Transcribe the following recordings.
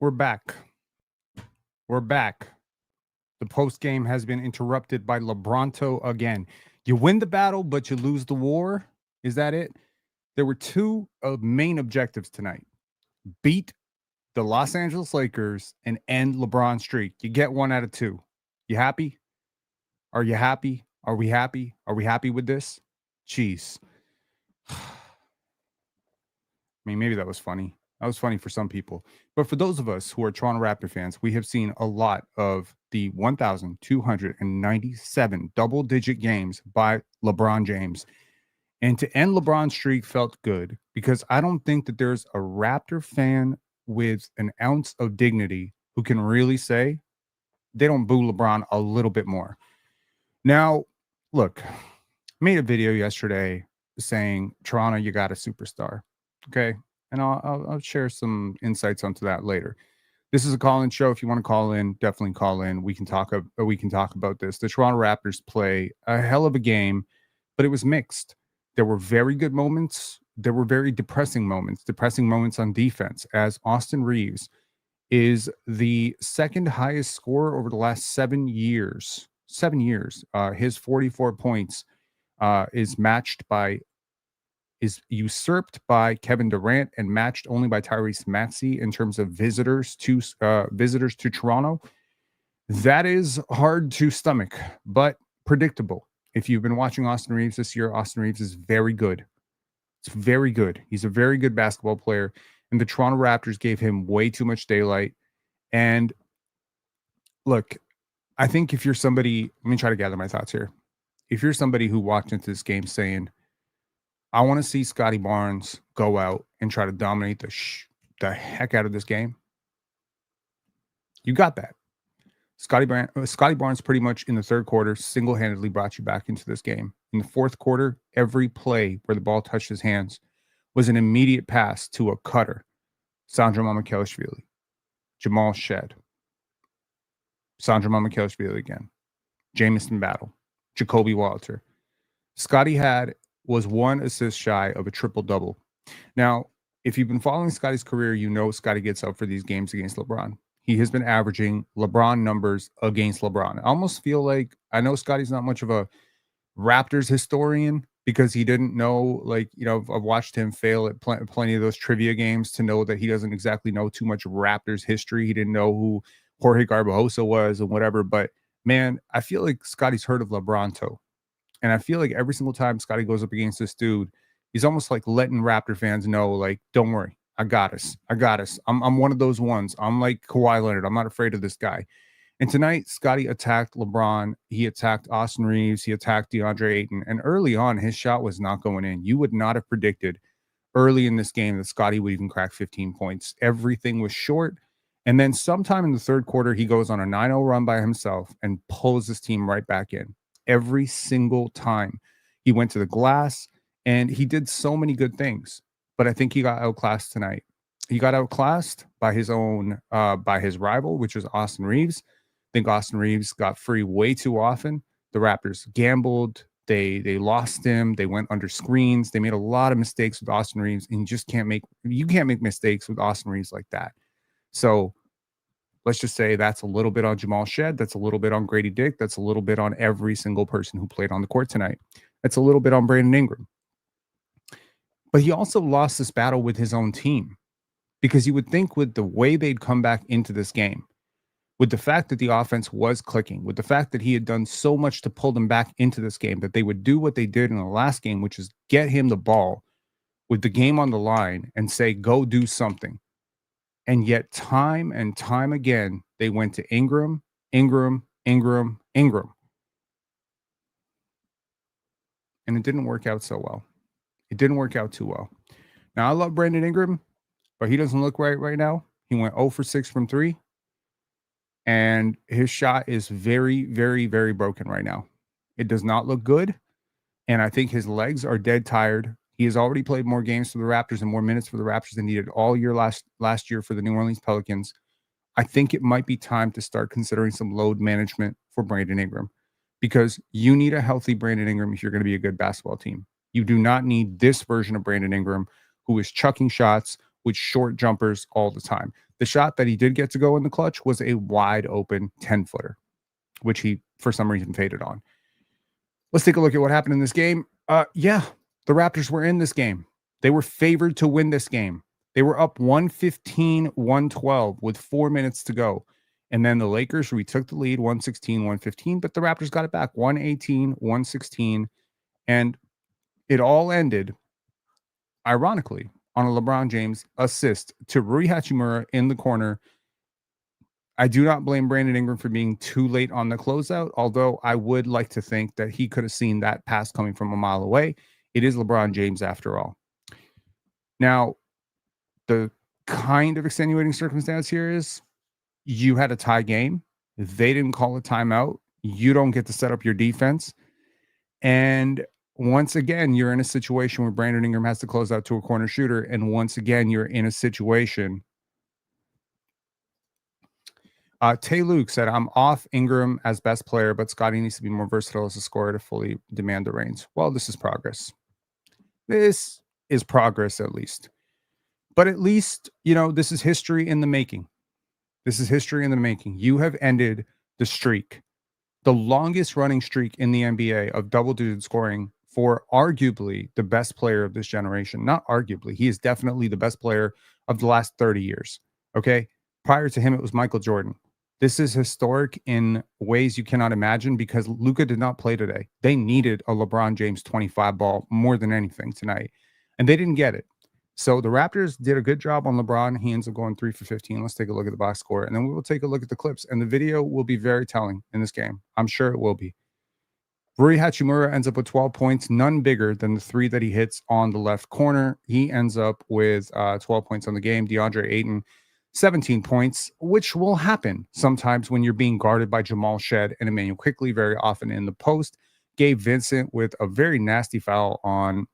We're back. We're back. The post game has been interrupted by LeBronto again. You win the battle, but you lose the war. Is that it? There were two main objectives tonight. Beat the Los Angeles Lakers and end LeBron's streak. You get 1 out of 2. You happy? Are you happy? Are we happy? Are we happy with this? Jeez. I mean, maybe that was funny. That was funny for some people. But for those of us who are Toronto Raptor fans, we have seen a lot of the 1,297 double-digit games by LeBron James. And to end LeBron's streak felt good because I don't think that there's a Raptor fan with an ounce of dignity who can really say they don't boo LeBron a little bit more. Now, look, I made a video yesterday saying, Toronto, you got a superstar. Okay. And I'll share some insights onto that later. This is a call-in show. If you want to call in, definitely call in. We can talk about this. The Toronto Raptors play a hell of a game, but it was mixed. There were very good moments. There were very depressing moments on defense, as Austin Reeves is the second highest scorer over the last 7 years. 7 years. His 44 points is usurped by Kevin Durant and matched only by Tyrese Maxey in terms of visitors to Toronto. That is hard to stomach, but predictable. If you've been watching Austin Reeves this year, Austin Reeves is very good. It's very good. He's a very good basketball player, and the Toronto Raptors gave him way too much daylight. And look, I think if you're somebody, let me try to gather my thoughts here. If you're somebody who walked into this game saying, I want to see Scottie Barnes go out and try to dominate the heck out of this game, you got that. Scottie Barnes pretty much in the third quarter single-handedly brought you back into this game. In the fourth quarter, every play where the ball touched his hands was an immediate pass to a cutter. Sandro Mamukelashvili, Jamal Shed, Sandro Mamukelashvili again, Jamison Battle, Jacoby Walter. Scottie was 1 assist shy of a triple-double. Now, if you've been following Scottie's career, you know Scottie gets up for these games against LeBron. He has been averaging LeBron numbers against LeBron. I almost feel like, I know Scottie's not much of a Raptors historian because he didn't know, I've watched him fail at plenty of those trivia games to know that he doesn't exactly know too much of Raptors history. He didn't know who Jorge Garbajosa was and whatever. But, man, I feel like Scottie's heard of LeBronto. And I feel like every single time Scottie goes up against this dude, he's almost like letting Raptor fans know, like, don't worry, I got us. I'm one of those ones. I'm like Kawhi Leonard. I'm not afraid of this guy. And tonight, Scottie attacked LeBron. He attacked Austin Reeves. He attacked DeAndre Ayton. And early on, his shot was not going in. You would not have predicted early in this game that Scottie would even crack 15 points. Everything was short. And then sometime in the third quarter, he goes on a 9-0 run by himself and pulls his team right back in. Every single time he went to the glass, and he did so many good things, but I think he got outclassed tonight. He got outclassed by his rival, which was Austin Reeves. I think Austin Reeves got free way too often. The Raptors gambled. They lost him. They went under screens. They made a lot of mistakes with Austin Reeves, and you can't make mistakes with Austin Reeves like that. So let's just say that's a little bit on Jamal Shed. That's a little bit on Grady Dick. That's a little bit on every single person who played on the court tonight. That's a little bit on Brandon Ingram. But he also lost this battle with his own team because you would think with the way they'd come back into this game, with the fact that the offense was clicking, with the fact that he had done so much to pull them back into this game, that they would do what they did in the last game, which is get him the ball with the game on the line and say, go do something. And yet time and time again, they went to Ingram. And it didn't work out so well. It didn't work out too well. Now, I love Brandon Ingram, but he doesn't look right now. He went 0 for 6 from 3. And his shot is very, very, very broken right now. It does not look good. And I think his legs are dead tired. He has already played more games for the Raptors and more minutes for the Raptors than he did all year last year for the New Orleans Pelicans. I think it might be time to start considering some load management for Brandon Ingram because you need a healthy Brandon Ingram if you're going to be a good basketball team. You do not need this version of Brandon Ingram who is chucking shots with short jumpers all the time. The shot that he did get to go in the clutch was a wide open 10-footer, which he, for some reason, faded on. Let's take a look at what happened in this game. Yeah, the Raptors were in this game. They were favored to win this game. They were up 115-112 with 4 minutes to go. And then the Lakers retook the lead 116-115, but the Raptors got it back 118-116. And it all ended, ironically, on a LeBron James assist to Rui Hachimura in the corner. I do not blame Brandon Ingram for being too late on the closeout, although I would like to think that he could have seen that pass coming from a mile away. It is LeBron James after all. Now, the kind of extenuating circumstance here is you had a tie game. They didn't call a timeout. You don't get to set up your defense. And once again, you're in a situation where Brandon Ingram has to close out to a corner shooter. And once again, you're in a situation. Tay Luke said, I'm off Ingram as best player, but Scotty needs to be more versatile as a scorer to fully demand the reins. Well, this is progress. This is progress, at least. But at least, this is history in the making. This is history in the making. You have ended the streak, the longest running streak in the NBA of double-digit scoring for arguably the best player of this generation. Not arguably. He is definitely the best player of the last 30 years. Okay? Prior to him, it was Michael Jordan. This is historic in ways you cannot imagine because Luka did not play today. They needed a LeBron James 25 ball more than anything tonight, and they didn't get it. So the Raptors did a good job on LeBron. He ends up going 3 for 15. Let's take a look at the box score, and then we will take a look at the clips. And the video will be very telling in this game. I'm sure it will be. Rui Hachimura ends up with 12 points, none bigger than the 3 that he hits on the left corner. He ends up with 12 points on the game. DeAndre Ayton, 17 points, which will happen sometimes when you're being guarded by Jamal Shed and Emmanuel Quickley, very often in the post. Gabe Vincent with a very nasty foul on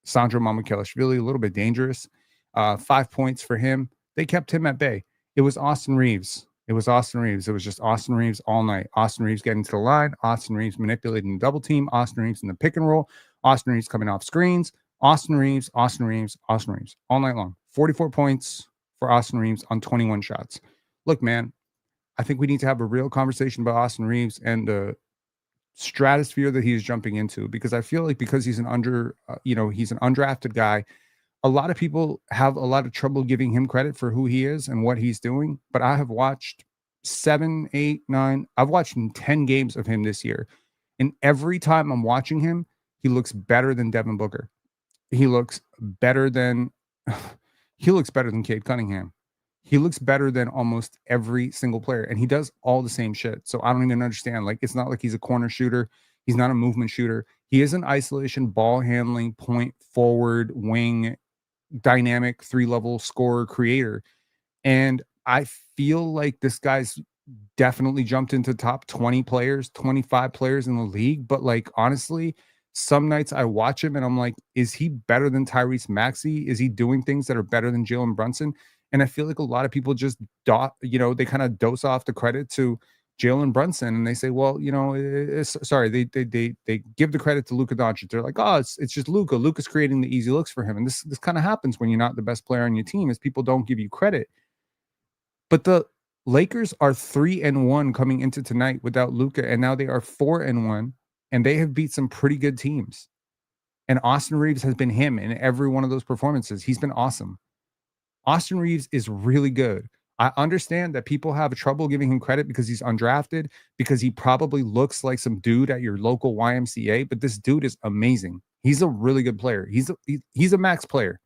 Sandro Mamukelashvili, a little bit dangerous. 5 points for him. They kept him at bay. It was Austin Reeves. It was just Austin Reeves all night. Austin Reeves getting to the line. Austin Reeves manipulating the double team. Austin Reeves in the pick and roll. Austin Reeves coming off screens. Austin Reeves all night long. 44 points for Austin Reeves on 21 shots. Look, man, I think we need to have a real conversation about Austin Reeves and the stratosphere that he is jumping into, because I feel like because he's an he's an undrafted guy, a lot of people have a lot of trouble giving him credit for who he is and what he's doing. But I have watched 7, 8, 9, I've watched 10 games of him this year. And every time I'm watching him, he looks better than Devin Booker. He looks better than Cade Cunningham. He looks better than almost every single player, and he does all the same shit. So I don't even understand. Like, it's not like he's a corner shooter. He's not a movement shooter. He is an isolation, ball handling, point forward, wing, dynamic, 3-level scorer creator. And I feel like this guy's definitely jumped into top 20 players, 25 players in the league. But like, honestly, some nights I watch him and I'm like, is he better than Tyrese Maxey? Is he doing things that are better than Jalen Brunson? And I feel like a lot of people just they kind of dose off the credit to Jalen Brunson, and they say, well, they give the credit to Luka Doncic. They're like, oh, it's just Luka. Luka's creating the easy looks for him. And this kind of happens when you're not the best player on your team, is people don't give you credit. But the Lakers are 3-1 coming into tonight without Luka, and now they are 4-1, and they have beat some pretty good teams. And Austin Reeves has been him in every one of those performances. He's been awesome. Austin Reeves is really good. I understand that people have trouble giving him credit because he's undrafted, because he probably looks like some dude at your local YMCA, but this dude is amazing. He's a really good player. He's a max player.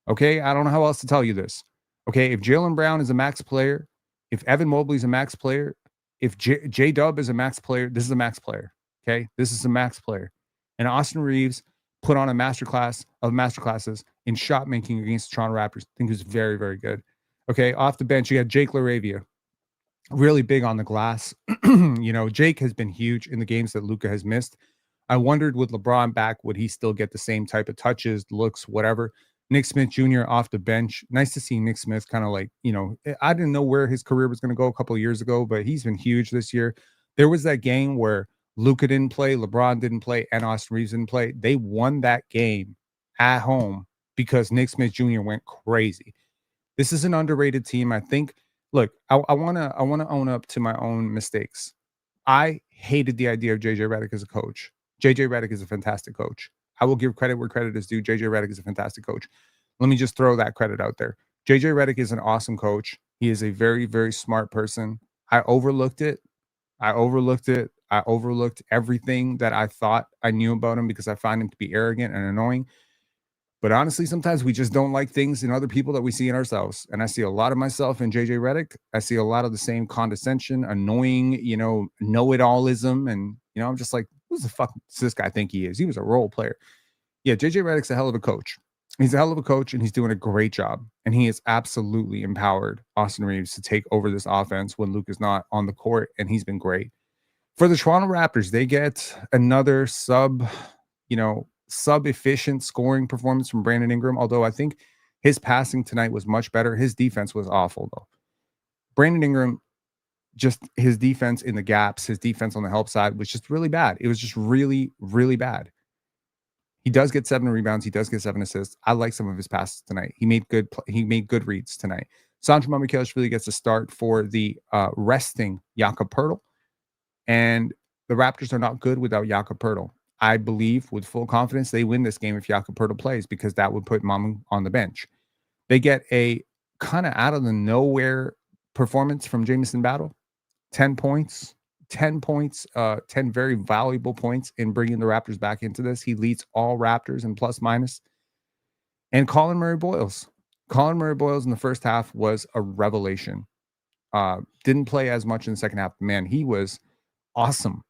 Okay, I don't know how else to tell you this. Okay, if Jaylen Brown is a max player, if Evan Mobley is a max player, if J-Dub is a max player, this is a max player. Okay, this is a max player. And Austin Reeves put on a masterclass of masterclasses in shot making against the Toronto Raptors. I think he was very, very good. Okay, off the bench, you got Jake LaRavia, really big on the glass. Jake has been huge in the games that Luka has missed. I wondered, with LeBron back, would he still get the same type of touches, looks, whatever? Nick Smith Jr. off the bench. Nice to see Nick Smith kind of like, I didn't know where his career was going to go a couple of years ago, but he's been huge this year. There was that game where Luka didn't play, LeBron didn't play, and Austin Reeves didn't play. They won that game at home because Nick Smith Jr. went crazy. This is an underrated team. I think, look, I wanna own up to my own mistakes. I hated the idea of JJ Redick as a coach. JJ Redick is a fantastic coach. I will give credit where credit is due. JJ Redick is a fantastic coach. Let me just throw that credit out there. JJ Redick is an awesome coach. He is a very, very smart person. I overlooked it. I overlooked everything that I thought I knew about him because I find him to be arrogant and annoying. But honestly, sometimes we just don't like things in other people that we see in ourselves. And I see a lot of myself in JJ Redick. I see a lot of the same condescension, annoying, know-it-allism. And, I'm just like, who's the fuck does this guy think he is? He was a role player. Yeah, JJ Redick's a hell of a coach. He's a hell of a coach, and he's doing a great job. And he has absolutely empowered Austin Reeves to take over this offense when Luke is not on the court, and he's been great. For the Toronto Raptors, they get another sub-efficient scoring performance from Brandon Ingram, although I think his passing tonight was much better. His defense was awful, though. Brandon Ingram, just his defense in the gaps, his defense on the help side was just really bad. It was just really, really bad. He does get 7 rebounds. He does get 7 assists. I like some of his passes tonight. He made good reads tonight. Sandro Mamukeleš really gets a start for the resting Jakob Poeltl. And the Raptors are not good without Jakob Poeltl. I believe with full confidence they win this game if Jakob Poeltl plays, because that would put Mamu on the bench. They get a kind of out of the nowhere performance from Jamison Battle. 10 points, 10 very valuable points in bringing the Raptors back into this. He leads all Raptors in plus minus. And Colin Murray-Boyles. Colin Murray-Boyles in the first half was a revelation. Didn't play as much in the second half. Man, he was awesome.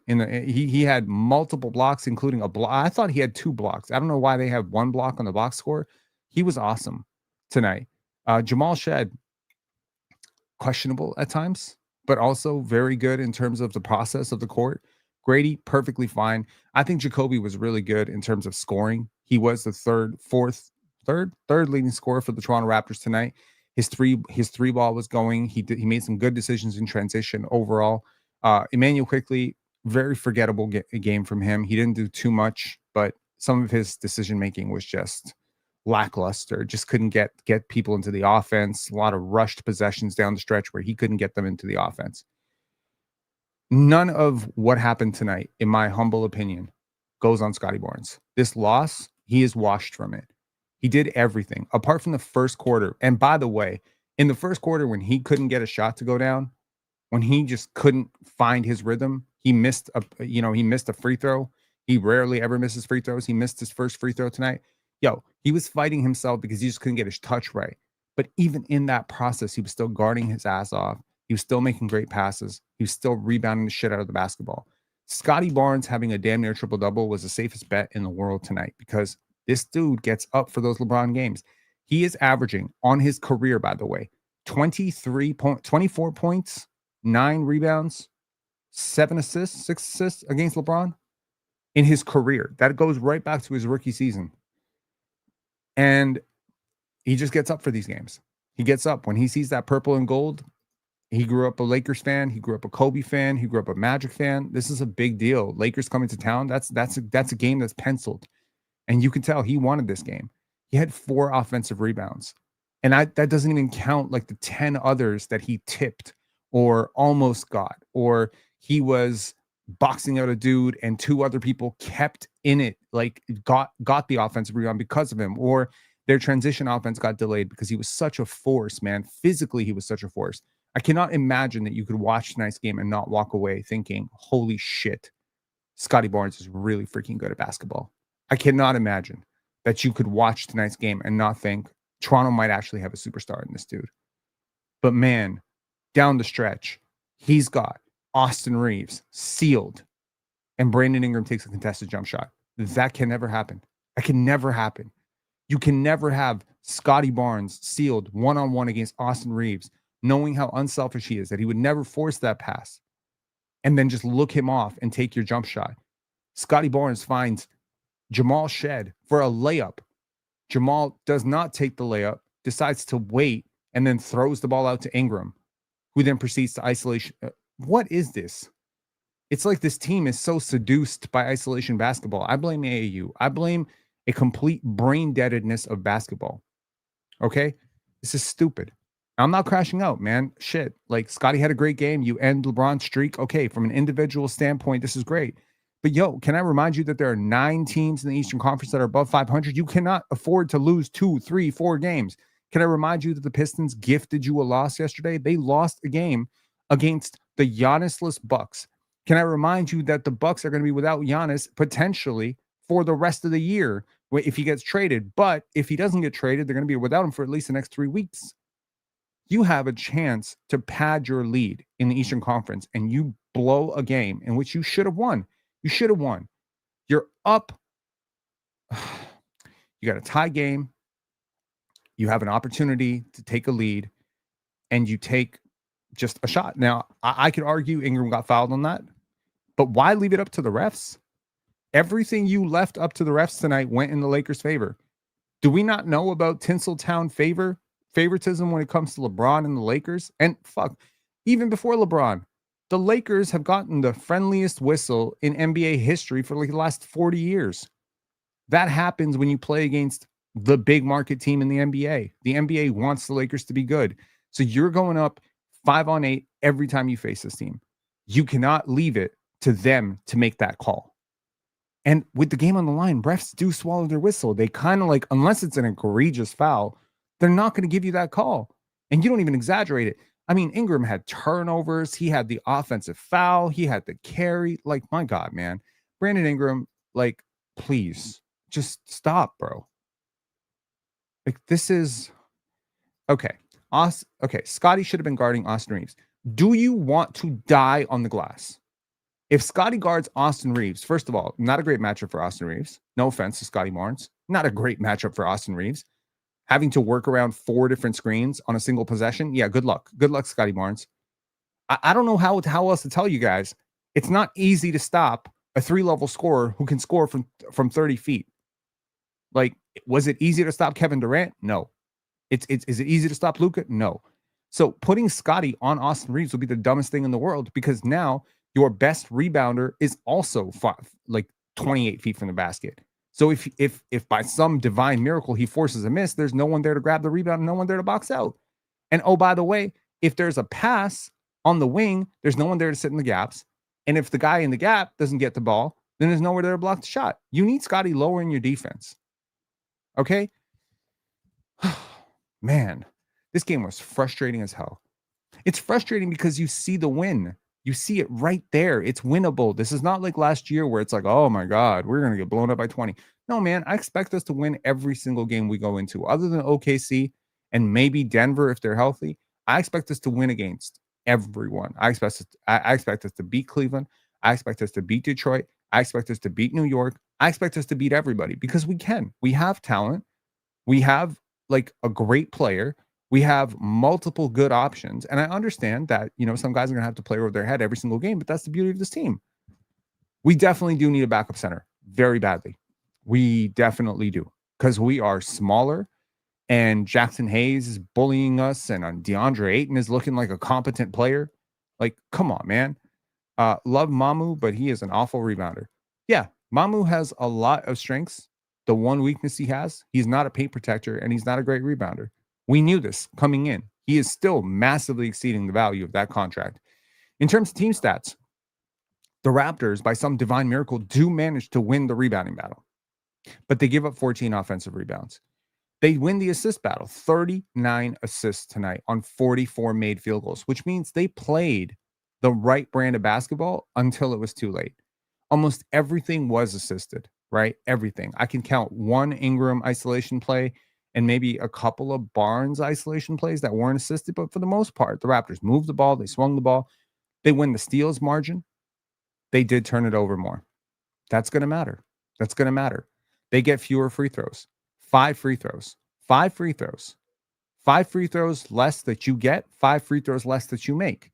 He had multiple blocks, including a block. I thought he had 2 blocks. I don't know why they have 1 block on the box score. He was awesome tonight. Jamal Shed, questionable at times, but also very good in terms of the process of the court. Grady, perfectly fine. I think Jakobi was really good in terms of scoring. He was the third leading scorer for the Toronto Raptors tonight. His three ball was going. He made some good decisions in transition overall. Emmanuel Quickley, very forgettable game from him. He didn't do too much, but some of his decision making was just lackluster. Just couldn't get people into the offense. A lot of rushed possessions down the stretch where he couldn't get them into the offense. None of what happened tonight, in my humble opinion, goes on Scottie Barnes. This loss, he is washed from it. He did everything apart from the first quarter. And by the way, in the first quarter, when he couldn't get a shot to go down, when he just couldn't find his rhythm, he missed a free throw. He rarely ever misses free throws. He missed his first free throw tonight. He was fighting himself because he just couldn't get his touch right. But even in that process, he was still guarding his ass off. He was still making great passes. He was still rebounding the shit out of the basketball. Scotty Barnes having a damn near triple-double was the safest bet in the world tonight, because this dude gets up for those LeBron games. He is averaging on his career, by the way, 24 points, 9 rebounds, 6 assists against LeBron in his career. That goes right back to his rookie season. And he just gets up for these games. He gets up when he sees that purple and gold. He grew up a Lakers fan. He grew up a Kobe fan. He grew up a Magic fan. This is a big deal. Lakers coming to town. That's a game that's penciled. And you can tell he wanted this game. He had 4 offensive rebounds. And that doesn't even count like the 10 others that he tipped or almost got, or he was boxing out a dude and 2 other people kept in it, like got the offensive rebound because of him, or their transition offense got delayed because he was such a force, man. Physically, he was such a force. I cannot imagine that you could watch tonight's game and not walk away thinking, holy shit, Scotty Barnes is really freaking good at basketball. I cannot imagine that you could watch tonight's game and not think Toronto might actually have a superstar in this dude. But man, down the stretch, he's got Austin Reeves sealed, and Brandon Ingram takes a contested jump shot. That can never happen. That can never happen. You can never have Scotty Barnes sealed one-on-one against Austin Reeves, knowing how unselfish he is, that he would never force that pass, and then just look him off and take your jump shot. Scotty Barnes finds Jamal Shed for a layup. Jamal does not take the layup, decides to wait, and then throws the ball out to Ingram, who then proceeds to isolation. What is this? It's like this team is so seduced by isolation basketball. I blame AAU. I blame a complete brain deadedness of basketball. Okay? This is stupid. I'm not crashing out, man. Shit. Like, Scotty had a great game. You end LeBron's streak. Okay, from an individual standpoint, this is great. But yo, can I remind you that there are 9 teams in the Eastern Conference that are above 500? You cannot afford to lose 2, 3, 4 games. Can I remind you that the Pistons gifted you a loss yesterday? They lost a game against the Giannis-less Bucks. Can I remind you that the Bucks are going to be without Giannis potentially for the rest of the year if he gets traded? But if he doesn't get traded, they're going to be without him for at least the next 3 weeks. You have a chance to pad your lead in the Eastern Conference, and you blow a game in which you should have won. You should have won. You're up. You got a tie game. You have an opportunity to take a lead, and you take just a shot. Now, I could argue Ingram got fouled on that, but why leave it up to the refs? Everything you left up to the refs tonight went in the Lakers' favor. Do we not know about Tinseltown favoritism when it comes to LeBron and the Lakers? And fuck, even before LeBron, the Lakers have gotten the friendliest whistle in NBA history for like the last 40 years. That happens when you play against the big market team in the NBA. The NBA wants the Lakers to be good. So you're going up 5-on-8 every time you face this team. You cannot leave it to them to make that call. And with the game on the line, refs do swallow their whistle. They kind of like, unless it's an egregious foul, they're not going to give you that call. And you don't even exaggerate it. I mean, Ingram had turnovers. He had the offensive foul. He had the carry. Like, my God, man. Brandon Ingram, like, please, just stop, bro. Like, this is... Okay. Scotty should have been guarding Austin Reeves. Do you want to die on the glass? If Scotty guards Austin Reeves, first of all, not a great matchup for Austin Reeves. No offense to Scottie Barnes. Not a great matchup for Austin Reeves. Having to work around 4 different screens on a single possession. Yeah, good luck. Good luck, Scottie Barnes. I don't know how else to tell you guys. It's not easy to stop a 3-level scorer who can score from 30 feet. Like, was it easy to stop Kevin Durant? No. Is it easy to stop Luka? No. So putting Scotty on Austin Reeves would be the dumbest thing in the world, because now your best rebounder is also 28 feet from the basket. So if by some divine miracle he forces a miss, there's no one there to grab the rebound and no one there to box out. And oh, by the way, if there's a pass on the wing, there's no one there to sit in the gaps. And if the guy in the gap doesn't get the ball, then there's nowhere there to block the shot. You need Scotty lowering your defense. Okay? Man, this game was frustrating as hell. It's frustrating because you see the win. You see it right there. It's winnable. This is not like last year where it's like, oh my God, we're going to get blown up by 20. No, man, I expect us to win every single game we go into, other than OKC and maybe Denver if they're healthy. I expect us to win against everyone. I expect us to beat Cleveland. I expect us to beat Detroit. I expect us to beat New York. I expect us to beat everybody, because we can. We have talent. We have like a great player. We have multiple good options. And I understand that, some guys are going to have to play over their head every single game, but that's the beauty of this team. We definitely do need a backup center very badly. We definitely do, because we are smaller, and Jackson Hayes is bullying us, and DeAndre Ayton is looking like a competent player. Like, come on, man. Love Mamu, but he is an awful rebounder. Yeah, Mamu has a lot of strengths. The one weakness he has, he's not a paint protector, and he's not a great rebounder. We knew this coming in. He is still massively exceeding the value of that contract. In terms of team stats, the Raptors, by some divine miracle, do manage to win the rebounding battle, but they give up 14 offensive rebounds. They win the assist battle, 39 assists tonight on 44 made field goals, which means they played the right brand of basketball until it was too late. Almost everything was assisted, right? Everything. I can count one Ingram isolation play and maybe a couple of Barnes isolation plays that weren't assisted, but for the most part, the Raptors moved the ball, they swung the ball, they win the steals margin. They did turn it over more. That's going to matter. That's going to matter. They get fewer free throws. 5 free throws. 5 free throws. 5 free throws less that you get, 5 free throws less that you make.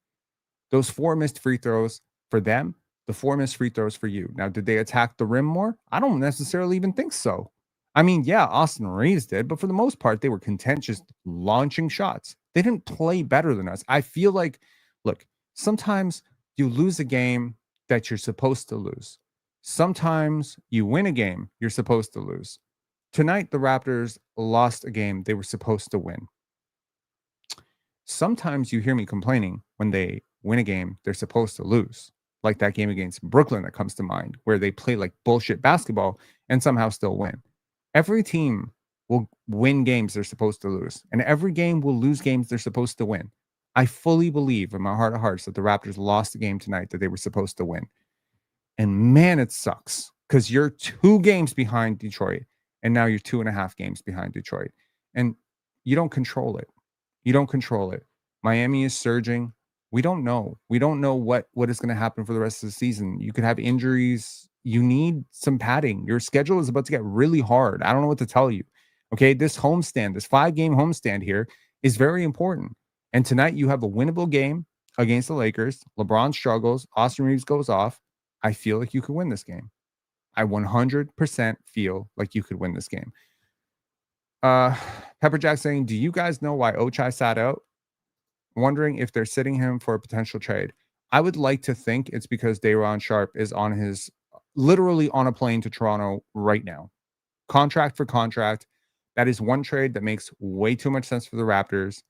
Those 4 missed free throws for them, the 4 missed free throws for you. Now, did they attack the rim more? I don't necessarily even think so. I mean, yeah, Austin Reeves did, but for the most part, they were contentious, launching shots. They didn't play better than us. I feel like, look, sometimes you lose a game that you're supposed to lose. Sometimes you win a game you're supposed to lose. Tonight, the Raptors lost a game they were supposed to win. Sometimes you hear me complaining when they win a game they're supposed to lose, like that game against Brooklyn that comes to mind, where they play like bullshit basketball and somehow still win. Every team will win games they're supposed to lose, and every game will lose games they're supposed to win. I fully believe in my heart of hearts that the Raptors lost the game tonight that they were supposed to win. And man, it sucks because you're 2 games behind Detroit, and now you're 2.5 games behind Detroit. And you don't control it. You don't control it. Miami is surging. We don't know. We don't know what is going to happen for the rest of the season. You could have injuries. You need some padding. Your schedule is about to get really hard. I don't know what to tell you. Okay, this homestand, this 5-game homestand here is very important. And tonight you have a winnable game against the Lakers. LeBron struggles. Austin Reeves goes off. I feel like you could win this game. I 100% feel like you could win this game. Pepperjack saying, do you guys know why Ochai sat out? Wondering if they're sitting him for a potential trade. I would like to think it's because Day'Ron Sharpe is literally on a plane to Toronto right now. Contract for contract. That is one trade that makes way too much sense for the Raptors.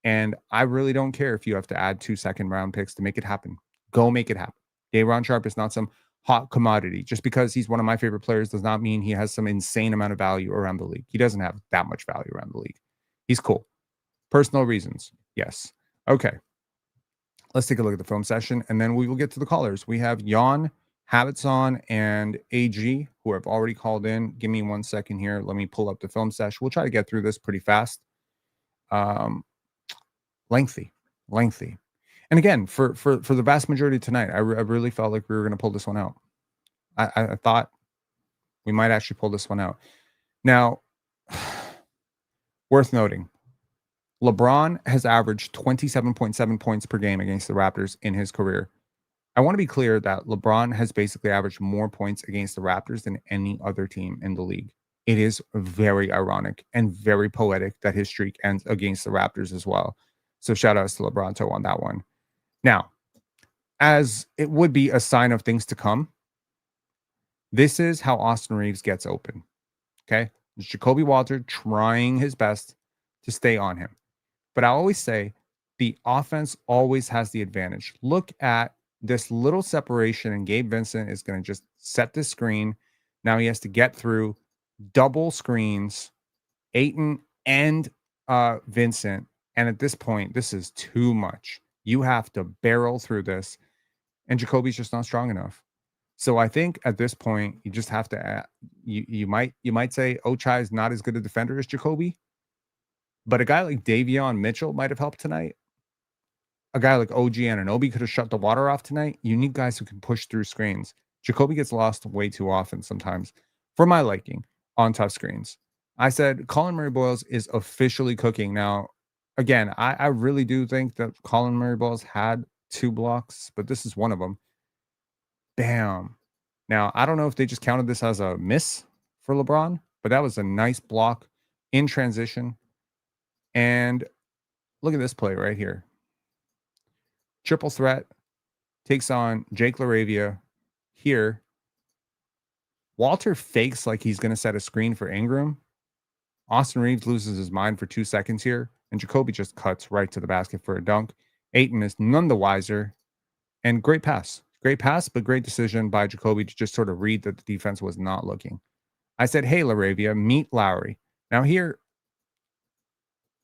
And I really don't care if you have to add 2 second-round picks to make it happen. Go make it happen. Day'Ron Sharpe is not some hot commodity. Just because he's one of my favorite players does not mean he has some insane amount of value around the league. He doesn't have that much value around the league. He's cool. Personal reasons. Yes. Okay. Let's take a look at the film session, and then we will get to the callers. We have Jan, Habitson, and AG, who have already called in. Give me 1 second here. Let me pull up the film session. We'll try to get through this pretty fast. Lengthy. And again, for the vast majority tonight, I really felt like we were going to pull this one out. I thought we might actually pull this one out. Now, worth noting, LeBron has averaged 27.7 points per game against the Raptors in his career. I want to be clear that LeBron has basically averaged more points against the Raptors than any other team in the league. It is very ironic and very poetic that his streak ends against the Raptors as well. So shout outs to LeBronto on that one. Now, as it would be a sign of things to come, this is how Austin Reeves gets open. Okay? It's Jacoby Walter trying his best to stay on him. But I always say the offense always has the advantage. Look at this little separation, and Gabe Vincent is going to just set the screen. Now he has to get through double screens, Ayton and Vincent. And at this point, this is too much. You have to barrel through this. And Jacoby's just not strong enough. So I think at this point, you just have to you might say Ochai is not as good a defender as Jacoby. But a guy like Davion Mitchell might have helped tonight. A guy like OG Anunoby could have shut the water off tonight. You need guys who can push through screens. Jacoby gets lost way too often sometimes, for my liking, on tough screens. I said Colin Murray-Boyles is officially cooking. Now, again, I really do think that Colin Murray-Boyles had 2 blocks, but this is one of them. Bam. Now, I don't know if they just counted this as a miss for LeBron, but that was a nice block in transition. And look at this play right here. Triple threat takes on Jake LaRavia here. Walter fakes like he's going to set a screen for Ingram. Austin Reeves loses his mind for 2 seconds here, and Jacoby just cuts right to the basket for a dunk. Ayton is none the wiser, and great pass, but great decision by Jacoby to just sort of read that the defense was not looking. I said, hey, LaRavia, meet Lowry. Now here,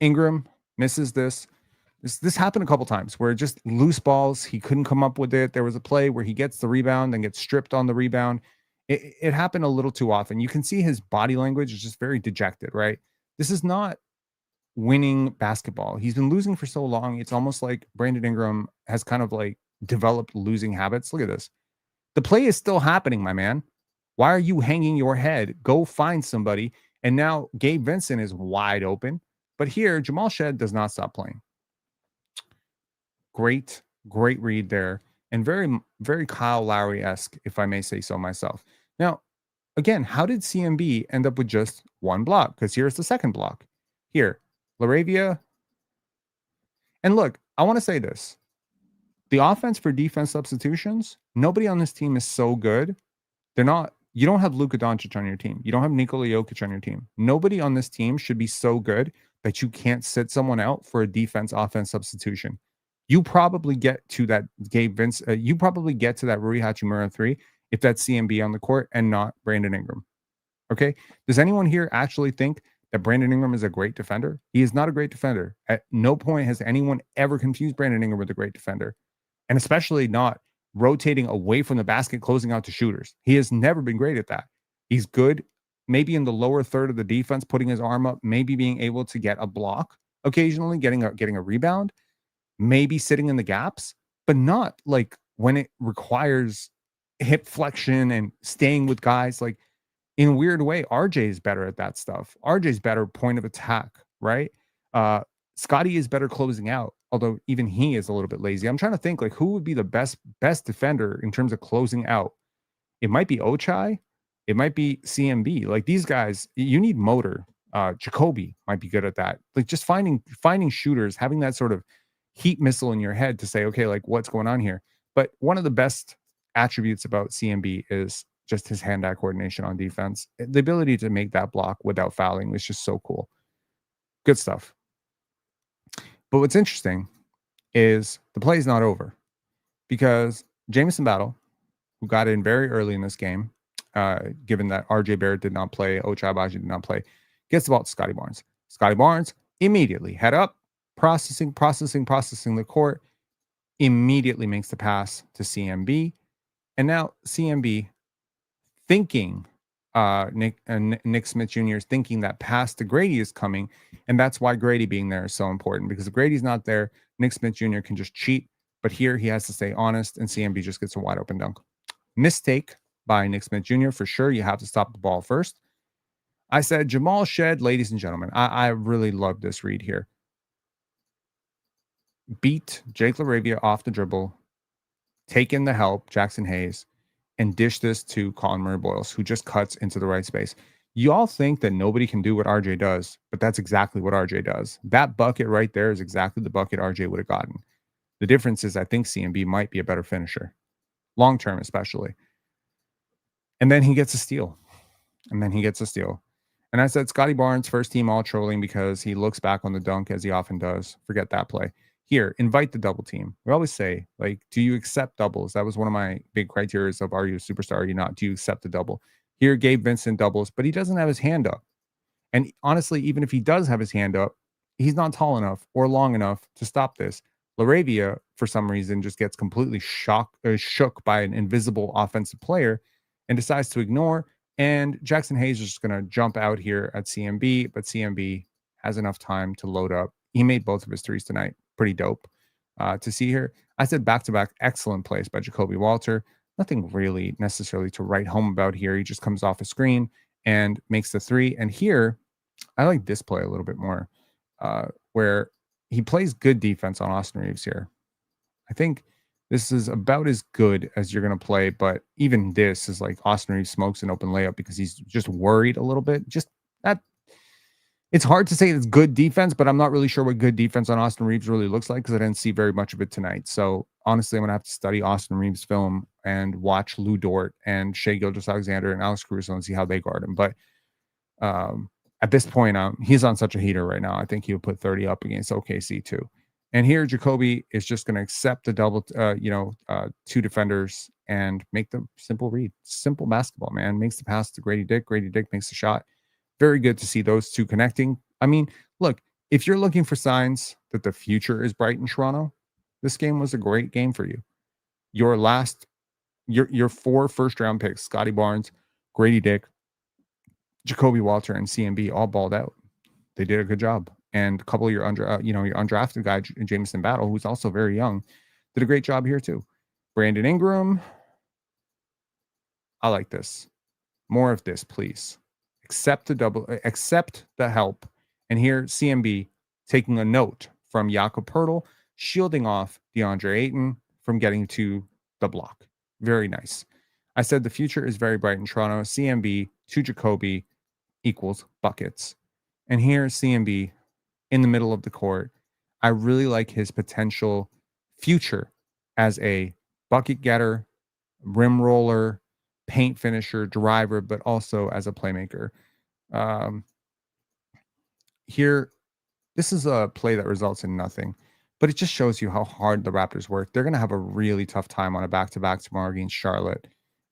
Ingram misses this. This happened a couple times where just loose balls, he couldn't come up with it. There was a play where he gets the rebound and gets stripped on the rebound. It happened a little too often. You can see his body language is just very dejected, right? This is not winning basketball. He's been losing for so long. It's almost like Brandon Ingram has kind of like developed losing habits. Look at this. The play is still happening, my man. Why are you hanging your head? Go find somebody. And now Gabe Vincent is wide open. But here, Jamal Shed does not stop playing. Great read there. And very, very Kyle Lowry-esque, if I may say so myself. Now, again, how did CMB end up with just 1 block? Because here's the second block. Here, LaRavia. And look, I want to say this. The offense for defense substitutions, nobody on this team is so good. They're not You don't have Luka Doncic on your team. You don't have Nikola Jokic on your team. Nobody on this team should be so good that you can't sit someone out for a defense-offense substitution. You probably get to that Gabe Vince. You probably get to that Rui Hachimura 3 if that's CMB on the court and not Brandon Ingram. Okay. Does anyone here actually think that Brandon Ingram is a great defender? He is not a great defender. At no point has anyone ever confused Brandon Ingram with a great defender, and especially not rotating away from the basket, closing out to shooters. He has never been great at that. He's good, maybe in the lower third of the defense, putting his arm up, maybe being able to get a block occasionally, getting a rebound, maybe sitting in the gaps, but not like when it requires hip flexion and staying with guys. Like, in a weird way, RJ is better at that stuff. RJ's better point of attack, right? Scotty is better closing out, although even he is a little bit lazy. I'm trying to think, like, who would be the best defender in terms of closing out? It might be Ochai. It might be CMB. Like, these guys, you need motor. Jakobi might be good at that. Like, just finding shooters, having that sort of heat missile in your head to say, okay, like, what's going on here? But one of the best attributes about CMB is just his hand-eye coordination on defense. The ability to make that block without fouling is just so cool. Good stuff. But what's interesting is the play is not over, because Jamison Battle, who got in very early in this game, given that RJ Barrett did not play, Ochai Agbaji did not play, gets the ball to Scotty Barnes. Scotty Barnes immediately head up, processing the court, immediately makes the pass to CMB. And now CMB, thinking Nick Smith Jr. is thinking that pass to Grady is coming, and that's why Grady being there is so important, because if Grady's not there, Nick Smith Jr. can just cheat, but here he has to stay honest, and CMB just gets a wide open dunk. Mistake by Nick Smith Jr. for sure. You have to stop the ball first. I said Jamal Shed, ladies and gentlemen, I really love this read here. Beat Jake LaRavia off the dribble, take in the help, Jackson Hayes, and dish this to Colin Murray-Boyles, who just cuts into the right space. You all think that nobody can do what RJ does, but that's exactly what RJ does. That bucket right there is exactly the bucket RJ would have gotten. The difference is I think CMB might be a better finisher, long-term especially. And then he gets a steal. And I said Scotty Barnes, first team all trolling because he looks back on the dunk as he often does. Forget that play. Here, invite the double team. We always say, like, do you accept doubles? That was one of my big criteria of, are you a superstar? Are you not? Do you accept the double? Here, Gabe Vincent doubles, but he doesn't have his hand up. And honestly, even if he does have his hand up, he's not tall enough or long enough to stop this. LaRavia, for some reason, just gets completely shook by an invisible offensive player and decides to ignore. And Jackson Hayes is just going to jump out here at CMB, but CMB has enough time to load up. He made both of his threes tonight. Pretty dope to see here. I said back-to-back excellent plays by Jacoby Walter. Nothing really necessarily to write home about here. He just comes off a screen and makes the three. And here, I like this play a little bit more, where he plays good defense on Austin Reeves here. I think this is about as good as you're going to play, but even this is like Austin Reeves smokes an open layup because he's just worried a little bit. Just that. It's hard to say it's good defense, but I'm not really sure what good defense on Austin Reeves really looks like because I didn't see very much of it tonight. So honestly, I'm going to have to study Austin Reeves' film and watch Lou Dort and Shai Gilgeous-Alexander and Alex Caruso and see how they guard him. But at this point, he's on such a heater right now. I think he would put 30 up against OKC too. And here, Jacoby is just going to accept the double, two defenders and make the simple read. Simple basketball, man. Makes the pass to Grady Dick. Grady Dick makes the shot. Very good to see those two connecting. I mean, look, if you're looking for signs that the future is bright in Toronto, this game was a great game for you. Your 4 first-round picks, Scottie Barnes, Grady Dick, Jacoby Walter, and CMB all balled out. They did a good job. And a couple of your undrafted guy, Jamison Battle, who's also very young, did a great job here too. Brandon Ingram, I like this. More of this, please. Accept the help. And here, CMB taking a note from Jakob Poeltl, shielding off DeAndre Ayton from getting to the block. Very nice. I said the future is very bright in Toronto. CMB to Jacoby equals buckets. And here, CMB in the middle of the court. I really like his potential future as a bucket getter, rim roller, paint finisher, driver, but also as a playmaker. Um, Here, this is a play that results in nothing, but it just shows you how hard the Raptors work. They're going to have a really tough time on a back-to-back tomorrow against Charlotte,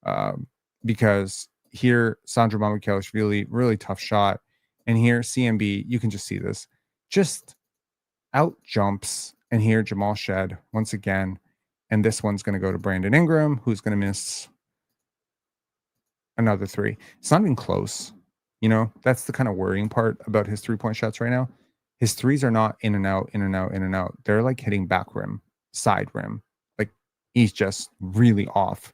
um, because here, Sandro Mamukelashvili, really tough shot. And here, CMB, you can just see this. Just out jumps. And here, Jamal Shed, once again. And this one's going to go to Brandon Ingram, who's going to miss another three. It's not even close. You know, that's the kind of worrying part about his 3-point shots right now. His threes are not in and out, in and out, in and out. They're like hitting back rim, side rim. Like he's just really off.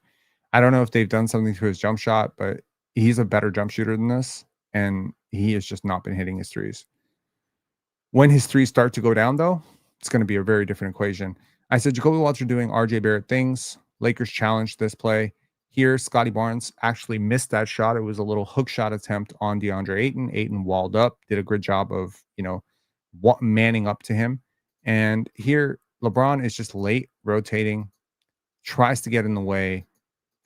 I don't know if they've done something to his jump shot, but he's a better jump shooter than this. And he has just not been hitting his threes. When his threes start to go down, though, it's going to be a very different equation. I said Jakob Poeltl doing RJ Barrett things. Lakers challenged this play. Here, Scottie Barnes actually missed that shot. It was a little hook shot attempt on DeAndre Ayton. Ayton walled up, did a good job of, manning up to him. And here, LeBron is just late rotating, tries to get in the way,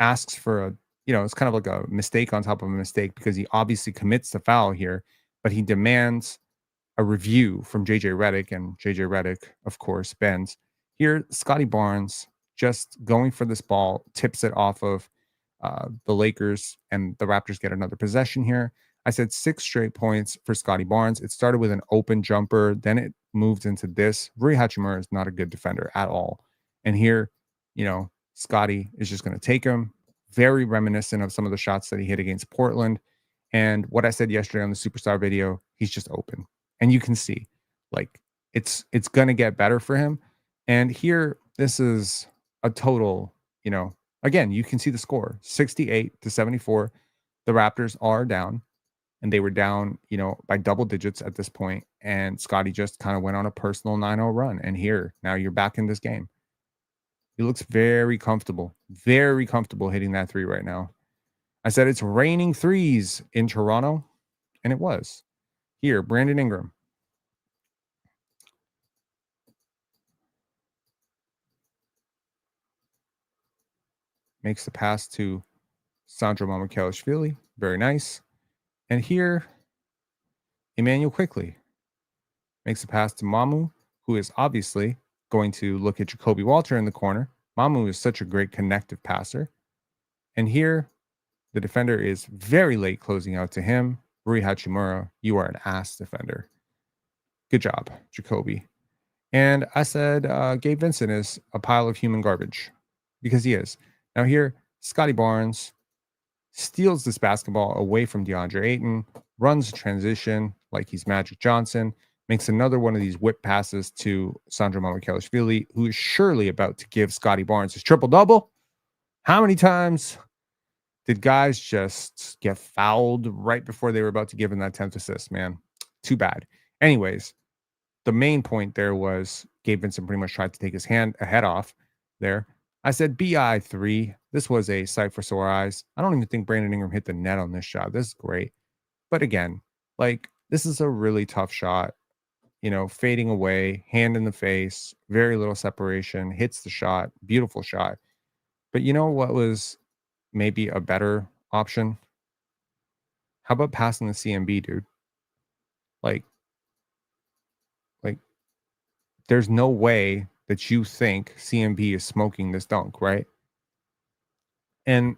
asks for it's kind of like a mistake on top of a mistake because he obviously commits the foul here, but he demands a review from JJ Redick, and JJ Redick, of course, bends. Here, Scottie Barnes just going for this ball, tips it off of the Lakers, and the Raptors get another possession here. I said 6 straight points for Scottie Barnes. It started with an open jumper. Then it moved into this. Rui Hachimura is not a good defender at all. And here, Scottie is just going to take him. Very reminiscent of some of the shots that he hit against Portland. And what I said yesterday on the Superstar video, he's just open. And you can see, like, it's going to get better for him. And here, this is a total, again, you can see the score, 68-74. The Raptors are down, and they were down, by double digits at this point. And Scottie just kind of went on a personal 9-0 run. And here, now you're back in this game. He looks very comfortable hitting that three right now. I said it's raining threes in Toronto, and it was. Here, Brandon Ingram. Makes the pass to Sandro Mamukelashvili. Very nice. And here, Emmanuel Quickly makes a pass to Mamu, who is obviously going to look at Jacoby Walter in the corner. Mamu is such a great connective passer. And here, the defender is very late closing out to him. Rui Hachimura, you are an ass defender. Good job, Jacoby. And I said Gabe Vincent is a pile of human garbage, because he is. Now here, Scottie Barnes steals this basketball away from DeAndre Ayton, runs a transition like he's Magic Johnson, makes another one of these whip passes to Sandro Mamukelashvili, who is surely about to give Scottie Barnes his triple-double. How many times did guys just get fouled right before they were about to give him that 10th assist, man? Too bad. Anyways, the main point there was Gabe Vincent pretty much tried to take his head off there. I said BI 3. This was a sight for sore eyes. I don't even think Brandon Ingram hit the net on this shot. This is great. But again, this is a really tough shot. Fading away, hand in the face, very little separation, hits the shot, beautiful shot. But you know what was maybe a better option? How about passing the CMB, dude? Like there's no way that you think CMB is smoking this dunk, right? And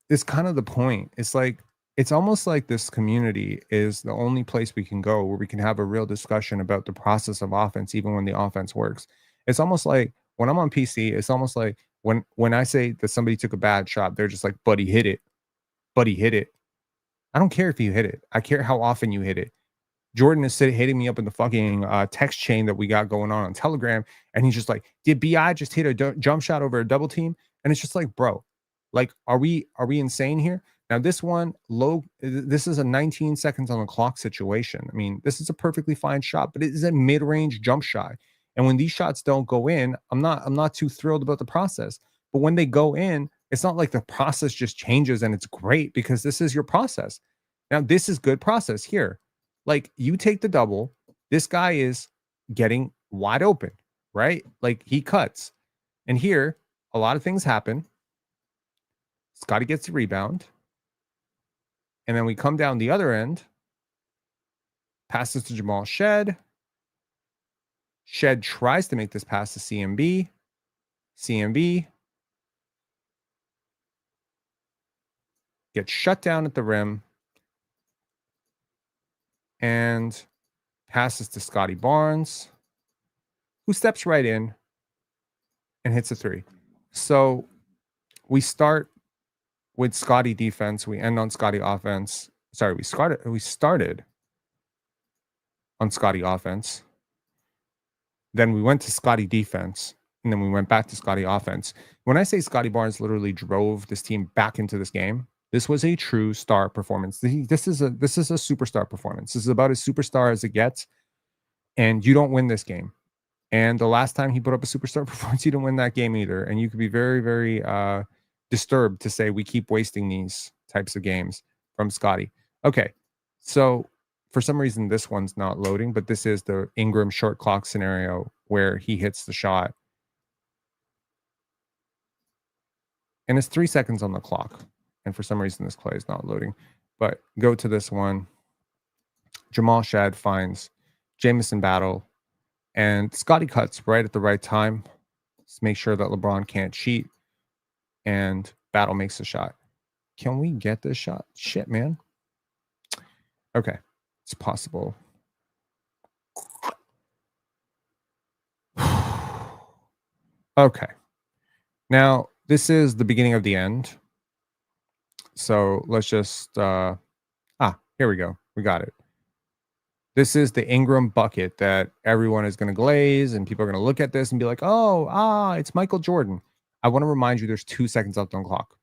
it's kind of the point. It's almost like this community is the only place we can go where we can have a real discussion about the process of offense, even when the offense works. It's almost like when I'm on PC, it's almost like when I say that somebody took a bad shot, they're just like, buddy, hit it. Buddy, hit it. I don't care if you hit it. I care how often you hit it. Jordan is hitting me up in the fucking text chain that we got going on Telegram. And he's just like, did BI just hit a jump shot over a double team? And it's just like, bro, are we insane here? Now, this is a 19 seconds on the clock situation. I mean, this is a perfectly fine shot, but it is a mid-range jump shot. And when these shots don't go in, I'm not too thrilled about the process. But when they go in, it's not like the process just changes and it's great, because this is your process. Now, this is good process here. You take the double, this guy is getting wide open, right? He cuts. And here, a lot of things happen. Scotty gets the rebound. And then we come down the other end. Passes to Jamal Shed. Shed tries to make this pass to CMB. CMB gets shut down at the rim and passes to Scottie Barnes, who steps right in and hits a three. So we start with Scotty defense. We end on Scotty offense. Sorry, we started on Scotty offense. Then we went to Scotty defense, and then we went back to Scotty offense. When I say Scottie Barnes literally drove this team back into this game, this was a true star performance. This is a superstar performance. This is about as superstar as it gets, and you don't win this game. And the last time he put up a superstar performance, he didn't win that game either. And you could be very, very disturbed to say we keep wasting these types of games from Scotty. Okay, so for some reason, this one's not loading, but this is the Ingram short clock scenario where he hits the shot. And it's 3 seconds on the clock. And for some reason, this play is not loading. But go to this one. Jamal Shed finds Jamison Battle. And Scotty cuts right at the right time. Let's make sure that LeBron can't cheat. And Battle makes the shot. Can we get this shot? Shit, man. Okay. It's possible. Okay. Now, this is the beginning of the end. So let's just... here we go. We got it. This is the Ingram bucket that everyone is going to glaze, and people are going to look at this and be like, it's Michael Jordan. I want to remind you there's 2 seconds left on the clock.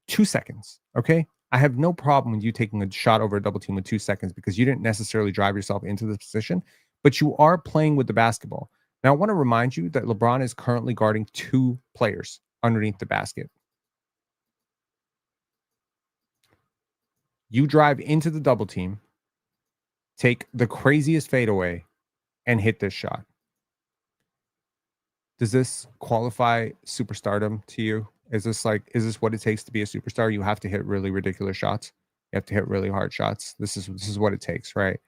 2 seconds, okay? I have no problem with you taking a shot over a double team with 2 seconds because you didn't necessarily drive yourself into this position, but you are playing with the basketball. Now, I want to remind you that LeBron is currently guarding 2 players underneath the basket. You drive into the double team, take the craziest fadeaway, and hit this shot. Does this qualify superstardom to you? Is this what it takes to be a superstar? You have to hit really ridiculous shots. You have to hit really hard shots. This is what it takes, right?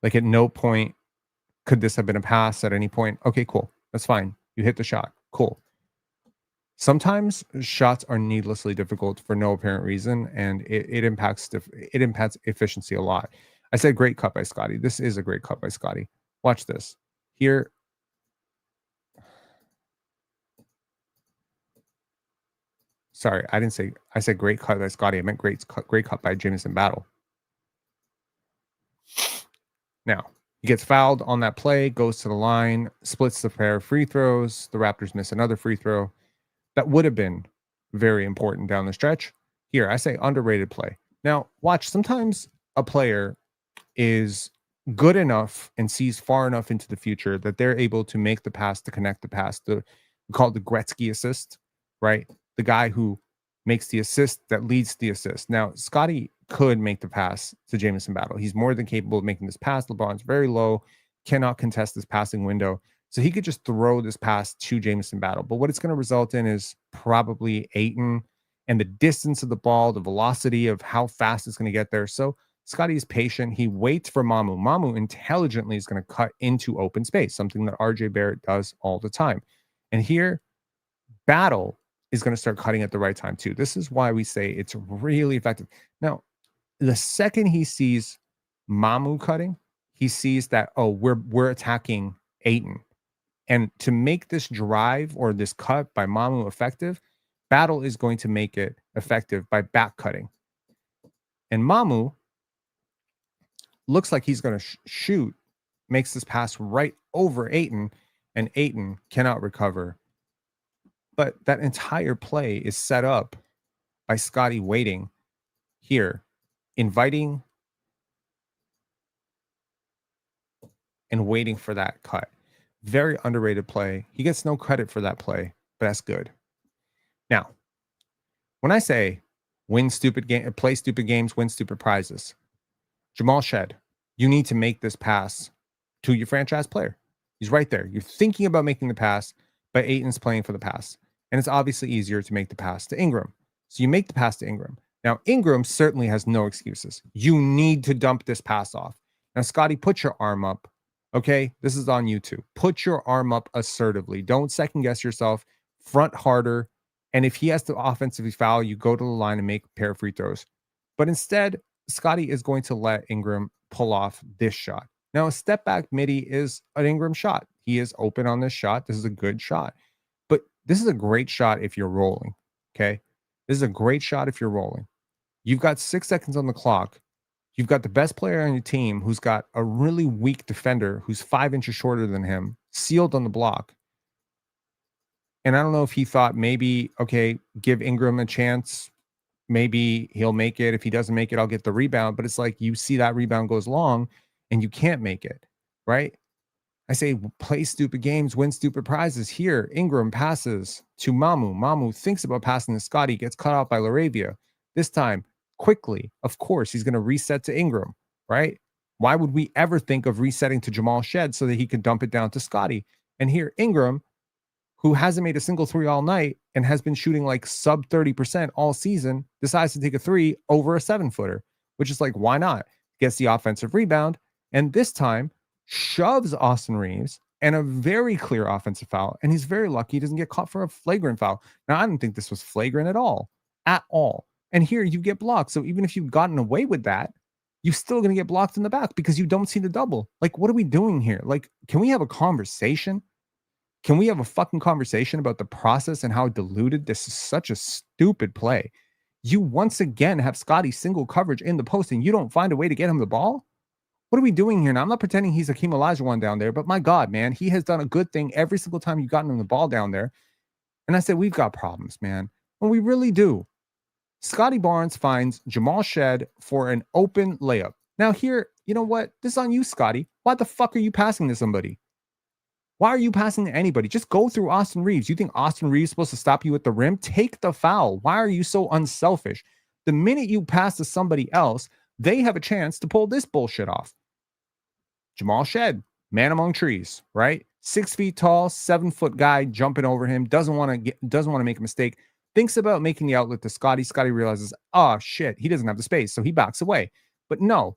Like at no point could this have been a pass at any point. Okay, cool. That's fine. You hit the shot. Cool. Sometimes shots are needlessly difficult for no apparent reason, and it impacts efficiency a lot. I said great cut by Scotty. This is a great cut by Scotty. Watch this. Here. Sorry, I said great cut by Scotty. I meant great cut by Jamison Battle. Now, he gets fouled on that play, goes to the line, splits the pair of free throws. The Raptors miss another free throw. That would have been very important down the stretch. Here, I say underrated play. Now, watch. Sometimes a player is good enough and sees far enough into the future that they're able to make the pass, to connect the pass. We call it the Gretzky assist, right? The guy who makes the assist that leads to the assist. Now, Scotty could make the pass to Jamison Battle. He's more than capable of making this pass. LeBron's very low, cannot contest this passing window. So he could just throw this pass to Jamison Battle. But what it's going to result in is probably Ayton and the distance of the ball, the velocity of how fast it's going to get there. So Scotty is patient. He waits for Mamu. Mamu intelligently is going to cut into open space, something that RJ Barrett does all the time. And here, Battle is going to start cutting at the right time too. This is why we say it's really effective. Now, the second he sees Mamu cutting, he sees that, we're attacking Ayton. And to make this drive or this cut by Mamu effective, Battle is going to make it effective by back cutting. And Mamu looks like he's going to shoot, makes this pass right over Ayton, and Ayton cannot recover. But that entire play is set up by Scotty waiting here, inviting and waiting for that cut. Very underrated play. He gets no credit for that play, but that's good. Now, when I say play stupid games, win stupid prizes, Jamal Shed, you need to make this pass to your franchise player. He's right there. You're thinking about making the pass, but Ayton's playing for the pass. And it's obviously easier to make the pass to Ingram. So you make the pass to Ingram. Now, Ingram certainly has no excuses. You need to dump this pass off. Now, Scotty, put your arm up. Okay, this is on YouTube. Put your arm up assertively. Don't second guess yourself. Front harder. And if he has to offensively foul, you go to the line and make a pair of free throws. But instead, Scotty is going to let Ingram pull off this shot. Now, a step back midi is an Ingram shot. He is open on this shot. This is a good shot. But this is a great shot if you're rolling. Okay. This is a great shot if you're rolling. You've got 6 seconds on the clock. You've got the best player on your team who's got a really weak defender who's 5 inches shorter than him, sealed on the block. And I don't know if he thought maybe, okay, give Ingram a chance. Maybe he'll make it. If he doesn't make it, I'll get the rebound. But it's like you see that rebound goes long and you can't make it, right? I say play stupid games, win stupid prizes. Here, Ingram passes to Mamu. Mamu thinks about passing to Scotty, gets cut off by Laravia. This time, quickly, of course, he's going to reset to Ingram, right? Why would we ever think of resetting to Jamal Shed so that he could dump it down to Scotty? And here, Ingram, who hasn't made a single three all night and has been shooting like sub 30% all season, decides to take a three over a 7-footer, which is like, why not? Gets the offensive rebound. And this time shoves Austin Reeves and a very clear offensive foul. And he's very lucky he doesn't get caught for a flagrant foul. Now, I don't think this was flagrant at all. And here you get blocked. So even if you've gotten away with that, you're still going to get blocked in the back because you don't see the double. Like, what are we doing here? Like, can we have a conversation? Can we have a fucking conversation about the process and how diluted this is? Such a stupid play. You once again have Scotty single coverage in the post and you don't find a way to get him the ball? What are we doing here now? I'm not pretending he's Hakeem Olajuwon down there, but my God, man, he has done a good thing every single time you've gotten him the ball down there. And I said, we've got problems, man. And we really do. Scotty Barnes finds Jamal Shed for an open layup. Now here, you know what? This is on you, Scotty. Why the fuck are you passing to somebody? Why are you passing to anybody? Just go through Austin Reeves. You think Austin Reeves is supposed to stop you at the rim? Take the foul. Why are you so unselfish? The minute you pass to somebody else, they have a chance to pull this bullshit off. Jamal Shed, man among trees, right? 6 feet tall, 7-foot guy jumping over him, doesn't want to make a mistake. Thinks about making the outlet to Scotty. Scotty realizes, oh shit, he doesn't have the space, so he backs away. But no,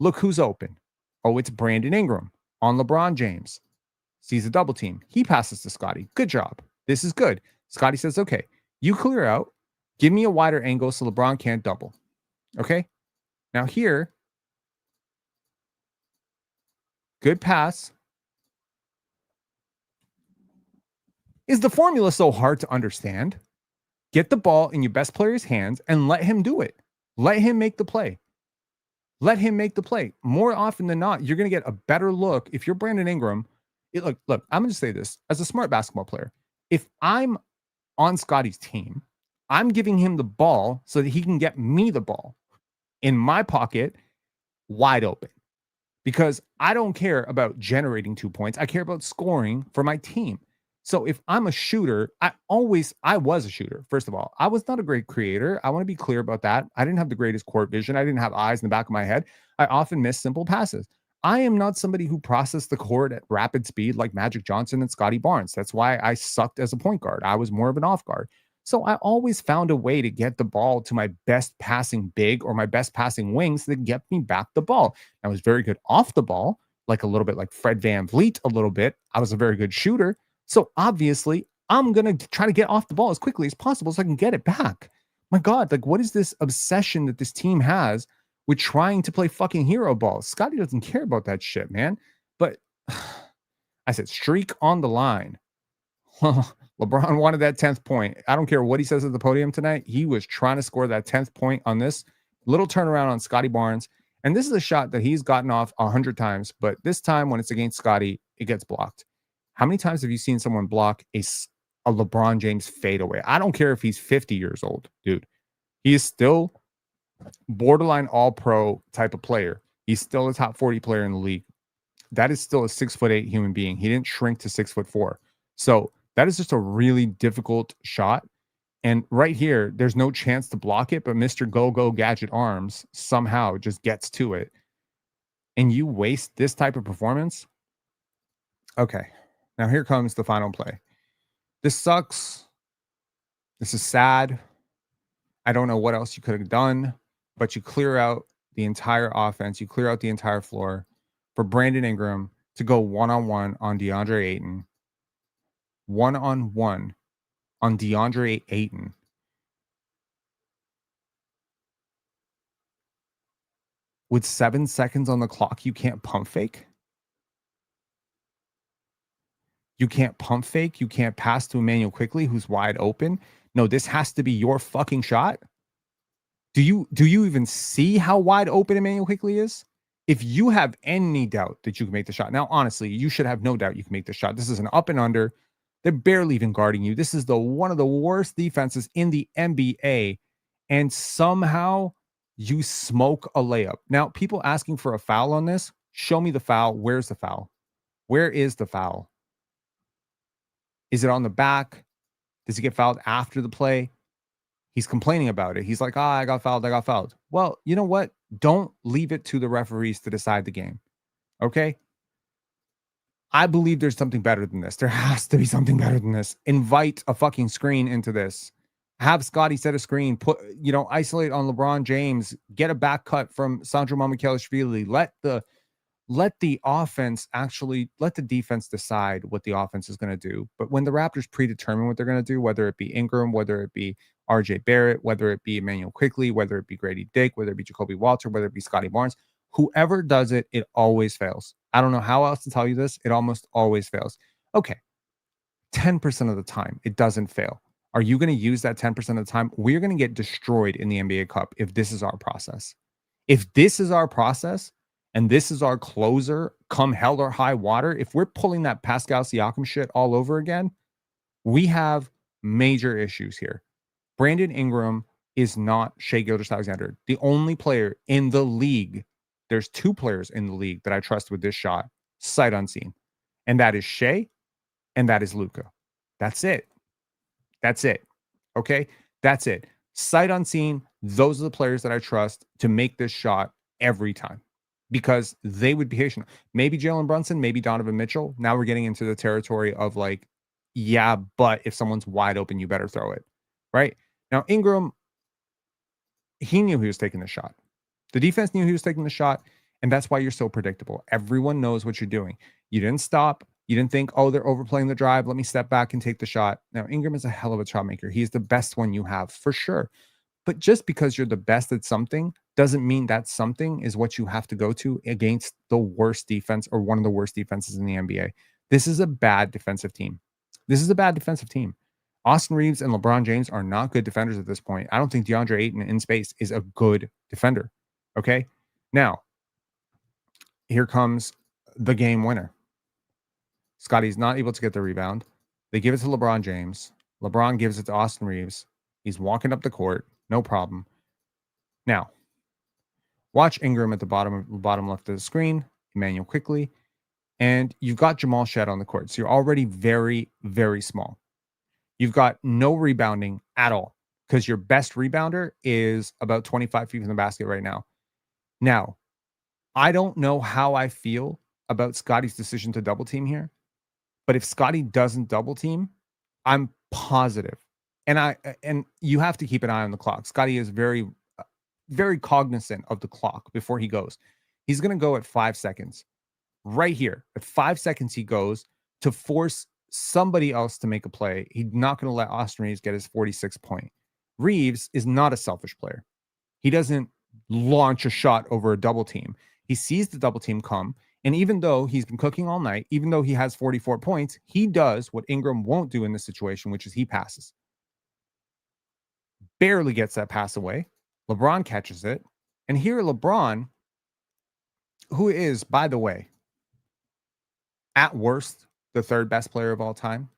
look who's open. Oh, it's Brandon Ingram on LeBron James. Sees a double team. He passes to Scotty. Good job. This is good. Scotty says, okay, you clear out. Give me a wider angle so LeBron can't double. Okay? Now here, good pass. Is the formula so hard to understand? Get the ball in your best player's hands and let him do it. Let him make the play. Let him make the play. More often than not, you're going to get a better look. If you're Brandon Ingram, look, I'm going to say this as a smart basketball player. If I'm on Scotty's team, I'm giving him the ball so that he can get me the ball in my pocket wide open. Because I don't care about generating 2 points. I care about scoring for my team. So if I'm a shooter, I was a shooter. First of all, I was not a great creator. I want to be clear about that. I didn't have the greatest court vision. I didn't have eyes in the back of my head. I often missed simple passes. I am not somebody who processed the court at rapid speed like Magic Johnson and Scottie Barnes. That's why I sucked as a point guard. I was more of an off guard. So I always found a way to get the ball to my best passing big or my best passing wings that get me back the ball. I was very good off the ball, like a little bit like Fred VanVleet a little bit. I was a very good shooter. So obviously, I'm going to try to get off the ball as quickly as possible so I can get it back. My God, like what is this obsession that this team has with trying to play fucking hero ball? Scotty doesn't care about that shit, man. But I said, streak on the line. LeBron wanted that 10th point. I don't care what he says at the podium tonight. He was trying to score that 10th point on this little turnaround on Scotty Barnes. And this is a shot that he's gotten off 100 times. But this time when it's against Scotty, it gets blocked. How many times have you seen someone block a LeBron James fadeaway? I don't care if he's 50 years old, dude. He is still borderline all-pro type of player. He's still a top 40 player in the league. That is still a 6'8" human being. He didn't shrink to 6'4". So that is just a really difficult shot. And right here, there's no chance to block it, but Mr. Go-Go Gadget Arms somehow just gets to it. And you waste this type of performance? Okay. Now here comes the final play. This sucks. This is sad. I don't know what else you could have done, but you clear out the entire offense. You clear out the entire floor for Brandon Ingram to go one-on-one on DeAndre Ayton. One-on-one on DeAndre Ayton. With 7 seconds on the clock, you can't pump fake? You can't pump fake? You can't pass to Emmanuel Quickly, who's wide open? No, this has to be your fucking shot? Do you even see how wide open Emmanuel Quickly is? If you have any doubt that you can make the shot, now honestly, you should have no doubt you can make the shot. This is an up and under. They're barely even guarding you. This is one of the worst defenses in the NBA, and somehow you smoke a layup. Now, people asking for a foul on this, show me the foul. Where's the foul? Where is the foul? Is it on the back? Does he get fouled after the play? He's complaining about it. He's like, I got fouled. I got fouled. Well, you know what? Don't leave it to the referees to decide the game. Okay? I believe there's something better than this. There has to be something better than this. Invite a fucking screen into this. Have Scotty set a screen. Isolate on LeBron James. Get a back cut from Sandro Mamukelashvili. Let the defense decide what the offense is going to do. But when the Raptors predetermine what they're going to do, whether it be Ingram, whether it be RJ Barrett, whether it be Emmanuel Quickly, whether it be Grady Dick, whether it be Jakob Poeltl, whether it be Scottie Barnes, whoever does it, it always fails. I don't know how else to tell you this. It almost always fails. Okay. 10% of the time, it doesn't fail. Are you going to use that 10% of the time? We're going to get destroyed in the NBA Cup if this is our process. If this is our process, and this is our closer, come hell or high water, if we're pulling that Pascal Siakam shit all over again, we have major issues here. Brandon Ingram is not Shai Gilgeous-Alexander. The only player in the league, there's 2 players in the league that I trust with this shot, sight unseen. And that is Shai, and that is Luka. That's it. That's it. Okay? That's it. Sight unseen, those are the players that I trust to make this shot every time. Because they would be patient. Maybe Jalen Brunson, maybe Donovan Mitchell. Now we're getting into the territory of like, yeah, but if someone's wide open, you better throw it. Right? Now, Ingram, he knew he was taking the shot. The defense knew he was taking the shot, and that's why you're so predictable. Everyone knows what you're doing. You didn't stop. You didn't think, oh, they're overplaying the drive. Let me step back and take the shot. Now, Ingram is a hell of a shot maker. He's the best one you have, for sure. But just because you're the best at something doesn't mean that something is what you have to go to against the worst defense or one of the worst defenses in the NBA. This is a bad defensive team. Austin Reeves and LeBron James are not good defenders at this point. I don't think DeAndre Ayton in space is a good defender. Okay? Now, here comes the game winner. Scotty's not able to get the rebound. They give it to LeBron James. LeBron gives it to Austin Reeves. He's walking up the court. No problem. Now, watch Ingram at the bottom left of the screen. Emmanuel Quickly. And you've got Jamal Shead on the court. So you're already very, very small. You've got no rebounding at all because your best rebounder is about 25 feet from the basket right now. Now, I don't know how I feel about Scotty's decision to double team here, but if Scotty doesn't double team, I'm positive. And you have to keep an eye on the clock. Scotty is very, very cognizant of the clock before he goes. He's going to go at 5 seconds. Right here, at 5 seconds, he goes to force somebody else to make a play. He's not going to let Austin Reeves get his 46 point. Reeves is not a selfish player. He doesn't launch a shot over a double team. He sees the double team come, and even though he's been cooking all night, even though he has 44 points, he does what Ingram won't do in this situation, which is he passes. Barely gets that pass away. LeBron catches it. And here LeBron, who is, by the way, at worst, the third best player of all time,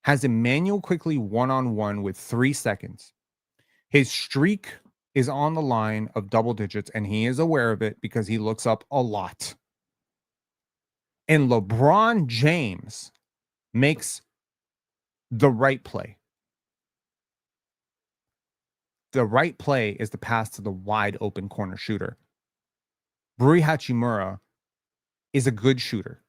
has Emmanuel Quickly one-on-one with 3 seconds. His streak is on the line of double digits, and he is aware of it because he looks up a lot. And LeBron James makes the right play. The right play is the pass to the wide open corner shooter. Rui Hachimura is a good shooter.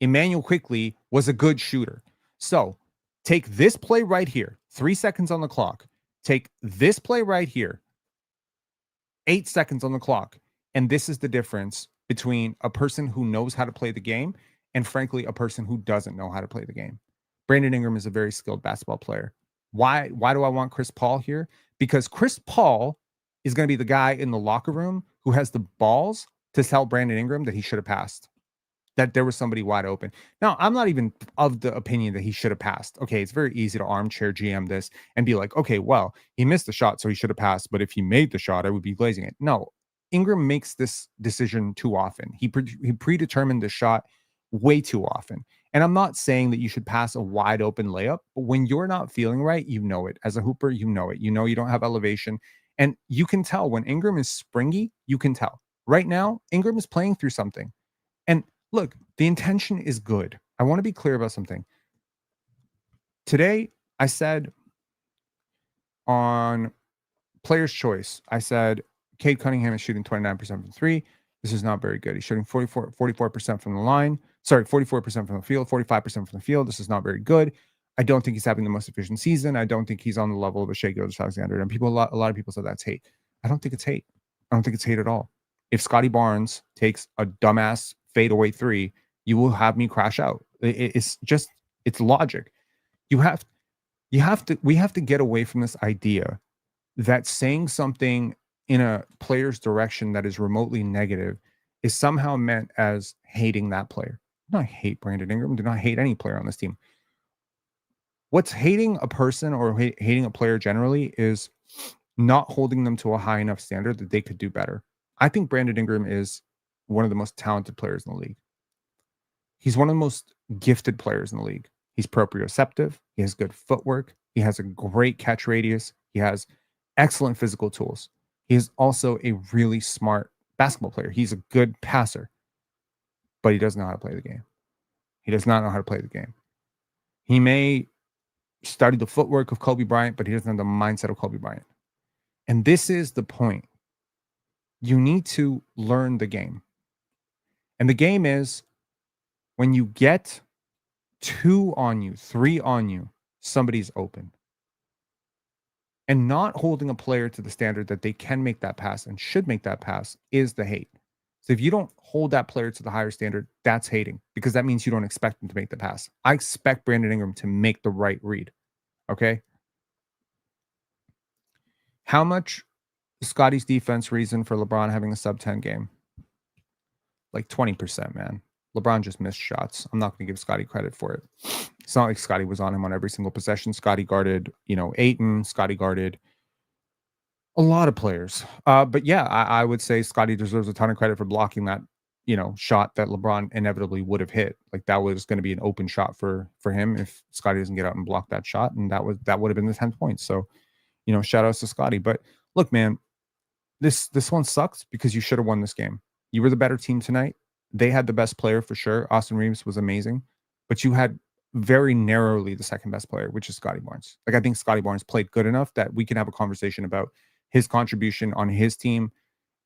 Emmanuel Quickly was a good shooter. So take this play right here, 3 seconds on the clock. Take this play right here, 8 seconds on the clock, and this is the difference between a person who knows how to play the game and, frankly, a person who doesn't know how to play the game. Brandon Ingram is a very skilled basketball player. Why do I want Chris Paul here? Because Chris Paul is going to be the guy in the locker room who has the balls to tell Brandon Ingram that he should have passed, that there was somebody wide open. Now, I'm not even of the opinion that he should have passed. Okay, it's very easy to armchair GM this and be like, okay, well, he missed the shot, so he should have passed. But if he made the shot, I would be glazing it. No, Ingram makes this decision too often. He predetermined the shot way too often. And I'm not saying that you should pass a wide open layup, but when you're not feeling right, you know it. As a hooper, you know it. You know you don't have elevation. And you can tell when Ingram is springy, you can tell. Right now, Ingram is playing through something. And look, the intention is good. I want to be clear about something. Today, I said on Player's Choice, I said, Cade Cunningham is shooting 29% from three. This is not very good. He's shooting 44% from the line. Sorry, 44% from the field, 45% from the field. This is not very good. I don't think he's having the most efficient season. I don't think he's on the level of a Shai Gilgeous-Alexander. And a lot of people said that's hate. I don't think it's hate. I don't think it's hate at all. If Scottie Barnes takes a dumbass fadeaway three, you will have me crash out. It's logic. We have to get away from this idea that saying something in a player's direction that is remotely negative is somehow meant as hating that player. Do not hate Brandon Ingram. Do not hate any player on this team. What's hating a person or hating a player generally is not holding them to a high enough standard that they could do better. I think Brandon Ingram is one of the most talented players in the league. He's one of the most gifted players in the league. He's proprioceptive. He has good footwork. He has a great catch radius. He has excellent physical tools. He is also a really smart basketball player. He's a good passer, but he doesn't know how to play the game. He does not know how to play the game. He may study the footwork of Kobe Bryant, but he doesn't have the mindset of Kobe Bryant. And this is the point. You need to learn the game. And the game is when you get 2 on you, 3 on you, somebody's open. And not holding a player to the standard that they can make that pass and should make that pass is the hate. So if you don't hold that player to the higher standard, that's hating, because that means you don't expect them to make the pass. I expect Brandon Ingram to make the right read. Okay? How much is Scotty's defense reason for LeBron having a sub-10 game? Like 20%, man. LeBron just missed shots. I'm not going to give Scotty credit for it. It's not like Scotty was on him on every single possession. Scotty guarded, Ayton. Scotty guarded a lot of players. But yeah, I would say Scotty deserves a ton of credit for blocking that, shot that LeBron inevitably would have hit. Like that was going to be an open shot for him if Scotty doesn't get out and block that shot. And that would have been the 10th point. So, shout outs to Scotty. But look, man, this one sucks because you should have won this game. You were the better team tonight. They had the best player for sure. Austin Reeves was amazing, but you had very narrowly the second best player, which is Scottie Barnes. Like I think Scottie Barnes played good enough that we can have a conversation about his contribution on his team.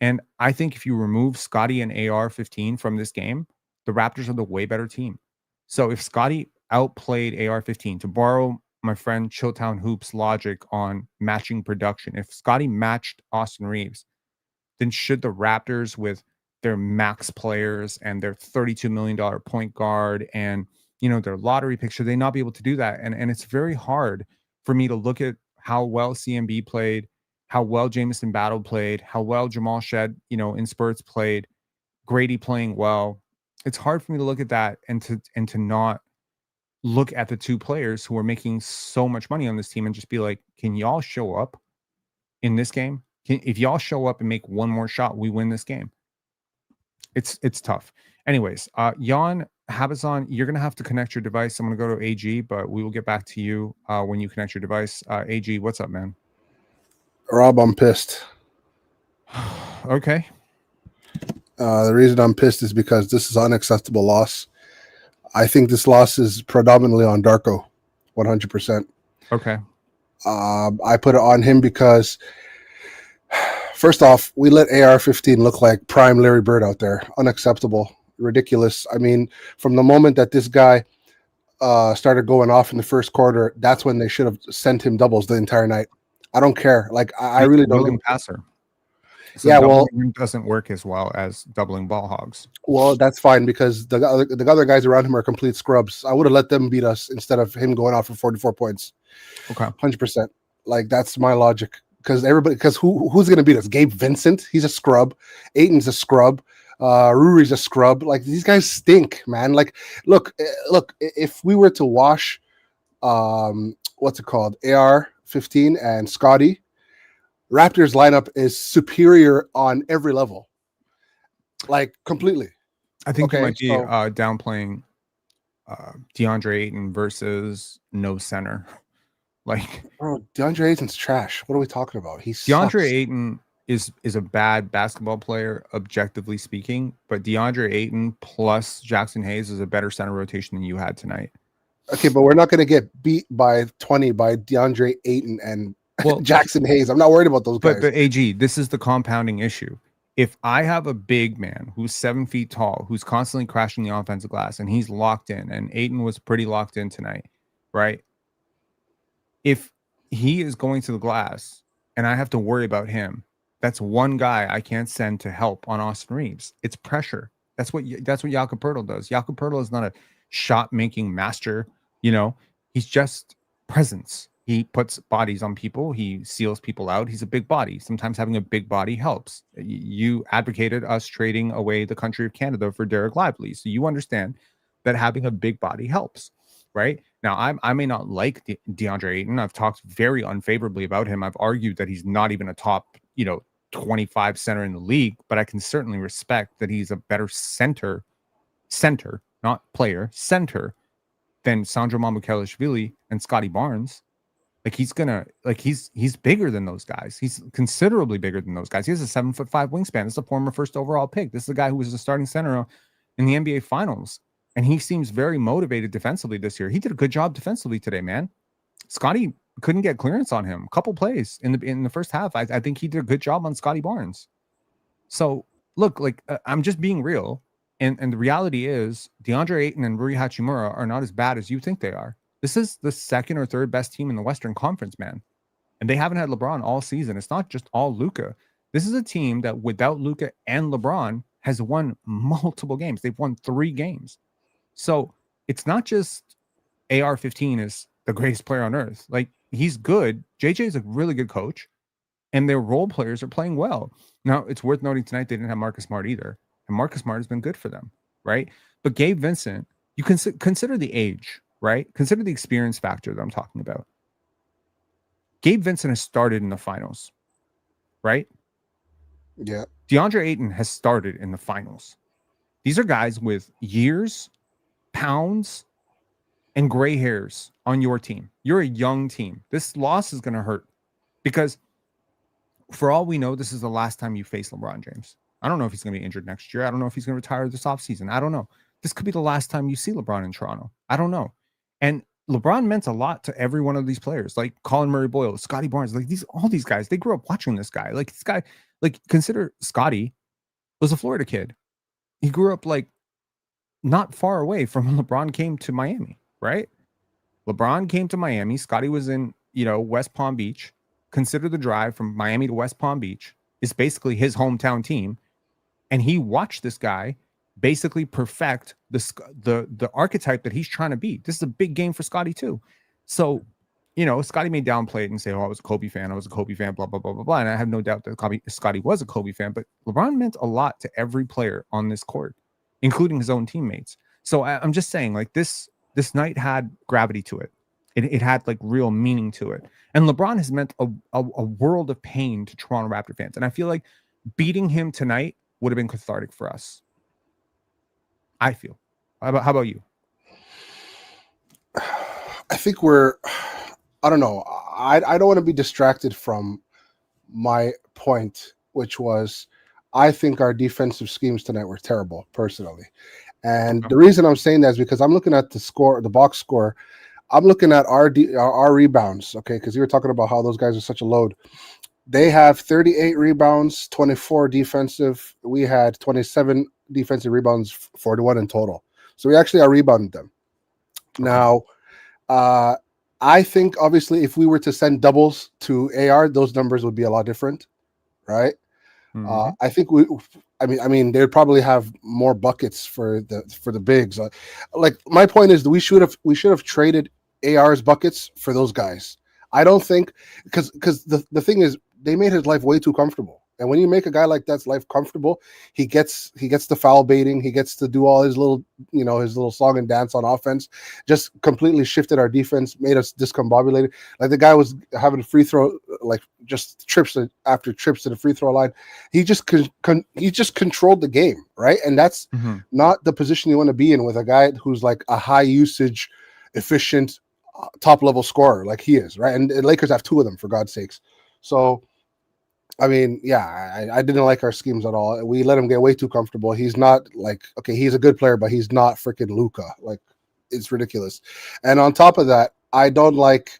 And I think if you remove Scotty and AR-15 from this game, the Raptors are the way better team. So if Scotty outplayed AR-15, to borrow my friend Chilltown Hoops logic on matching production, if Scotty matched Austin Reeves, then should the Raptors with their max players and their $32 million point guard and, their lottery pick, should they not be able to do that? And it's very hard for me to look at how well CMB played, how well Jamison Battle played, how well Jamal Shed, in spurts played, Grady playing well. It's hard for me to look at that and to not look at the two players who are making so much money on this team and just be like, can y'all show up in this game? If y'all show up and make one more shot, we win this game. It's tough. Anyways, Jan Habazon, you're going to have to connect your device. I'm going to go to AG, but we will get back to you when you connect your device. AG, what's up, man? Rob, I'm pissed. Okay. The reason I'm pissed is because this is an unacceptable loss. I think this loss is predominantly on Darko, 100%. Okay. I put it on him because, first off, we let AR-15 look like prime Larry Bird out there. Unacceptable. Ridiculous. I mean, from the moment that this guy started going off in the first quarter, that's when they should have sent him doubles the entire night. I don't care. Like I He's really a don't. willing passer. So Yeah, doubling well, him doesn't work as well as doubling ball hogs. well, that's fine because the other guys around him are complete scrubs. I would have let them beat us instead of him going off for 44 points. Okay. 100%. Like that's my logic. Because who's going to beat us? Gabe Vincent, he's a scrub. Aiton's a scrub. Ruri's a scrub. Like these guys stink, man. Like, look. If we were to wash, what's it called, AR-15 and Scotty, Raptors lineup is superior on every level, like completely. I think you Okay, might be so downplaying DeAndre Ayton versus no center. Like bro, DeAndre Ayton's trash. What are we talking about? He DeAndre sucks. Ayton is a bad basketball player, objectively speaking, but DeAndre Ayton plus Jackson Hayes is a better center rotation than you had tonight. Okay, but we're not going to get beat by 20 by DeAndre Ayton and Jackson Hayes. I'm not worried about those guys. But AG, this is the compounding issue. If I have a big man who's 7 feet tall, who's constantly crashing the offensive glass, and he's locked in, and Ayton was pretty locked in tonight, right? If he is going to the glass and I have to worry about him, that's one guy I can't send to help on Austin Reeves. It's pressure. That's what Jakob Poeltl does. Jakob Poeltl is not a shot-making master. He's just presence. He puts bodies on people. He seals people out. He's a big body. Sometimes having a big body helps. You advocated us trading away the country of Canada for Derek Lively. So you understand that having a big body helps, right? Now, I may not like DeAndre Ayton. I've talked very unfavorably about him. I've argued that he's not even a top, 25 center in the league, but I can certainly respect that he's a better center, not player, center than Sandro Mamukelashvili and Scotty Barnes. Like he's bigger than those guys. He's considerably bigger than those guys. He has a 7'5" wingspan. This is a former first overall pick. This is a guy who was the starting center in the NBA Finals, and he seems very motivated defensively this year. He did a good job defensively today, man. Scotty couldn't get clearance on him. A couple plays in the first half. I think he did a good job on Scotty Barnes. So look, I'm just being real, and the reality is DeAndre Ayton and Rui Hachimura are not as bad as you think they are. This is the second or third best team in the Western Conference, man. And they haven't had LeBron all season. It's not just all Luka. This is a team that without Luka and LeBron has won multiple games. They've won 3 games. So it's not just AR-15 is the greatest player on earth. Like he's good. JJ is a really good coach, and their role players are playing well. Now, it's worth noting tonight they didn't have Marcus Smart either. And Marcus Smart has been good for them, right? But Gabe Vincent, you can consider the age, right? Consider the experience factor that I'm talking about. Gabe Vincent has started in the finals, right? Yeah. DeAndre Ayton has started in the finals. These are guys with years, pounds, and gray hairs on your team. You're a young team. This loss is going to hurt because for all we know, this is the last time you face LeBron James. I don't know if he's going to be injured next year. I don't know if he's going to retire this offseason. I don't know. This could be the last time you see LeBron in Toronto. I don't know. And LeBron meant a lot to every one of these players, like Colin Murray-Boyle, Scotty Barnes, all these guys. They grew up watching this guy. Like this guy, consider Scotty was a Florida kid. He grew up not far away from when LeBron came to Miami, right? LeBron came to Miami. Scotty was in, West Palm Beach. Consider the drive from Miami to West Palm Beach. It's basically his hometown team. And he watched this guy basically perfect the archetype that he's trying to be. This is a big game for Scotty too. So, Scotty may downplay it and say, oh, I was a Kobe fan, blah, blah, blah, blah, blah. And I have no doubt that Scotty was a Kobe fan, but LeBron meant a lot to every player on this court, including his own teammates. So I'm just saying, this night had gravity to it. It had real meaning to it. And LeBron has meant a world of pain to Toronto Raptor fans. And I feel like beating him tonight would have been cathartic for us. I feel. How about you? I think I don't know. I don't want to be distracted from my point, which was I think our defensive schemes tonight were terrible, personally. And the reason I'm saying that is because I'm looking at the box score. I'm looking at our rebounds, okay, because you were talking about how those guys are such a load. They have 38 rebounds, 24 defensive. We had 27 defensive rebounds, 41 in total. So we actually are rebounding them. Okay. Now, I think obviously if we were to send doubles to AR, those numbers would be a lot different, right? Mhm. I think I mean, they'd probably have more buckets for the bigs. Like my point is, that we should have traded AR's buckets for those guys. I don't think because the thing is, they made his life way too comfortable. And when you make a guy like that's life comfortable, he gets the foul baiting, he gets to do all his little his little song and dance on offense. Just completely shifted our defense, made us discombobulated. Like the guy was having a free throw, like just trips after trips to the free throw line. He just he just controlled the game, right? And that's Mhm. not the position you want to be in with a guy who's like a high usage, efficient, top level scorer like he is, right? And the Lakers have two of them, for God's sakes. So I mean, yeah, I didn't like our schemes at all. We let him get way too comfortable. He's not like, okay, he's a good player, but he's not freaking Luka. Like, it's ridiculous. And on top of that, I don't like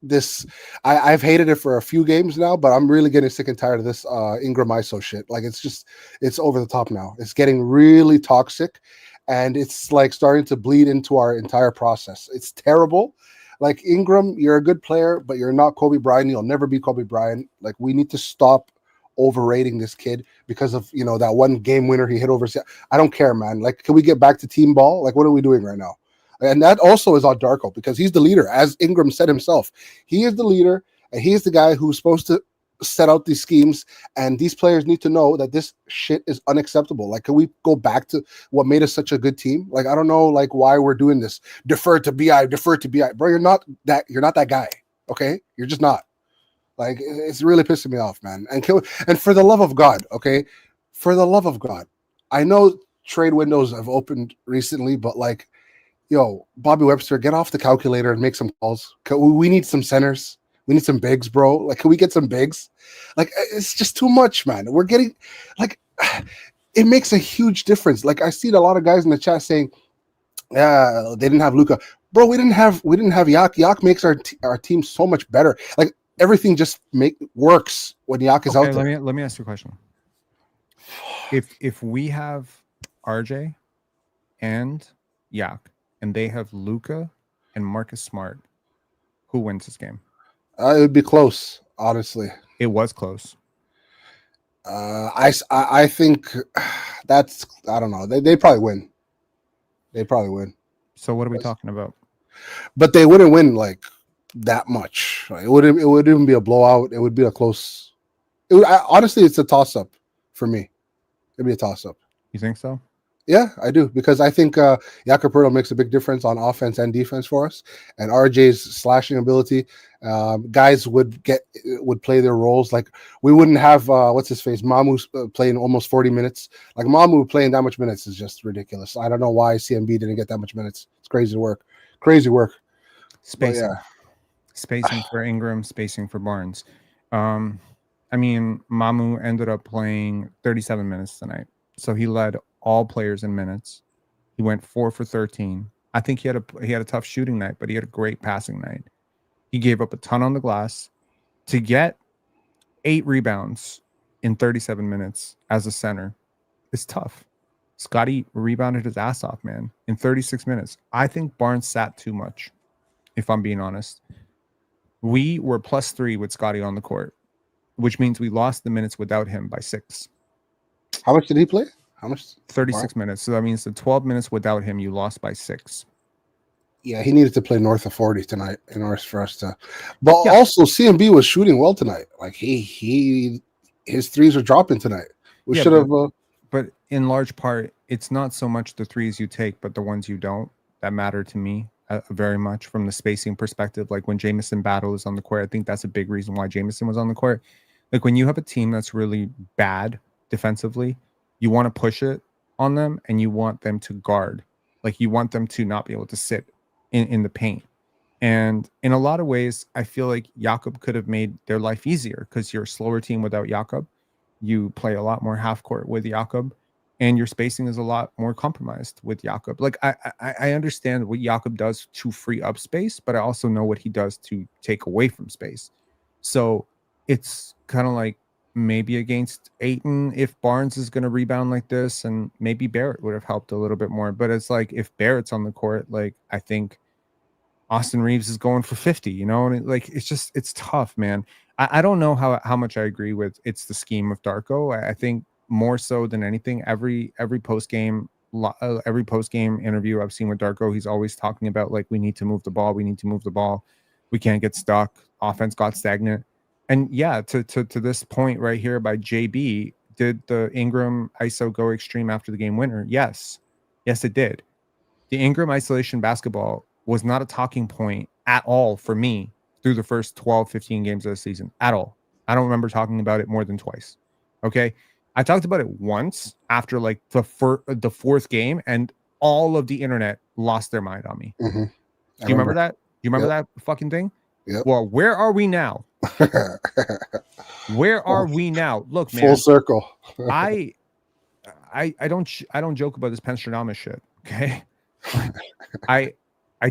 this. I've hated it for a few games now, but I'm really getting sick and tired of this Ingram ISO shit. Like, it's over the top now. It's getting really toxic, and it's like starting to bleed into our entire process. It's terrible. Like Ingram, you're a good player, but you're not Kobe Bryant. You'll never be Kobe Bryant. Like we need to stop overrating this kid because of that one game winner he hit over. I don't care, man. Like, can we get back to team ball? Like, what are we doing right now? And that also is on Darko because he's the leader, as Ingram said himself. He is the leader, and he is the guy who's supposed to set out these schemes. And these players need to know that this shit is unacceptable. Like, can we go back to what made us such a good team? Like, I don't know, like why we're doing this. Defer to BI, bro. You're not that guy. Okay, you're just not. Like, it's really pissing me off, man. And for the love of God, okay, for the love of God, I know trade windows have opened recently, but like, yo, Bobby Webster, get off the calculator and make some calls. We need some centers. We need some bigs, bro. Like, can we get some bigs? Like, it's just too much, man. We're getting, like, it makes a huge difference. Like, I see a lot of guys in the chat saying, yeah, they didn't have Luka. Bro, we didn't have Yak. Yak makes our team so much better. Like, everything just works when Yak is out there. Let me ask you a question. If we have RJ and Yak, and they have Luka and Marcus Smart, who wins this game? It would be close, honestly. It was close. I think that's, I don't know. They probably win. They probably win. So what are we talking about? But they wouldn't win like that much. Like, it wouldn't even be a blowout. It would be a close. Honestly, it's a toss up for me. It'd be a toss up. You think so? Yeah, I do, because I think Jakob makes a big difference on offense and defense for us, and RJ's slashing ability. Guys would play their roles. Like, we wouldn't have what's his face, Mamu playing almost 40 minutes. Like, Mamu playing that much minutes is just ridiculous. I don't know why CMB didn't get that much minutes. It's crazy work. Spacing, spacing for Ingram, spacing for Barnes. I mean, Mamu ended up playing 37 minutes tonight, so he led all players in minutes. He went 4 for 13. I think he had a tough shooting night, but he had a great passing night. He gave up a ton on the glass. To get 8 rebounds in 37 minutes as a center is tough. Scotty rebounded his ass off, man, in 36 minutes. I think Barnes sat too much, if I'm being honest. We were +3 with Scotty on the court, which means we lost the minutes without him by 6. How much did he play? How much? 36 minutes. So that means the 12 minutes without him, you lost by 6. Yeah, he needed to play north of 40 tonight in order for us to. But also, CMB was shooting well tonight. Like, his threes are dropping tonight. We should have. But in large part, it's not so much the threes you take, but the ones you don't that matter to me very much from the spacing perspective. Like when Jamison Battle is on the court, I think that's a big reason why Jamison was on the court. Like when you have a team that's really bad defensively, you want to push it on them and you want them to guard. Like you want them to not be able to sit in the paint. And in a lot of ways, I feel like Jakob could have made their life easier because you're a slower team without Jakob. You play a lot more half court with Jakob, and your spacing is a lot more compromised with Jakob. Like I understand what Jakob does to free up space, but I also know what he does to take away from space. So it's kind of like maybe against Ayton, if Barnes is going to rebound like this, and maybe Barrett would have helped a little bit more. But it's like if Barrett's on the court, like I think Austin Reeves is going for 50, you know, and it's tough, man. I don't know how much I agree with it's the scheme of Darko. I think more so than anything, every post game interview I've seen with Darko, he's always talking about like we need to move the ball, we can't get stuck, offense got stagnant. And yeah, to this point right here by JB, did the Ingram ISO go extreme after the game winner? Yes, it did. The Ingram isolation basketball was not a talking point at all for me through the first 12, 15 games of the season at all. I don't remember talking about it more than twice. Okay. I talked about it once after like the fourth game, and all of the internet lost their mind on me. Mm-hmm. Do you remember that? Do you remember that fucking thing? Yep. Well, where are we now? Where are we now? Look, man. Full circle. I don't joke about this Penstradamus shit. Okay. I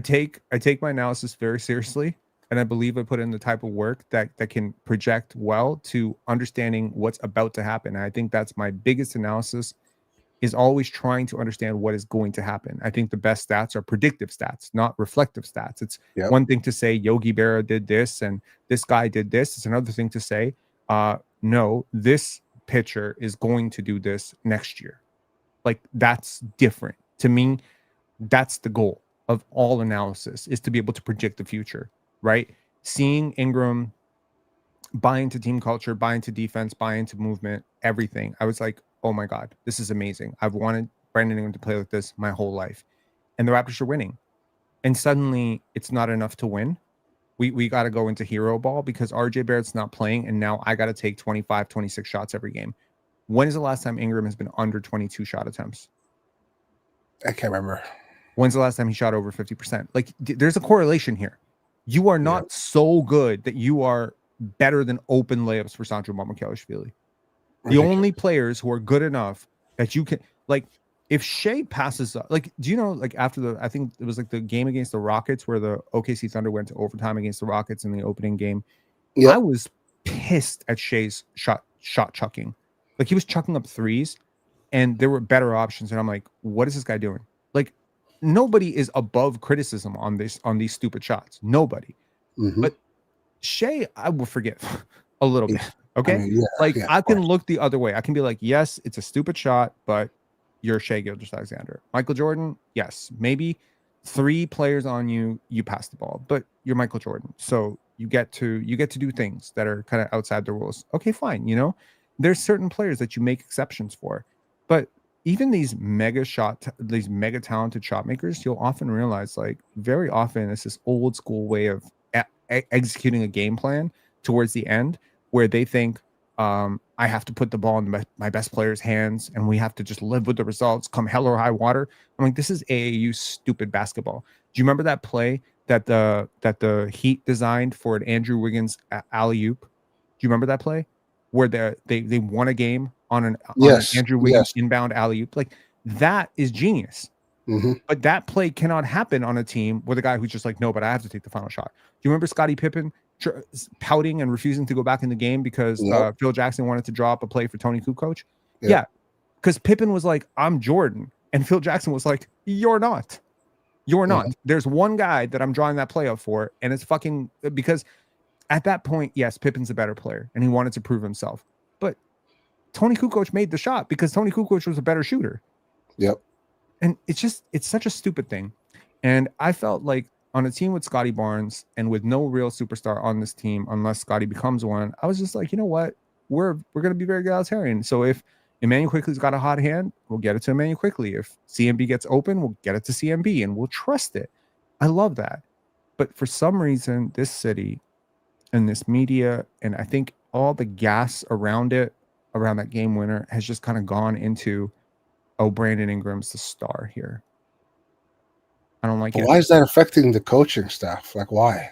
take my analysis very seriously, and I believe I put in the type of work that can project well to understanding what's about to happen. And I think that's my biggest analysis, is always trying to understand what is going to happen. I think the best stats are predictive stats, not reflective stats. It's one thing to say Yogi Berra did this and this guy did this. It's another thing to say, no, this pitcher is going to do this next year. Like, that's different. To me, that's the goal of all analysis, is to be able to predict the future, right? Seeing Ingram buy into team culture, buy into defense, buy into movement, everything. I was like, oh my God, this is amazing. I've wanted Brandon Ingram to play like this my whole life. And the Raptors are winning. And suddenly it's not enough to win. We got to go into hero ball because RJ Barrett's not playing, and now I got to take 25, 26 shots every game. When is the last time Ingram has been under 22 shot attempts? I can't remember. When's the last time he shot over 50%? Like, there's a correlation here. You are not so good that you are better than open layups for Sandro Mamukelashvili. The only players who are good enough that you can, like, if Shea passes up, like, do you know, like, after I think it was like the game against the Rockets where the OKC Thunder went to overtime against the Rockets in the opening game. Yep. I was pissed at Shea's shot chucking. Like, he was chucking up threes and there were better options. And I'm like, what is this guy doing? Like, nobody is above criticism on these stupid shots. Nobody. Mm-hmm. But Shea, I will forgive a little bit. Okay. I mean, I can look the other way. I can be like, yes, it's a stupid shot, but you're Shea Gilgeous-Alexander. Michael Jordan, yes, maybe 3 players on you pass the ball, but you're Michael Jordan. So you get to do things that are kind of outside the rules. Okay, fine. You know, there's certain players that you make exceptions for, but even these mega talented shot makers, you'll often realize, like, very often it's this old school way of executing a game plan towards the end where they think, I have to put the ball in my best player's hands and we have to just live with the results come hell or high water. I'm like, this is AAU stupid basketball. Do you remember that play that the Heat designed for an Andrew Wiggins alley-oop? Do you remember that play where they won a game on an Andrew Wiggins inbound alley-oop? Like, that is genius. Mm-hmm. But that play cannot happen on a team with a guy who's just like, no, but I have to take the final shot. Do you remember Scottie Pippen pouting and refusing to go back in the game because Phil Jackson wanted to draw up a play for Tony Kukoc? Yeah, because Pippen was like, I'm Jordan. And Phil Jackson was like, you're not. You're not. There's one guy that I'm drawing that play up for, and it's fucking, because at that point, yes, Pippen's a better player, and he wanted to prove himself. But Tony Kukoc made the shot because Tony Kukoc was a better shooter. Yep. And it's such a stupid thing. And I felt like on a team with Scottie Barnes and with no real superstar on this team, unless Scottie becomes one, I was just like, you know what? We're going to be very egalitarian. So if Emmanuel Quickley's got a hot hand, we'll get it to Emmanuel Quickley. If CMB gets open, we'll get it to CMB and we'll trust it. I love that. But for some reason, this city and this media, and I think all the gas around it, around that game winner, has just kind of gone into, oh, Brandon Ingram's the star here. I don't like it. Why is that affecting the coaching staff? Like, why?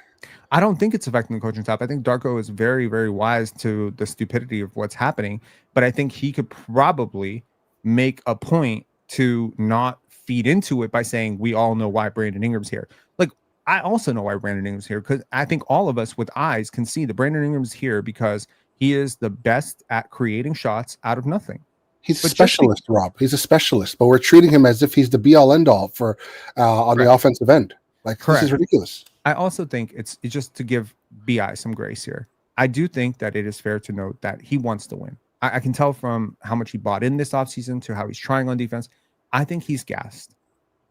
I don't think it's affecting the coaching staff. I think Darko is very, very wise to the stupidity of what's happening, but I think he could probably make a point to not feed into it by saying, we all know why Brandon Ingram's here. Like, I also know why Brandon Ingram's here, because I think all of us with eyes can see that Brandon Ingram's here because he is the best at creating shots out of nothing. He's a specialist, Rob. He's a specialist, but we're treating him as if he's the be-all, end-all for on the offensive end. Like, this is ridiculous. I also think it's just to give BI some grace here. I do think that it is fair to note that he wants to win. I can tell from how much he bought in this offseason to how he's trying on defense. I think he's gassed.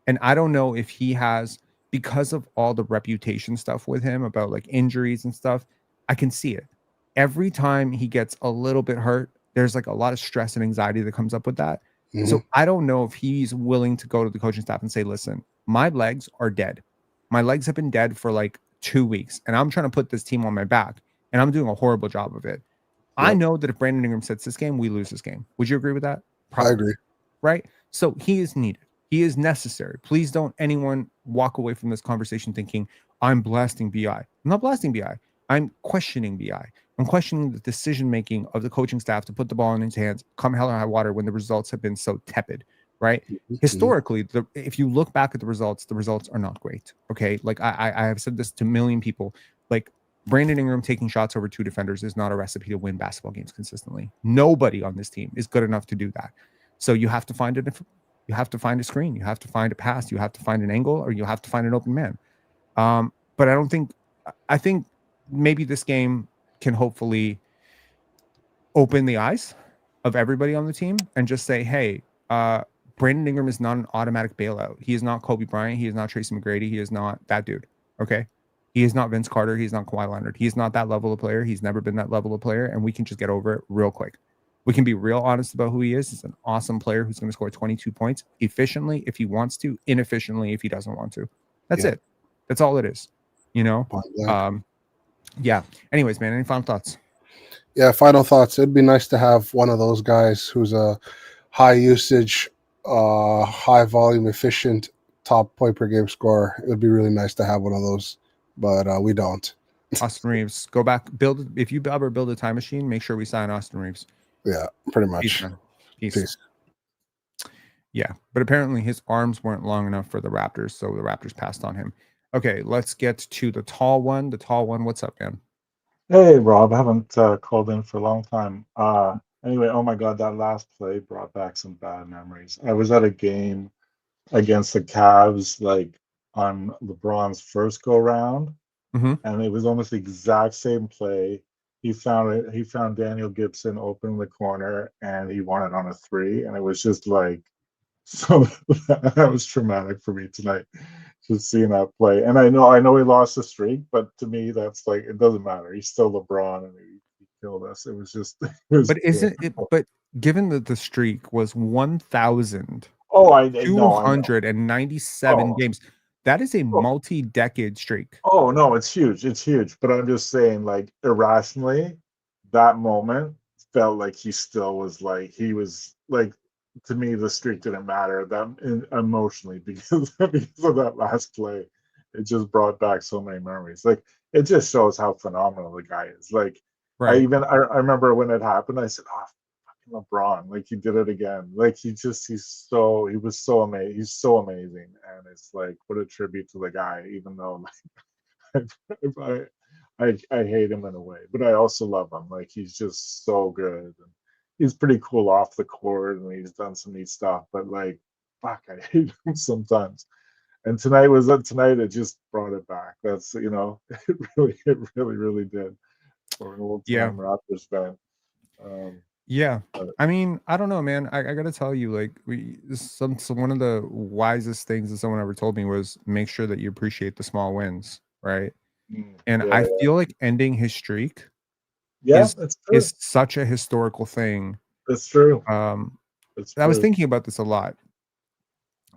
And I don't know if he has, because of all the reputation stuff with him about like injuries and stuff, I can see it. Every time he gets a little bit hurt, there's like a lot of stress and anxiety that comes up with that. Mhm. So I don't know if he's willing to go to the coaching staff and say, listen, my legs are dead. My legs have been dead for like 2 weeks, and I'm trying to put this team on my back, and I'm doing a horrible job of it. I Yep. know that if Brandon Ingram sits this game, we lose this game. Would you agree with that? I agree. Right? So he is needed. He is necessary. Please don't anyone walk away from this conversation thinking I'm blasting BI. I'm not blasting BI. I'm questioning BI. I'm questioning the decision making of the coaching staff to put the ball in his hands, come hell or high water, when the results have been so tepid. Right? Mhm. Historically, if you look back at the results are not great. Okay, like I have said this to a million people. Like Brandon Ingram taking shots over two defenders is not a recipe to win basketball games consistently. Nobody on this team is good enough to do that. So you have to find it. You have to find a screen. You have to find a pass. You have to find an angle, or you have to find an open man. But I don't think. I think maybe this game can hopefully open the eyes of everybody on the team and just say, hey, Brandon Ingram is not an automatic bailout. He is not Kobe Bryant. He is not Tracy McGrady. He is not that dude. Okay. He is not Vince Carter. He's not Kawhi Leonard. He's not that level of player. He's never been that level of player. And we can just get over it real quick. We can be real honest about who he is. He's an awesome player who's going to score 22 points efficiently if he wants to, inefficiently if he doesn't want to. That's it. That's all it is. You know? Yeah. Anyways, man, any final thoughts? Yeah, final thoughts. It'd be nice to have one of those guys who's a high usage, high volume, efficient, top point per game scorer. It would be really nice to have one of those, but we don't. Austin Reeves, go back, build. If you ever build a time machine, make sure we sign Austin Reeves. Yeah, pretty much. Peace. Yeah, but apparently his arms weren't long enough for the Raptors, so the Raptors passed on him. Okay, let's get to the tall one. The tall one, what's up, man? Hey, Rob, I haven't called in for a long time. Anyway, oh my God, that last play brought back some bad memories. I was at a game against the Cavs, like on LeBron's first go round, and it was almost the exact same play. He found it. He found Daniel Gibson open in the corner, and he won it on a three. And it was just like, so that was traumatic for me tonight, just seeing that play. And I know he lost the streak, but to me, that's like, it doesn't matter. He's still LeBron, and he killed us. It was just, it was. But isn't it? But given that the streak was 1,000. Oh, I know. 297 games. That is a multi-decade streak. Oh no, it's huge. It's huge. But I'm just saying, like, irrationally, that moment felt like he still was like, he was like, to me, the streak didn't matter that emotionally because of that last play. It just brought back so many memories. Like, it just shows how phenomenal the guy is. Like, I remember when it happened, I said, "Oh, fucking LeBron!" Like, he did it again. Like, he was so amazing. He's so amazing, and it's like, what a tribute to the guy. Even though, like, I hate him in a way, but I also love him. Like, he's just so good. And he's pretty cool off the court, and he's done some neat stuff. But like, fuck, I hate him sometimes. And tonight it just brought it back. That's it really did for an old time Raptors fan. I mean, I don't know, man. I gotta tell you, like, one of the wisest things that someone ever told me was make sure that you appreciate the small wins, right? And I feel like ending his streak is such a historical thing. That's true. I was thinking about this a lot.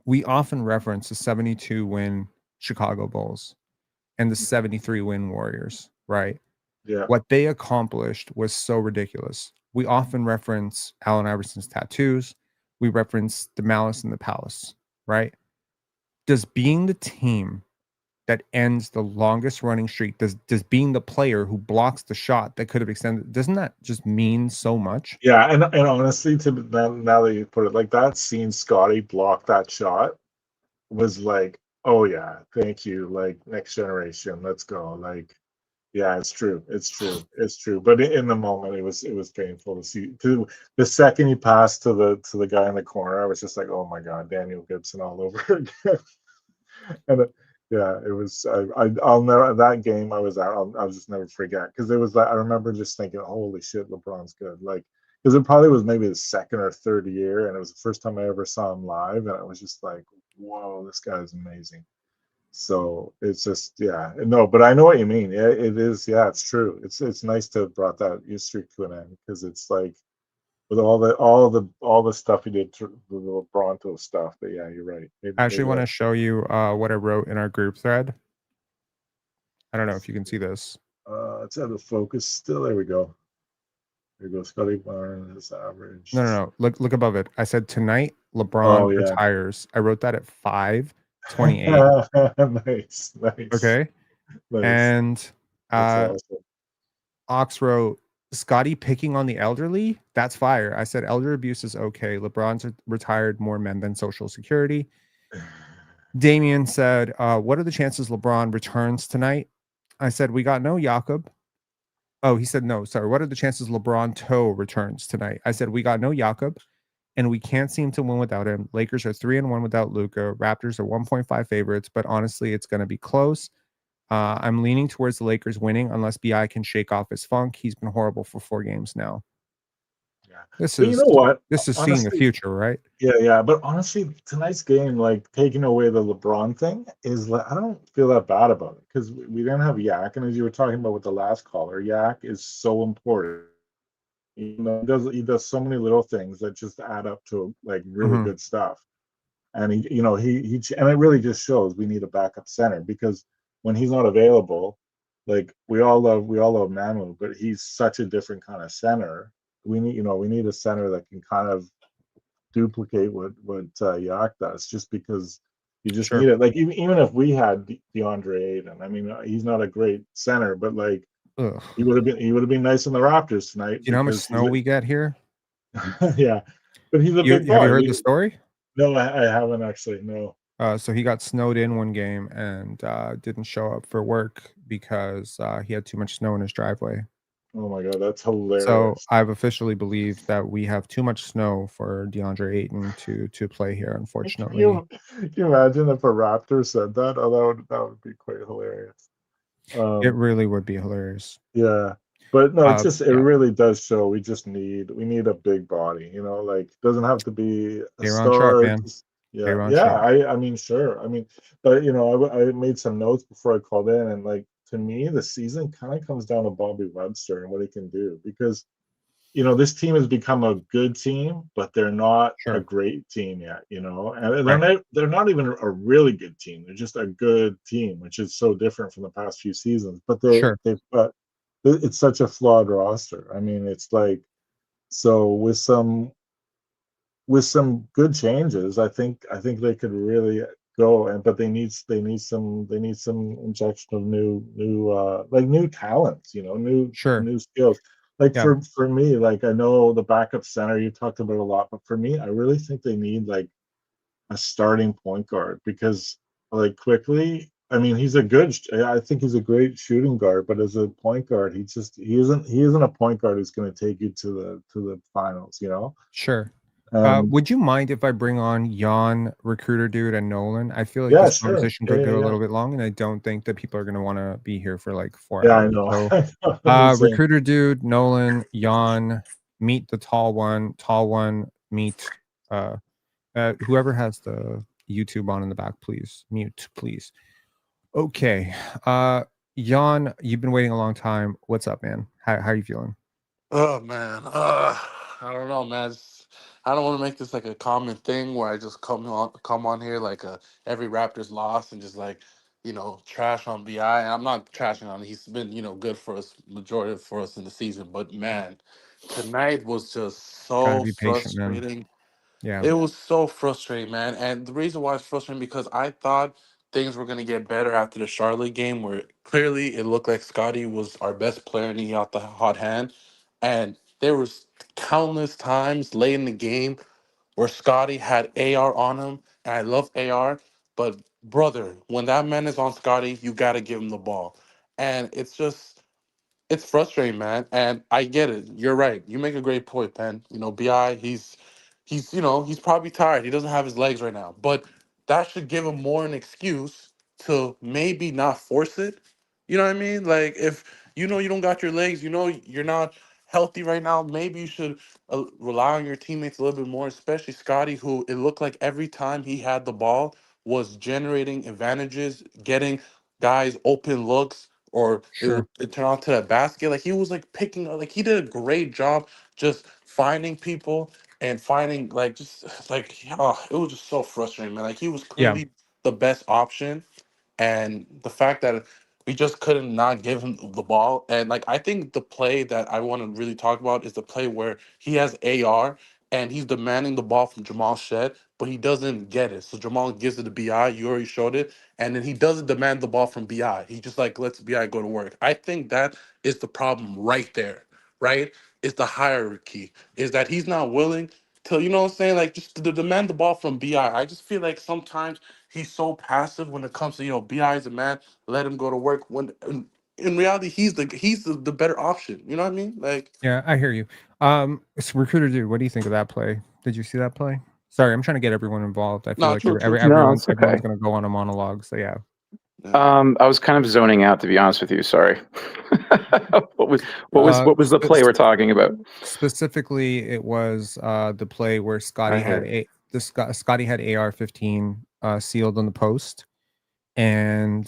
We often reference the 72 win Chicago Bulls and the 73 win Warriors, right? Yeah. What they accomplished was so ridiculous. We often reference Allen Iverson's tattoos. We reference the Malice in the Palace, right? Does being the team that ends the longest running streak, does being the player who blocks the shot that could have extended, doesn't that just mean so much? Yeah, and honestly, now that you put it like that, seeing Scotty block that shot was like, oh yeah, thank you. Like, next generation, let's go. Like, yeah, it's true. But in the moment, it was painful to see. The second he passed to the guy in the corner, I was just like, oh my God, Daniel Gibson all over again. Yeah, it was. I'll never that game I was at. I'll just never forget because it was like I remember just thinking, "Holy shit, LeBron's good!" Like because it probably was maybe the second or third year, and it was the first time I ever saw him live, and I was just like, "Whoa, this guy is amazing." So it's just yeah, no, but I know what you mean. Yeah, it is. Yeah, it's true. It's nice to have brought that streak to an end because it's like with all the stuff he did to the LeBron stuff. But yeah, you're right. I actually Maybe want to that. show you what I wrote in our group thread. I don't know if you can see this. It's out of focus still. There we go. There goes Scotty Barnes average. No. Look above it. I said tonight LeBron Oh yeah. retires. I wrote that at 5:28. Nice, nice, Okay. nice. And That's uh awesome. Ox wrote Scotty picking on the elderly. That's fire. I said elder abuse is okay. LeBron's retired more men than Social Security. Damien said, what are the chances LeBron returns tonight? I said, we got no Jakob. Oh, he said no. Sorry. What are the chances LeBron Toe returns tonight? I said, we got no Jakob, and we can't seem to win without him. Lakers are 3-1 without Luka. Raptors are 1.5 favorites, but honestly, it's going to be close. I'm leaning towards the Lakers winning unless BI can shake off his funk. He's been horrible for 4 games now. Yeah. This But you is know what? seeing the Honestly, future, right? yeah. But honestly, tonight's game, like taking away the LeBron thing, is like I don't feel that bad about it because we didn't have Yak, and as you were talking about with the last caller, Yak is so important. He does so many little things that just add up to like really Mhm. good stuff. And and it really just shows we need a backup center because when he's not available, like we all love Manu, but he's such a different kind of center. We need a center that can kind of duplicate what Yak does, just because you just Sure. need it. Like even if we had DeAndre Ayton, I mean, he's not a great center, but like Ugh. he would have been nice in the Raptors Do tonight you know how much because snow we get here? yeah, but he's a You big have you boy. heard the story? No, I haven't actually. No. So he got snowed in one game and didn't show up for work because he had too much snow in his driveway. Oh my god, that's So hilarious. I've officially believed that we have too much snow for DeAndre Ayton to play here. Can Unfortunately, you imagine if a Raptor said that? Oh, that would be quite hilarious. it Um, really would be hilarious. yeah, but no, it Yeah, really does show we need a big body. Like doesn't have to be a Aaron Sharp, star. man. Yeah, Aaron yeah. Sharp. I mean, sure. I mean, but I made some notes before I called in, and like to me, the season kind of comes down to Bobby Webster and what he can do because this team has become a good team, but they're not a Sure. great team yet, and they're Right. not even a really good team. They're just a good team, which is so different from the past few seasons. But Sure. it's such a flawed roster. I mean, it's like so with some good changes, I think they could really go. And but they need some injection of new talents, new Sure. new skills. Like Yeah. for me, like I know the backup center you talked about a lot, but for me, I really think they need like a starting point guard because like quickly. I mean, I think he's a great shooting guard, but as a point guard, he isn't a point guard who's going to take you to the finals. Sure. And Would you mind if I bring on Jan, Recruiter Dude, and Nolan? I feel like yeah, this sure. conversation Yeah, could yeah, go a yeah. little bit long, and I don't think that people are going to want to be here for like 4 Yeah, I hours. know. So, I know. Me same. Recruiter Dude, Nolan, Jan, meet the tall one, meet whoever has the YouTube on in the back, please mute, please. Okay. Jan, you've been waiting a long time. What's up, man? How are you feeling? Oh man, I don't know, man. I don't want to make this like a common thing where I just come on here like every Raptors loss and just like trash on Bi. And I'm not trashing on him. He's been good for us, majority for us in the season. But man, tonight was just Gotta so be patient, man. frustrating. Yeah. It was so frustrating, man. And the reason why it's frustrating because I thought things were gonna get better after the Charlotte game, where clearly it looked like Scotty was our best player and he got the hot hand. And there was countless times late in the game where Scotty had AR on him, and I love AR, but brother, when that man is on Scotty, you gotta give him the ball. And it's frustrating, man. And I get it. You're right. You make a great point, Pen. Bi, he's probably tired. He doesn't have his legs right now, but that should give him more an excuse to maybe not force it. You know what I mean? Like if you know you don't got your legs, you know you're not healthy right now, maybe you should rely on your teammates a little bit more, especially Scotty, who it looked like every time he had the ball was generating advantages, getting guys open looks, or Sure. it turned out to that basket. Like he was like picking, like he did a great job just finding people and finding like just like oh, it was just so frustrating, man. Like he was Yeah. clearly the best option, and the fact that we just couldn't not give him the ball. And like I think the play that I want to really talk about is the play where he has AR and he's demanding the ball from Jamal Shed, but he doesn't get it. So Jamal gives it to BI. You already showed it, and then he doesn't demand the ball from BI. He just like lets BI go to work. I think that is the problem right there. Right? Is the hierarchy is that he's not willing to, you know what I'm saying, like just to demand the ball from BI. I just feel like sometimes he's so passive when it comes to, you know, BI is a man, let him go to work. When in reality, he's the better option. You know what I mean? Like, Yeah, I hear you. So Recruiter Dude, what do you think of that play? Did you see that play? Sorry, I'm trying to get everyone involved. I feel no, like true, true, true. No, everyone's it's okay. gonna go on a monologue. So yeah. Yeah. I was kind of zoning out, to be honest with you. Sorry. what was the play we're talking about? Specifically, it was the play where Scotty had Scotty had AR-15 sealed on the post, and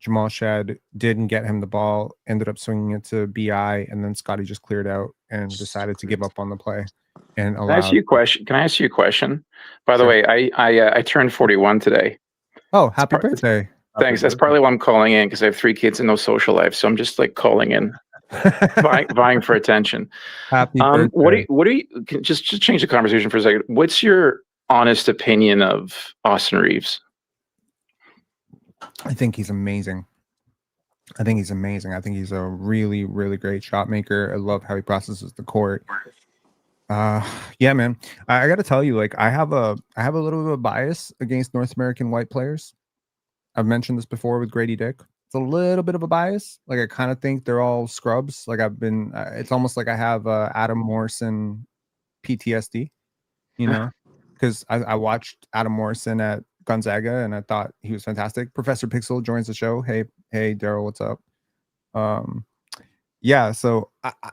Jamal Shad didn't get him the ball. Ended up swinging it to BI, and then Scotty just cleared out and decided to give up on the play. And Can I ask you a question? Can I ask you a question? By the Sure. way, I turned 41 today. Oh, happy birthday! Thanks. That's partly why I'm calling in, because I have 3 kids and no social life. So I'm just like calling in, vying for attention. Happy birthday! What do you just change the conversation for a second? What's your honest opinion of Austin Reeves? I think he's amazing. I think he's a really, really great shot maker. I love how he processes the court. Yeah, man. I got to tell you, like, I have a little bit of a bias against North American white players. I've mentioned this before with Grady Dick. It's a little bit of a bias. Like, I kind of think they're all scrubs. Like, it's almost like I have Adam Morrison PTSD, you know, because I watched Adam Morrison at Gonzaga and I thought he was fantastic. Professor Pixel joins the show. Hey, Daryl, what's up? Yeah, so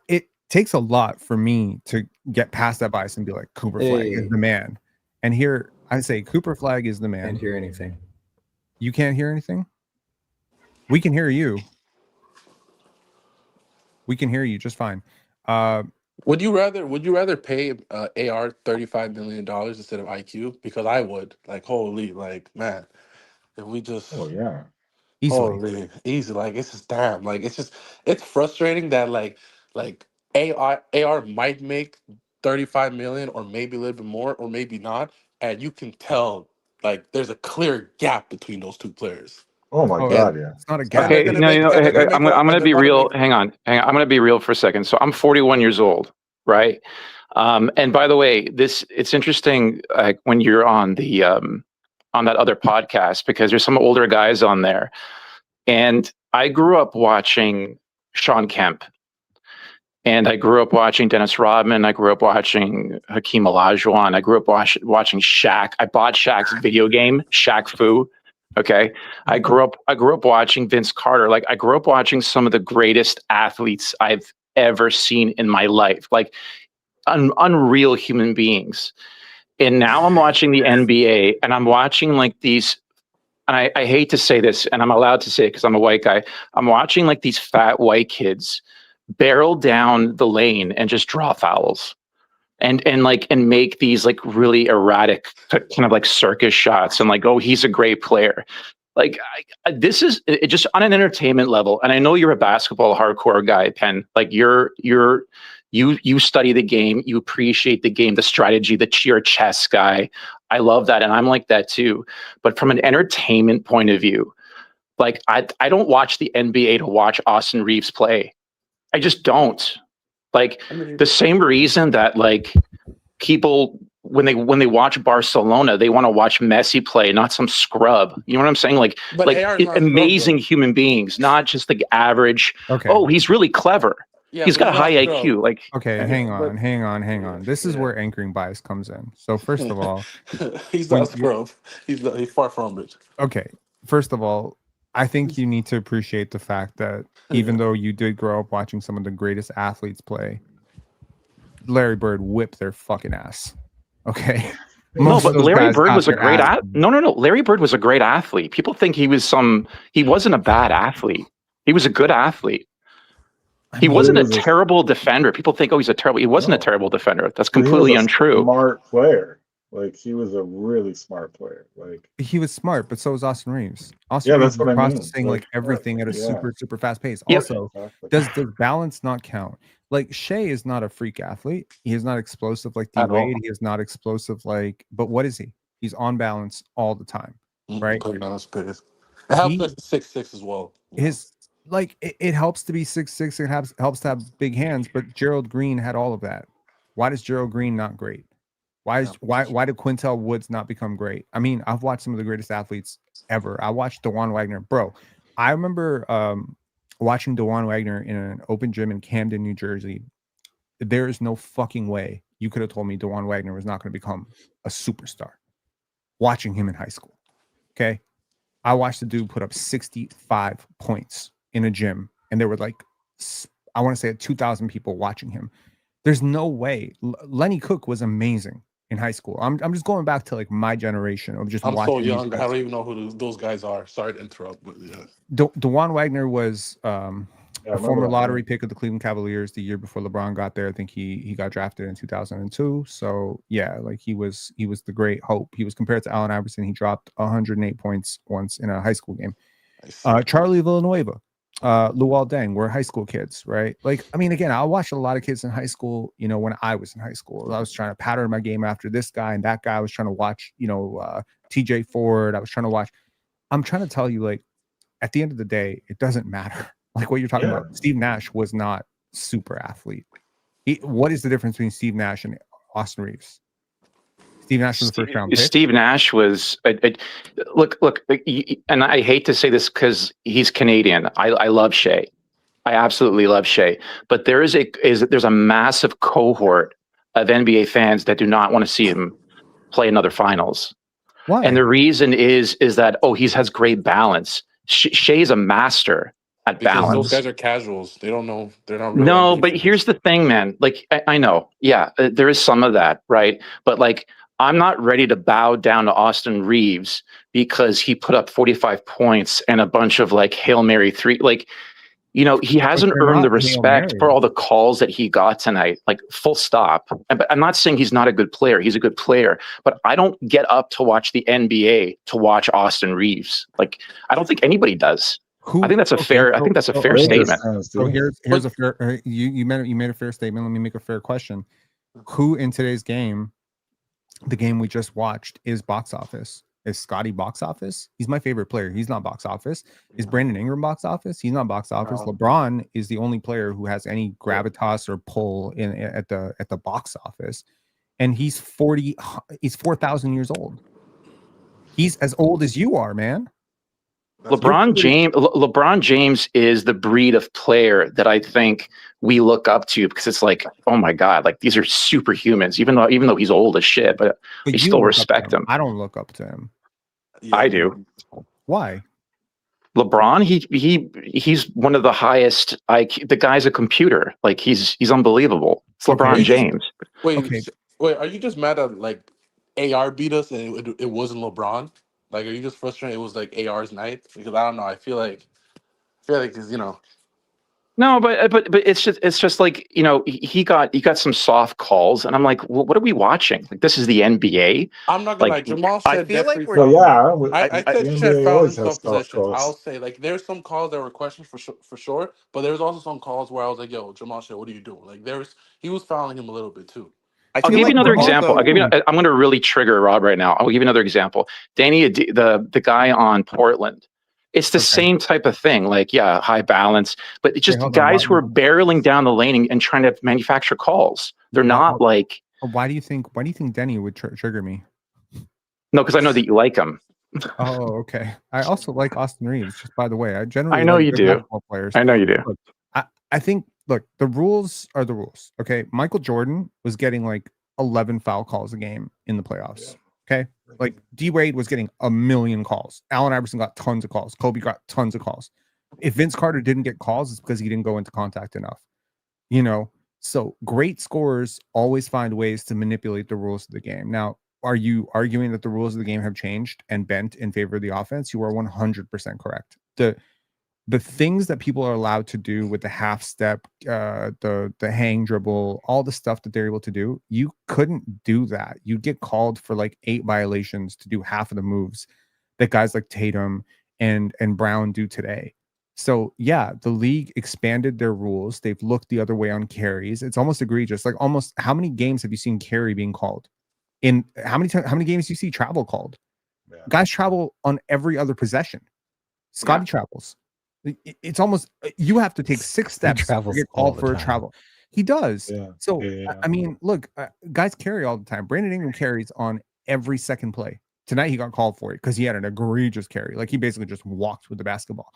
it takes a lot for me to get past that bias and be like, Cooper Flag is the man. And here I say Cooper Flag is the man. Can't hear anything. You can't hear anything? We can hear you. We can hear you just fine. Would you rather pay AR $35 million instead of IQ? Because I would. Like, holy, like, man, if we just Oh yeah. Easily. holy easy, like it's just damn, like it's frustrating that like AR might make 35 million or maybe a little bit more or maybe not, and you can tell like there's a clear gap between those two players. Oh my Oh, God, yeah. It's not a And gap. they're Okay, gonna no, make, and they're gonna I'm make, going to and be they're gonna real. make, Hang on. I'm going to be real for a second. So I'm 41 years old, right? And by the way, it's interesting, like when you're on that other podcast, because there's some older guys on there, and I grew up watching Sean Kemp, and I grew up watching Dennis Rodman. I grew up watching Hakeem Olajuwon. I grew up watching Shaq. I bought Shaq's video game, Shaq Fu. Okay. I grew up watching Vince Carter. Like, I grew up watching some of the greatest athletes I've ever seen in my life, like unreal human beings. And now I'm watching the NBA and I'm watching like these, and I hate to say this, and I'm allowed to say it because I'm a white guy. I'm watching like these fat white kids barrel down the lane and just draw fouls and make these like really erratic kind of like circus shots and like, oh, he's a great player. Like, this is it just on an entertainment level. And I know you're a basketball hardcore guy, Penn. Like you study the game, you appreciate the game, the strategy, you're a chess guy. I love that. And I'm like that too. But from an entertainment point of view, like I don't watch the NBA to watch Austin Reeves play. I just don't. Like, the same reason that like people when they watch Barcelona, they want to watch Messi play, not some scrub. You know what I'm saying? Like, but AR is not amazing scrub, human beings, not just the average. Okay. Oh, he's really clever. yeah, He's got a high IQ. Like, Okay, hang on. This is where anchoring bias comes in. So first of all, he's when not scrub. He's far from it. okay, First of all, I think you need to appreciate the fact that even though you did grow up watching some of the greatest athletes play, Larry Bird whipped their fucking ass. Okay. No, but Larry Bird was a their great ass. No. Larry Bird was a great athlete. People think he wasn't a bad athlete. He was a good athlete. He wasn't a terrible defender. People think, oh, he wasn't a terrible defender. That's completely untrue. Smart player. Like, he was a really smart player. Like, he was smart, but so was Austin Reeves. Austin Reeves was processing like everything at a super fast pace. Also, does balance not count? Like, Shea is not a freak athlete. He is not explosive like D Wade. He is not explosive like. But what is he? He's on balance all the time, right? That's good. It helps 6'6" as well. His like it helps to be 6'6". It helps to have big hands. But Gerald Green had all of that. Why does Gerald Green not great? Why did Quintel Woods not become great? I mean, I've watched some of the greatest athletes ever. I watched DeJuan Wagner, bro. I remember watching DeJuan Wagner in an open gym in Camden, New Jersey. There is no fucking way you could have told me DeJuan Wagner was not going to become a superstar. Watching him in high school, okay? I watched the dude put up 65 points in a gym, and there were like, I want to say 2,000 people watching him. There's no way. Lenny Cook was amazing in high school. I'm just going back to like my generation of just. I'm watching so young. I don't even know who those guys are. Sorry to interrupt, but yeah. DeJuan Wagner was a former lottery pick of the Cleveland Cavaliers the year before LeBron got there. I think he got drafted in 2002. So yeah, like he was the great hope. He was compared to Allen Iverson. He dropped 108 points once in a high school game. Charlie Villanueva. Luol Deng, we're high school kids, right? Like, I mean, again, I watched a lot of kids in high school, you know, when I was in high school. I was trying to pattern my game after this guy and that guy. I was trying to watch, you know, TJ Ford. I'm trying to tell you, like, at the end of the day, it doesn't matter. Like what you're talking about. Steve Nash was not super athlete. What is the difference between Steve Nash and Austin Reeves? Steve Nash was the first round pick. Steve Nash was look, and I hate to say this because he's Canadian. I love Shea. I absolutely love Shea. But there's a massive cohort of NBA fans that do not want to see him play another finals. Why? And the reason is that he has great balance. Shea's a master at balance. Those guys are casuals. They don't know. They're not. No, but here's the thing, man. Like I know, yeah, there is some of that, right? But like, I'm not ready to bow down to Austin Reeves because he put up 45 points and a bunch of like Hail Mary three. Like, you know, he hasn't earned the respect for all the calls that he got tonight. Like, full stop. I'm not saying he's not a good player. He's a good player, but I don't get up to watch the NBA to watch Austin Reeves. Like, I don't think anybody does. I think that's a fair. I think that's a fair statement. So here's a fair. You made a fair statement. Let me make a fair question. Who in today's game? The game we just watched is box office. Is Scotty box office? He's my favorite player. He's not box office. Is Brandon Ingram box office? He's not box office. No. LeBron is the only player who has any gravitas or pull at the box office, and he's 40. He's 4,000 years old. He's as old as you are, man. LeBron James is the breed of player that I think we look up to because it's like, oh my God, like these are superhumans, even though he's old as shit, but we still respect him. I don't look up to him. Yeah. I do. Why? LeBron, he's one of the highest IQ. The guy's a computer. Like he's unbelievable. It's LeBron James. Wait, are you just mad at like AR beat us and it wasn't LeBron? Like, are you just frustrated? It was like AR's night because I don't know. I feel like you know. No, but it's just like, you know, he got some soft calls, and I'm like, well, what are we watching? Like, this is the NBA. I'm not gonna lie. Jamal said I feel like we're. I said the shit NBA foul in always some has soft possessions. calls. I'll say like there's some calls that were questions for sure, but there's also some calls where I was like, yo, Jamal said, what are you doing? Like he was fouling him a little bit too. I'll give you another example. I'm going to really trigger Rob right now. I'll give you another example. Danny, the guy on Portland. It's the same type of thing. Like, yeah, high balance, but it's just guys who are barreling down the lane and trying to manufacture calls. They're not like. Why do you think Denny would trigger me? No, because I know that you like him. Oh, okay. I also like Austin Reeves. Just by the way, I generally. I know like you do. Players. I know you do. Look, I think. Look, the rules are the rules. Okay, Michael Jordan was getting like 11 foul calls a game in the playoffs. Okay. Like D Wade was getting a million calls. Allen Iverson got tons of calls. Kobe got tons of calls. If Vince Carter didn't get calls, it's because he didn't go into contact enough. You know, so great scorers always find ways to manipulate the rules of the game. Now, are you arguing that the rules of the game have changed and bent in favor of the offense? You are 100% correct. The things that people are allowed to do with the half step, the hang dribble, all the stuff that they're able to do, you couldn't do that. You'd get called for like 8 violations to do half of the moves that guys like Tatum and Brown do today. So yeah, the league expanded their rules. They've looked the other way on carries. It's almost egregious. Like almost how many games have you seen carry being called? In how many games do you see travel called? Yeah. Guys travel on every other possession. Scotty travels. It's almost you have to take 6 steps to get called for a travel. He does. Yeah. So Yeah. I mean, look, guys carry all the time. Brandon Ingram carries on every second play. Tonight he got called for it because he had an egregious carry. Like he basically just walked with the basketball.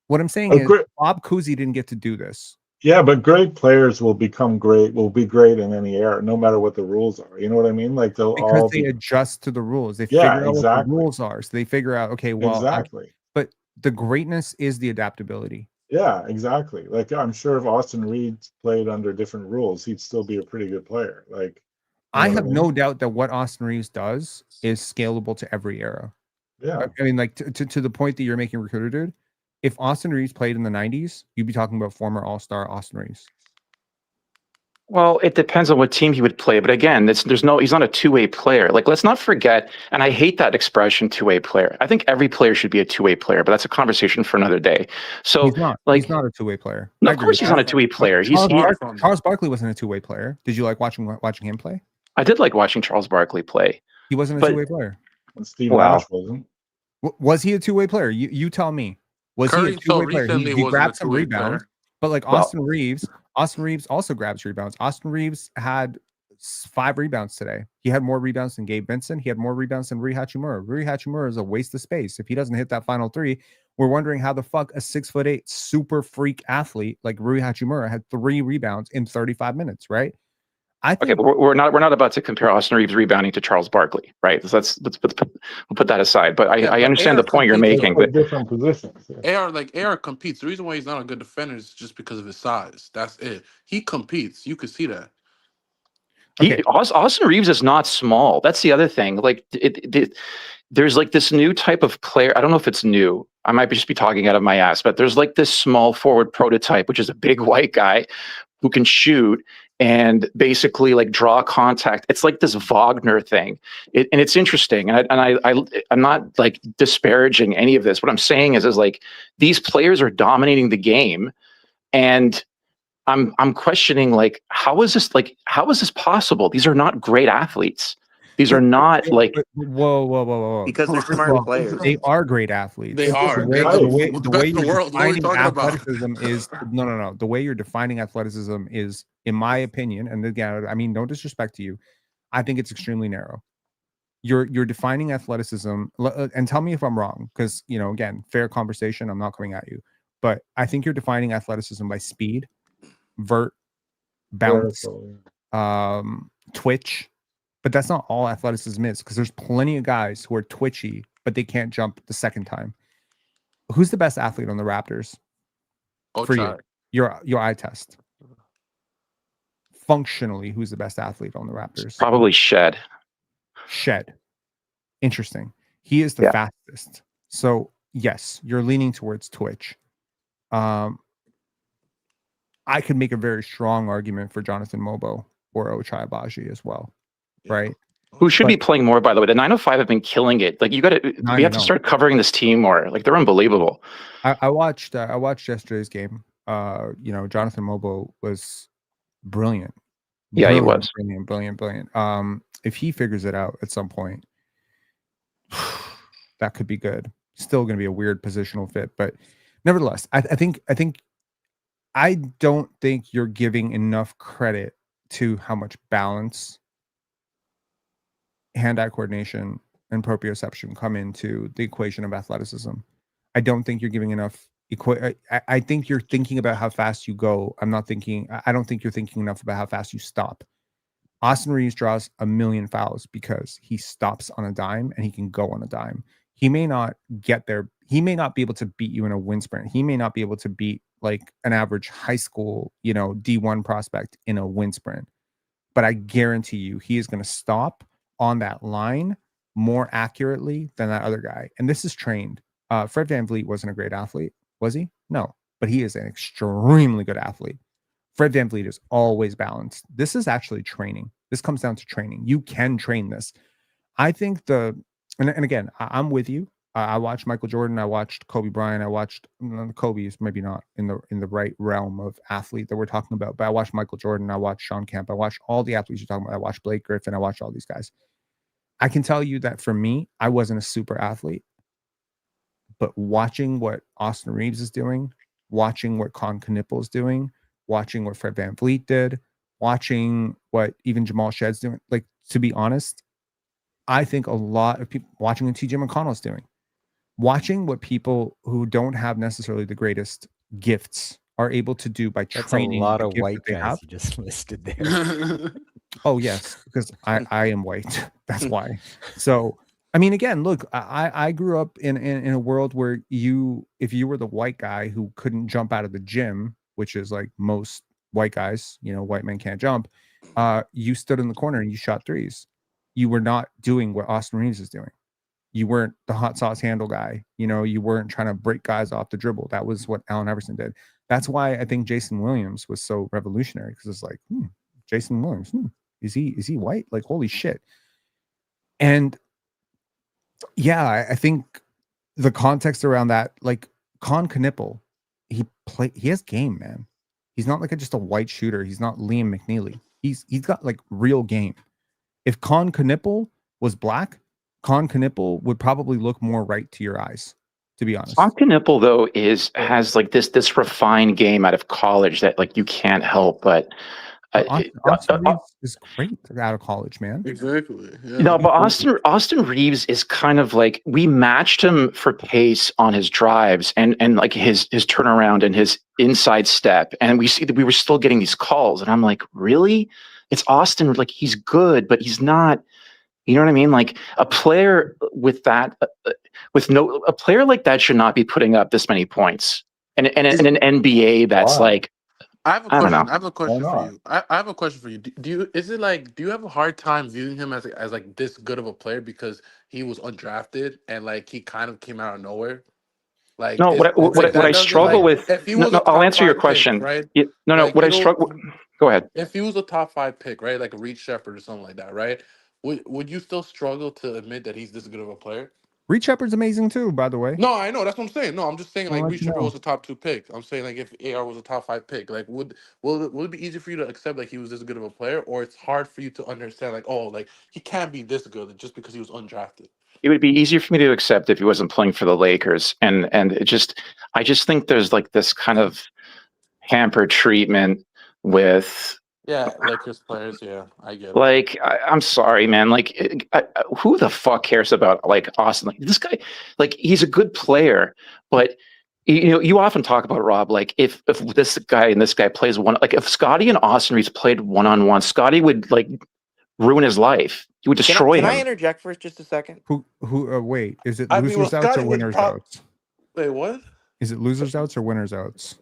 What I'm saying is Bob Cousy didn't get to do this. Yeah, but great players will be great in any era, no matter what the rules are. You know what I mean? Like Because they adjust to the rules. They figure out what the rules are. So they figure out, okay, well, exactly. But the greatness is the adaptability. Yeah, exactly. Like I'm sure if Austin Reed played under different rules, he'd still be a pretty good player. Like I have no doubt that what Austin Reeves does is scalable to every era. Yeah. I mean, like to the point that you're making, Recruiter Dude, if Austin Reeves played in the 90s, you'd be talking about former All-Star Austin Reeves. Well, it depends on what team he would play. But again, he's not a two-way player. Like, let's not forget, and I hate that expression, two-way player. I think every player should be a two-way player, but that's a conversation for another day. So he's not a two-way player. No, of course he's not a two-way player. Charles Barkley wasn't a two-way player. Did you like watching him play? I did like watching Charles Barkley play. He wasn't a two-way player. And Steve Nash wasn't. Was he a two-way player? You tell me. Was he a two-way player? He grabbed some rebounds, but like Austin Reeves also grabs rebounds. Austin Reeves had 5 rebounds today. He had more rebounds than Gabe Vincent. He had more rebounds than Rui Hachimura. Rui Hachimura is a waste of space. If he doesn't hit that final 3, we're wondering how the fuck a 6'8" super freak athlete like Rui Hachimura had 3 rebounds in 35 minutes, right? Okay, but we're not about to compare Austin Reeves rebounding to Charles Barkley, right? So we'll put that aside. But I understand the point you're making. But different positions. AR competes. The reason why he's not a good defender is just because of his size. That's it. He competes. You could see that. Okay. Austin Reeves is not small. That's the other thing. Like there's like this new type of player. I don't know if it's new. I might just be talking out of my ass, but there's like this small forward prototype, which is a big white guy who can shoot and basically like draw contact. It's like this Wagner thing. And it's interesting. And I'm not like disparaging any of this. What I'm saying is like these players are dominating the game, and I'm questioning like how is this possible? These are not great athletes. These are not like whoa. Because they're smart players. They are great athletes. They are. The way you're world. What are we defining talking about? athleticism is no. The way you're defining athleticism is, in my opinion, and again, I mean, no disrespect to you, I think it's extremely narrow. You're defining athleticism, and tell me if I'm wrong, because again, fair conversation. I'm not coming at you, but I think you're defining athleticism by speed, vert, bounce, twitch. But that's not all athleticism is, because there's plenty of guys who are twitchy, but they can't jump the second time. Who's the best athlete on the Raptors? For you, your eye test. Functionally, who's the best athlete on the Raptors? Probably Shed. Interesting. He is the fastest. So yes, you're leaning towards twitch. I could make a very strong argument for Jonathan Mobo or Ochai Agbaji as well. Right, who should be playing more, by the way. The 905 have been killing it. Like we have to start covering this team more. Like they're unbelievable. I watched yesterday's game. Jonathan Mobo was brilliant. Yeah, he was brilliant. If he figures it out at some point, that could be good. Still going to be a weird positional fit, but nevertheless, I don't think you're giving enough credit to how much balance, hand-eye coordination, and proprioception come into the equation of athleticism. I don't think you're giving enough. I think you're thinking about how fast you go. I don't think you're thinking enough about how fast you stop. Austin Reeves draws a million fouls because he stops on a dime and he can go on a dime. He may not get there. He may not be able to beat you in a wind sprint. He may not be able to beat like an average high school, D1 prospect in a wind sprint. But I guarantee you, he is going to stop on that line more accurately than that other guy. And this is trained. Fred VanVleet wasn't a great athlete, was he? No, but he is an extremely good athlete. Fred VanVleet is always balanced. This is actually training. This comes down to training. You can train this. I think and again, I'm with you. I watched Michael Jordan. I watched Kobe Bryant. I watched Kobe is maybe not in the right realm of athlete that we're talking about, but I watched Michael Jordan. I watched Sean Kemp. I watched all the athletes you're talking about. I watched Blake Griffin. I watched all these guys. I can tell you that for me, I wasn't a super athlete, but watching what Austin Reeves is doing, watching what Con Knipple is doing, watching what Fred VanVleet did, watching what even Jamal Shedd's doing, like, to be honest, I think a lot of people watching what TJ McConnell's doing, watching what people who don't have necessarily the greatest gifts are able to do by training. That's a lot of white they guys have. you just listed there. Oh yes, because I am white. That's why. So I mean, again, look, I grew up in a world where if you were the white guy who couldn't jump out of the gym, which is like most white guys, white men can't jump, you stood in the corner and you shot threes. You were not doing what Austin Reeves is doing. You weren't the hot sauce handle guy. You weren't trying to break guys off the dribble. That was what Allen Iverson did. That's why I think Jason Williams was so revolutionary, because it's like, Jason Williams, is he white? Like, holy shit. And yeah, I think the context around that, like Con Knipple, he has game, man. He's not like just a white shooter. He's not Liam McNeely. He's got like real game. If Con Knipple was black, Con Knipple would probably look more right to your eyes, to be honest. Con Knipple though has like this refined game out of college that like you can't help but. Austin Reeves is great out of college, man. Exactly. Yeah. No, but Austin Reeves is kind of like, we matched him for pace on his drives and like his turnaround and his inside step, and we see that we were still getting these calls, and I'm like, really? It's Austin, like he's good, but he's not. You know what I mean? Like a player with that, a player like that should not be putting up this many points, and an NBA that's like. I have a question. I have a Why question for not? you. I have a question for you. Do you have a hard time viewing him as like this good of a player because he was undrafted and like he kind of came out of nowhere? Like, No, what I struggle with. If he was I'll answer your question. pick, right? Yeah, Like, what I struggle. Go ahead. If he was a top 5 pick, right, like a Reed Shepherd or something like that, right? Would you still struggle to admit that he's this good of a player? Reed Shepherd's amazing too, by the way. No, I know. That's what I'm saying. No, I'm just saying like I'll let Reed you Shepherd know. was a top 2 pick. I'm saying like if AR was a top 5 pick, like would it be easy for you to accept like he was this good of a player, or it's hard for you to understand like, oh, like he can't be this good just because he was undrafted? It would be easier for me to accept if he wasn't playing for the Lakers, and I just think there's like this kind of hampered treatment with. Yeah, Lakers players. Yeah, I get it. Like, I'm sorry, man. Like, who the fuck cares about like Austin? Like this guy, like he's a good player, but you often talk about, Rob, like if this guy and this guy plays one, like if Scotty and Austin Reeves played one-on-one, Scotty would like ruin his life. He would destroy him. Can I interject for just a second? Who wait, is it I mean, losers outs Scotty or would winners outs? Wait, what? Is it losers outs or winners outs?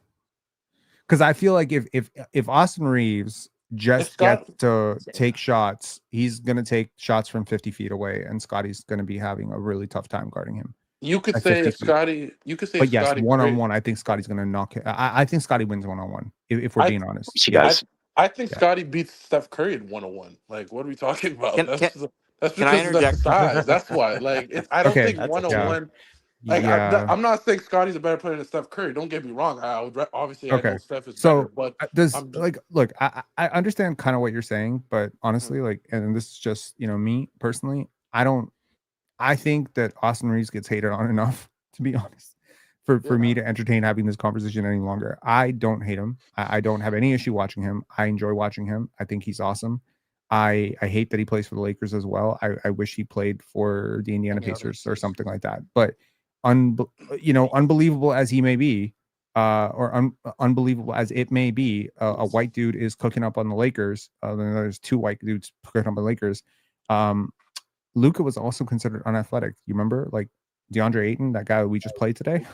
Because I feel like if Austin Reeves just gets to take shots, he's gonna take shots from 50 feet away, and Scotty's gonna be having a really tough time guarding him. You could at say 50 if feet. Scotty. You could say, But yes, Scotty one-on-one, I think Scotty's gonna knock it. I think Scotty wins one-on-one, if we're being honest. She does. I think Yeah. Scotty beats Steph Curry in 1-on-1. Like, what are we talking about? Can That's I because of the interject? size. That's why. Like, I don't Okay. think That's a 1-on-1. Like, I'm not saying Scotty's a better player than Steph Curry. Don't get me wrong. I would obviously I know Steph is better, but look, I understand kind of what you're saying, but honestly, like, and this is just me personally, I think that Austin Reeves gets hated on enough, to be honest, for me to entertain having this conversation any longer. I don't hate him. I don't have any issue watching him. I enjoy watching him. I think he's awesome. I hate that he plays for the Lakers as well. I wish he played for the Indiana Pacers or something like that. But unbelievable as he may be, unbelievable as it may be, a white dude is cooking up on the Lakers. Then there's two white dudes cooking up on the Lakers. Luka was also considered unathletic. You remember, like DeAndre Ayton, that guy we just played today?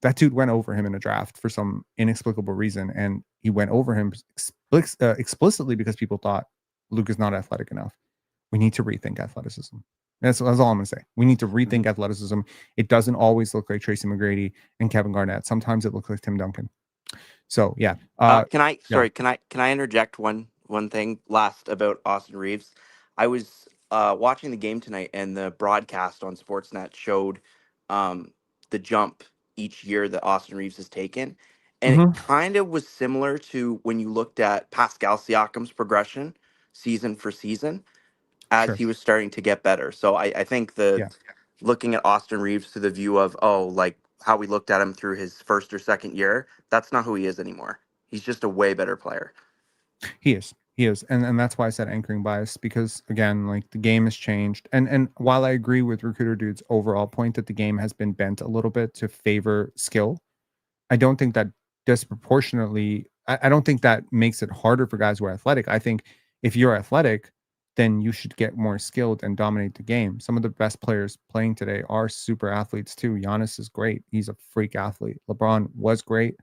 That dude went over him in a draft for some inexplicable reason, and he went over him explicitly because people thought Luka's not athletic enough. We need to rethink athleticism. That's all I'm going to say. We need to rethink athleticism. It doesn't always look like Tracy McGrady and Kevin Garnett. Sometimes it looks like Tim Duncan. So yeah. Can I interject one thing last about Austin Reeves? I was watching the game tonight, and the broadcast on Sportsnet showed the jump each year that Austin Reeves has taken, and it kind of was similar to when you looked at Pascal Siakam's progression season for season as he was starting to get better. So I think looking at Austin Reeves through the view of like how we looked at him through his first or second year, that's not who he is anymore. He's just a way better player. He is. And that's why I said anchoring bias, because again, like the game has changed. And while I agree with Recruiter Dude's overall point that the game has been bent a little bit to favor skill, I don't think that disproportionately, I don't think that makes it harder for guys who are athletic. I think if you're athletic, then you should get more skilled and dominate the game. Some of the best players playing today are super athletes too. Giannis is great. He's a freak athlete. LeBron was great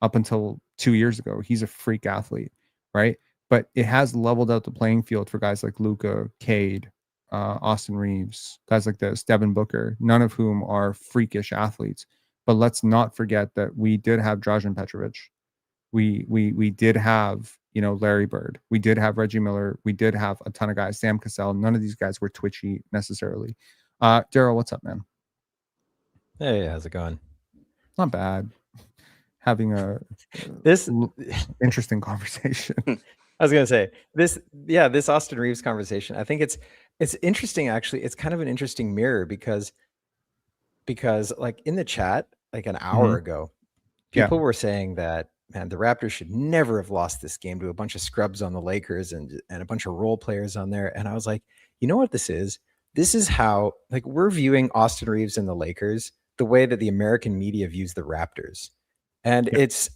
up until 2 years ago. He's a freak athlete, right? But it has leveled out the playing field for guys like Luka, Cade, Austin Reeves, guys like this, Devin Booker, none of whom are freakish athletes. But let's not forget that we did have Dražen Petrovic. We did have, Larry Bird. We did have Reggie Miller. We did have a ton of guys. Sam Cassell. None of these guys were twitchy necessarily. Daryl, what's up, man? Hey, how's it going? Not bad. Having this interesting conversation. I was gonna say this Austin Reeves conversation. I think it's interesting. Actually, it's kind of an interesting mirror because like in the chat, like an hour ago, people were saying that, man, the Raptors should never have lost this game to a bunch of scrubs on the Lakers and a bunch of role players on there. And I was like, you know what this is? This is how, like, we're viewing Austin Reeves and the Lakers the way that the American media views the Raptors. And it's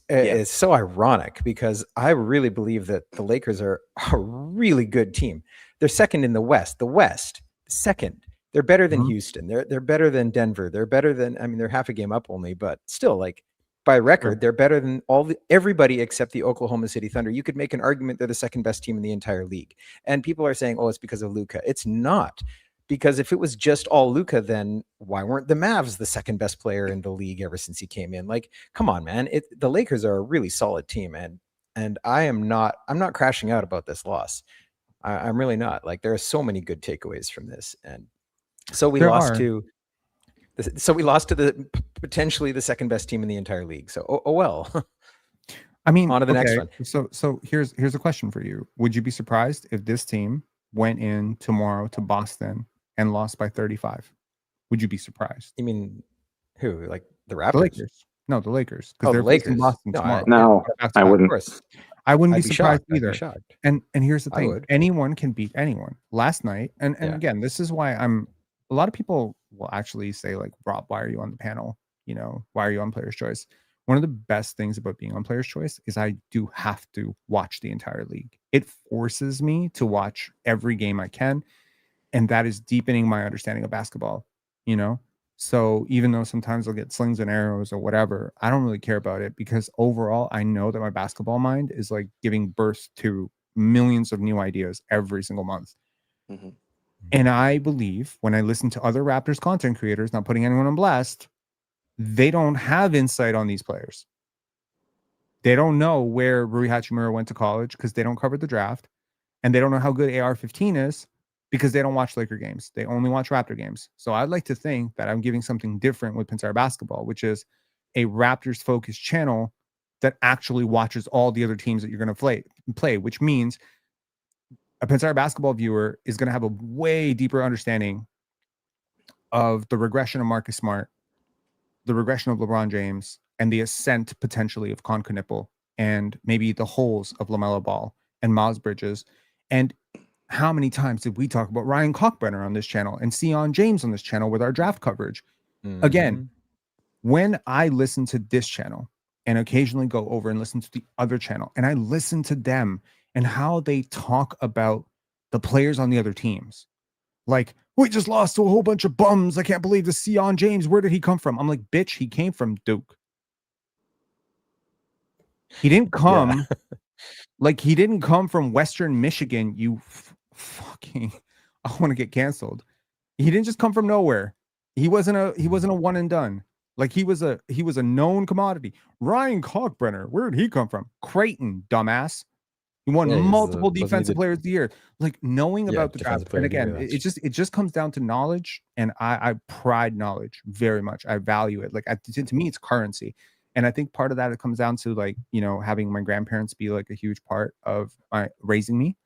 so ironic because I really believe that the Lakers are a really good team. They're second in the West. The West, second. They're better than Houston. They're better than Denver. They're better than, they're half a game up only, but still, like, by record, they're better than everybody except the Oklahoma City Thunder. You could make an argument they're the second best team in the entire league. And people are saying, oh, it's because of Luka. It's not. Because if it was just all Luka, then why weren't the Mavs the second best player in the league ever since he came in? Like, come on, man. The Lakers are a really solid team, and I'm not crashing out about this loss. I'm really not. Like, there are so many good takeaways from this, and so we lost to the potentially the second best team in the entire league. So well. I mean, on to the next one. So here's a question for you. Would you be surprised if this team went in tomorrow to Boston and lost by 35? Would you be surprised? You mean who? Like the Raptors? The Lakers. No, the Lakers. Oh, the Lakers. Boston tomorrow. No, I wouldn't. I wouldn't be surprised either. Shocked. And here's the thing: anyone can beat anyone. Last night, and again, this is why a lot of people will actually say, like, Rob, why are you on the panel? Why are you on Player's Choice? One of the best things about being on Player's Choice is I do have to watch the entire league. It forces me to watch every game I can, and that is deepening my understanding of basketball. So even though sometimes I'll get slings and arrows or whatever, I don't really care about it, because overall I know that my basketball mind is like giving birth to millions of new ideas every single month. And I believe when I listen to other Raptors content creators, not putting anyone on blast, they don't have insight on these players. They don't know where Rui Hachimura went to college because they don't cover the draft, and they don't know how good AR-15 is because they don't watch Laker games. They only watch Raptor games. So I'd like to think that I'm giving something different with Pinsire Basketball, which is a Raptors-focused channel that actually watches all the other teams that you're going to play, which means a Pinsire Basketball viewer is going to have a way deeper understanding of the regression of Marcus Smart, the regression of LeBron James, and the ascent potentially of Con Knippel, and maybe the holes of LaMelo Ball and Miles Bridges. And how many times did we talk about Ryan Cockbrenner on this channel and Sion James on this channel with our draft coverage? Again, when I listen to this channel and occasionally go over and listen to the other channel. And I listen to them and how they talk about the players on the other teams. Like, we just lost to a whole bunch of bums. I can't believe this Sion James. Where did he come from? I'm like, bitch, he came from Duke. He didn't come like he didn't come from Western Michigan. You fucking, I want to get canceled. He didn't just come from nowhere. He wasn't a one and done. Like he was a known commodity. Ryan Kalkbrenner, where did he come from? Creighton, dumbass. He won multiple defensive players of the year. Like knowing about the draft. And again, it just comes down to knowledge, and I pride knowledge very much. I value it. Like to me, it's currency. And I think part of that, it comes down to like, you know, having my grandparents be like a huge part of my raising me.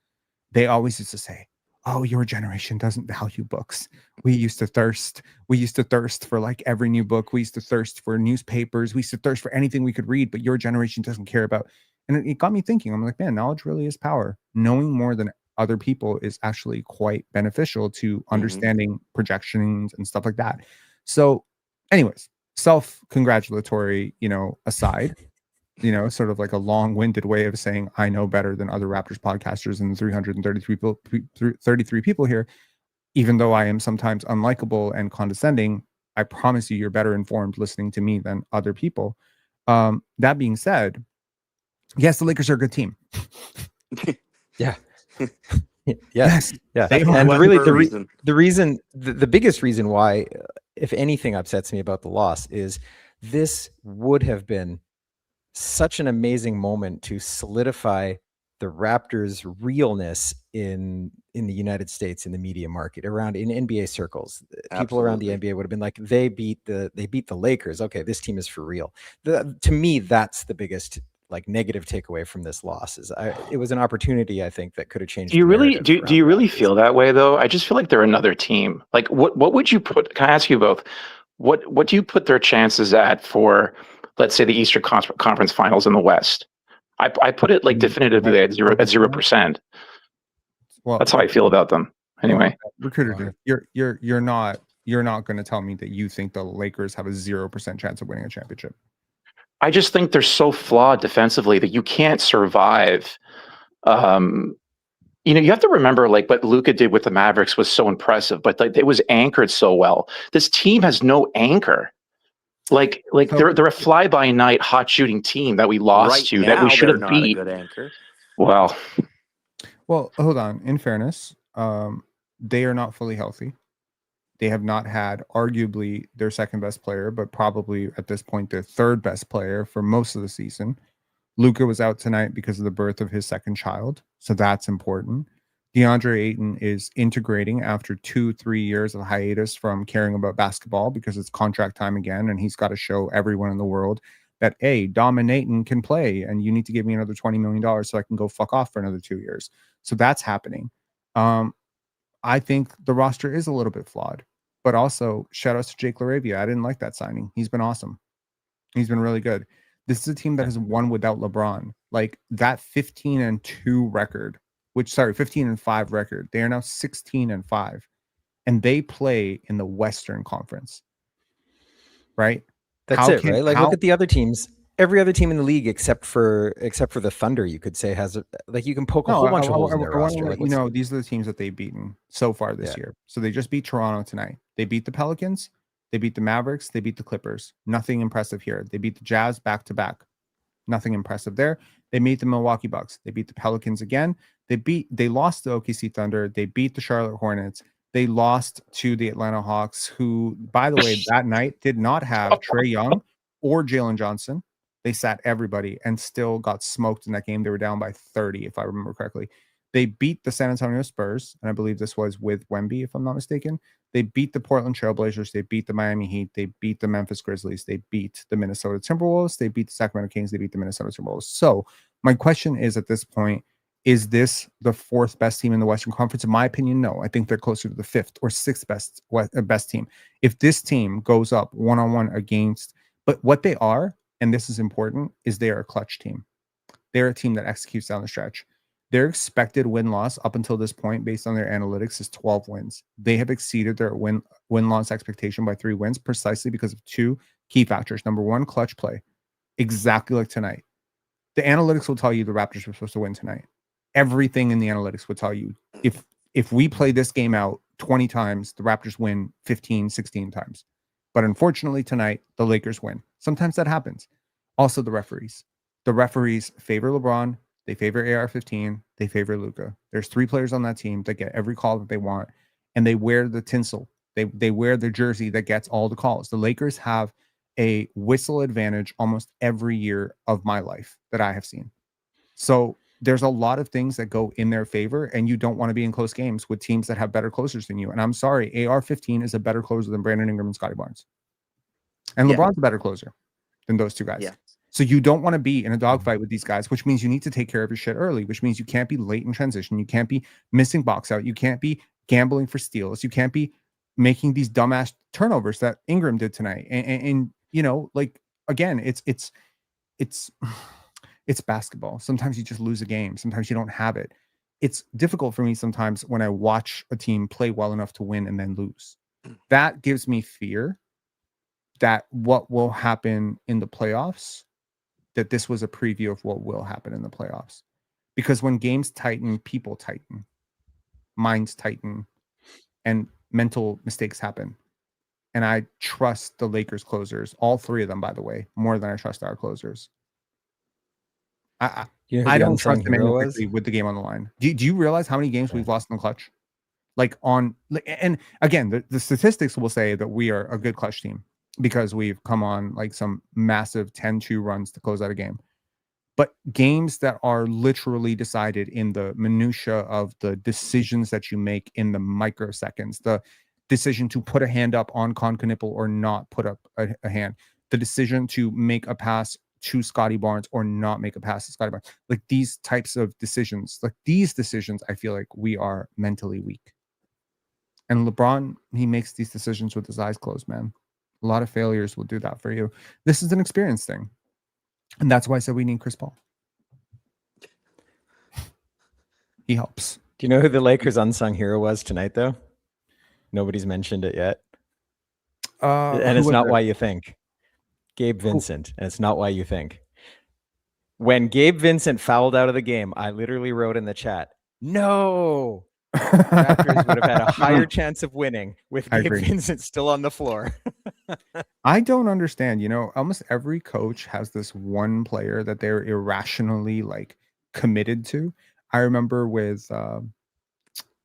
They always used to say, oh, your generation doesn't value books. We used to thirst. We used to thirst for like every new book. We used to thirst for newspapers. We used to thirst for anything we could read, but your generation doesn't care about. And it got me thinking. I'm like, man, knowledge really is power. Knowing more than other people is actually quite beneficial to understanding projections and stuff like that. So anyways, self-congratulatory, you know, aside, you know, sort of like a long-winded way of saying I know better than other Raptors podcasters and 33 people here, even though I am sometimes unlikable and condescending. I promise you, you're better informed listening to me than other people. That being said, yes, the Lakers are a good team. Yeah. Yes. Yeah. They And won really for a reason. the biggest reason why, if anything upsets me about the loss, is this would have been such an amazing moment to solidify the Raptors' realness in the United States, in the media market, around in NBA circles. People around the NBA would have been like, they beat the Lakers. Okay, this team is for real. To me, that's the biggest like negative takeaway from this loss. Is it was an opportunity, I think, that could have changed. Do you really feel that way though? I just feel like they're another team. Like what would you put? Can I ask you both? What do you put their chances at for, let's say, the Eastern Conference Finals in the West? I put it like definitively at 0%. Well, that's how I feel about them. Anyway, recruiter, you're not going to tell me that you think the Lakers have a 0% chance of winning a championship. I just think they're so flawed defensively that you can't survive. You know, you have to remember like what Luka did with the Mavericks was so impressive, but like it was anchored so well. This team has no anchor. Like they're a fly by night hot shooting team that we lost to, that we should have beat. Not a good anchor. Well, hold on. In fairness, they are not fully healthy. They have not had arguably their second best player, but probably at this point their third best player for most of the season. Luka was out tonight because of the birth of his second child, so that's important. DeAndre Ayton is integrating after 2-3 years of hiatus from caring about basketball because it's contract time again, and he's got to show everyone in the world that, hey, dominating can play, and you need to give me another $20 million so I can go fuck off for another 2 years. So that's happening. I think the roster is a little bit flawed, but also shout out to Jake LaRavia. I didn't like that signing. He's been awesome. He's been really good. This is a team that has won without LeBron. Like that 15-2 record, 15-5 record. They are now 16-5, and they play in the Western Conference. Right? That's right? Like look at the other teams. Every other team in the league except for the Thunder, you could say, has like you can poke a whole bunch of holes in their roster. Like, you know, these are the teams that they've beaten so far this year. So they just beat Toronto tonight. They beat the Pelicans. They beat the Mavericks. They beat the Clippers. Nothing impressive here. They beat the Jazz back to back. Nothing impressive there. They beat the Milwaukee Bucks. They beat the Pelicans again. They lost to OKC Thunder. They beat the Charlotte Hornets. They lost to the Atlanta Hawks, who, by the way, that night did not have Trae Young or Jalen Johnson. They sat everybody and still got smoked in that game. They were down by 30, if I remember correctly. They beat the San Antonio Spurs, and I believe this was with Wemby, if I'm not mistaken. They beat the Portland Trailblazers. They beat the Miami Heat. They beat the Memphis Grizzlies. They beat the Minnesota Timberwolves. They beat the Sacramento Kings. They beat the Minnesota Timberwolves. So my question is, at this point, is this the fourth best team in the Western Conference? In my opinion, no. I think they're closer to the fifth or sixth best team. If this team goes up one-on-one against, but what they are, and this is important, is they are a clutch team. They're a team that executes down the stretch. Their expected win-loss up until this point, based on their analytics, is 12 wins. They have exceeded their win-loss expectation by 3 wins precisely because of 2 key factors. Number one, clutch play. exactly like tonight. The analytics will tell you the Raptors were supposed to win tonight. Everything in the analytics will tell you if we play this game out 20 times, the Raptors win 15, 16 times. But unfortunately tonight, the Lakers win. Sometimes that happens. Also the referees. The referees favor LeBron. They favor AR-15. They favor Luka. There's 3 players on that team that get every call that they want, and they wear the tinsel. They wear the jersey that gets all the calls. The Lakers have a whistle advantage almost every year of my life that I have seen. So there's a lot of things that go in their favor, and you don't want to be in close games with teams that have better closers than you. And I'm sorry, AR-15 is a better closer than Brandon Ingram and Scotty Barnes. And Yeah. LeBron's a better closer than those 2 guys. Yeah. So you don't want to be in a dogfight with these guys, which means you need to take care of your shit early, which means you can't be late in transition. You can't be missing box out. You can't be gambling for steals. You can't be making these dumbass turnovers that Ingram did tonight. And you know, like, again, it's basketball. Sometimes you just lose a game. Sometimes you don't have it. It's difficult for me sometimes when I watch a team play well enough to win and then lose. That gives me fear that what will happen in the playoffs, that this was a preview of what will happen in the playoffs. Because when games tighten, people tighten, minds tighten, and mental mistakes happen. And I trust the Lakers closers, all 3 of them, by the way, more than I trust our closers. I don't trust them any quickly with the game on the line. Do you realize how many games we've lost in the clutch? Like and again, the statistics will say that we are a good clutch team because we've come on like some massive 10-2 runs to close out a game. But games that are literally decided in the minutia of the decisions that you make in the microseconds, the decision to put a hand up on Konkonipple or not put up a hand, the decision to make a pass to Scotty Barnes or not make a pass to Scotty Barnes, like these types of decisions, I feel like we are mentally weak. And LeBron, he makes these decisions with his eyes closed, man. A lot of failures will do that for you. This is an experience thing. And that's why I said we need Chris Paul. He helps. Do you know who the Lakers' unsung hero was tonight, though? Nobody's mentioned it yet. And it's not why you think. Gabe Vincent. And it's not why you think. When Gabe Vincent fouled out of the game, I literally wrote in the chat, no. Raptors would have had a higher chance of winning with Gabe Vincent still on the floor. I don't understand. You know, almost every coach has this one player that they're irrationally like committed to. I remember with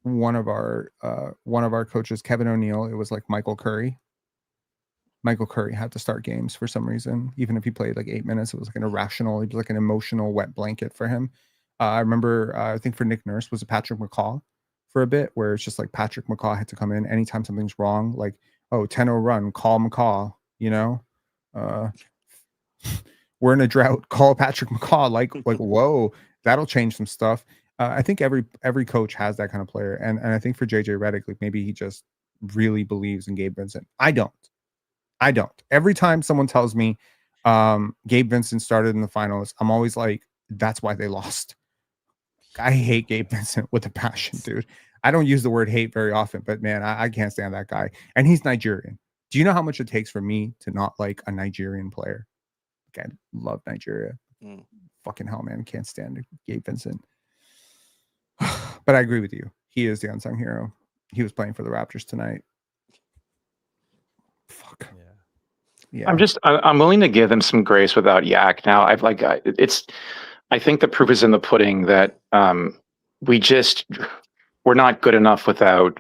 one of our coaches, Kevin O'Neill, it was like Michael Curry. Michael Curry had to start games for some reason. Even if he played like 8 minutes, it was like an irrational, it was like an emotional wet blanket for him. I remember, I think for Nick Nurse was a Patrick McCaw for a bit, where it's just like Patrick McCaw had to come in anytime something's wrong, like, oh, 10-0 run, call McCaw, you know? We're in a drought, call Patrick McCaw, like whoa, that'll change some stuff. I think every coach has that kind of player. And I think for JJ Redick, like maybe he just really believes in Gabe Vincent. I don't. Every time someone tells me Gabe Vincent started in the finals, I'm always like, that's why they lost. I hate Gabe Vincent with a passion, dude. I don't use the word hate very often, but man, I can't stand that guy. And he's Nigerian. Do you know how much it takes for me to not like a Nigerian player? Like, I love Nigeria. Fucking hell, man. Can't stand Gabe Vincent. But I agree with you. He is the unsung hero. He was playing for the Raptors tonight. Fuck. Yeah. I'm willing to give them some grace without yak. Now I think the proof is in the pudding that we're not good enough without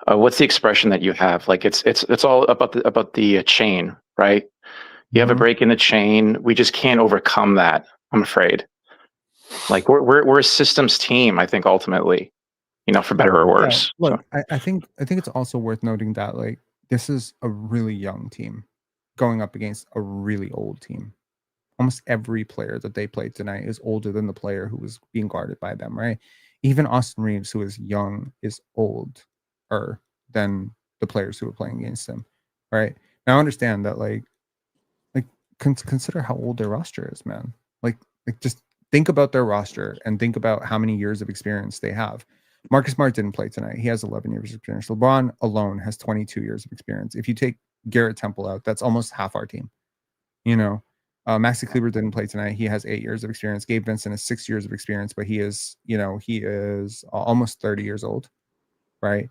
what's the expression that you have? Like it's all about the chain, right? You have a break in the chain. We just can't overcome that, I'm afraid. Like we're a systems team, I think, ultimately, you know, for better or worse. Yeah, look, so. I think it's also worth noting that like this is a really young team going up against a really old team. Almost every player that they played tonight is older than the player who was being guarded by them, right? Even Austin Reeves, who is young, is older than the players who were playing against him, right? Now I understand that, like consider how old their roster is, man. Like just think about their roster and think about how many years of experience they have. Marcus Smart didn't play tonight. He has 11 years of experience. LeBron alone has 22 years of experience. If you take Garrett Temple out, that's almost half our team. You know, Maxi Kleber didn't play tonight. He has 8 years of experience. Gabe Vincent has 6 years of experience, but he is almost 30 years old, right?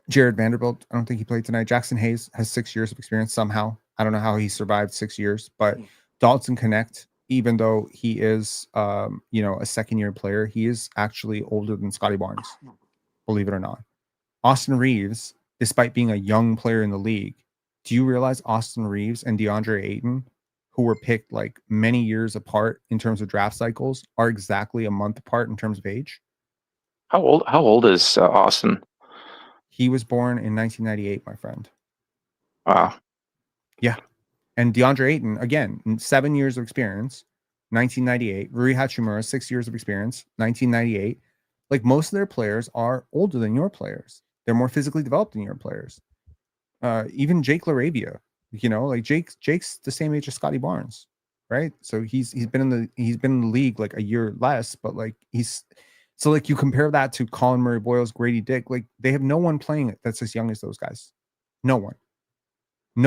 Jared Vanderbilt, I don't think he played tonight. Jackson Hayes has 6 years of experience somehow. I don't know how he survived 6 years, but Dalton Connect, even though he is, a second-year player, he is actually older than Scottie Barnes, believe it or not. Austin Reeves, despite being a young player in the league, do you realize Austin Reeves and DeAndre Ayton, who were picked like many years apart in terms of draft cycles, are exactly a month apart in terms of age? How old is Austin? He was born in 1998, my friend. Wow. Yeah. And DeAndre Ayton, again, 7 years of experience, 1998. Rui Hachimura, 6 years of experience, 1998. Like, most of their players are older than your players. They're more physically developed than your players. Even Jake LaRavia, like Jake's the same age as Scotty Barnes, right? So he's been in the league like a year less, but like so like you compare that to Colin Murray Boyles, Grady Dick, like they have no one playing that's as young as those guys. No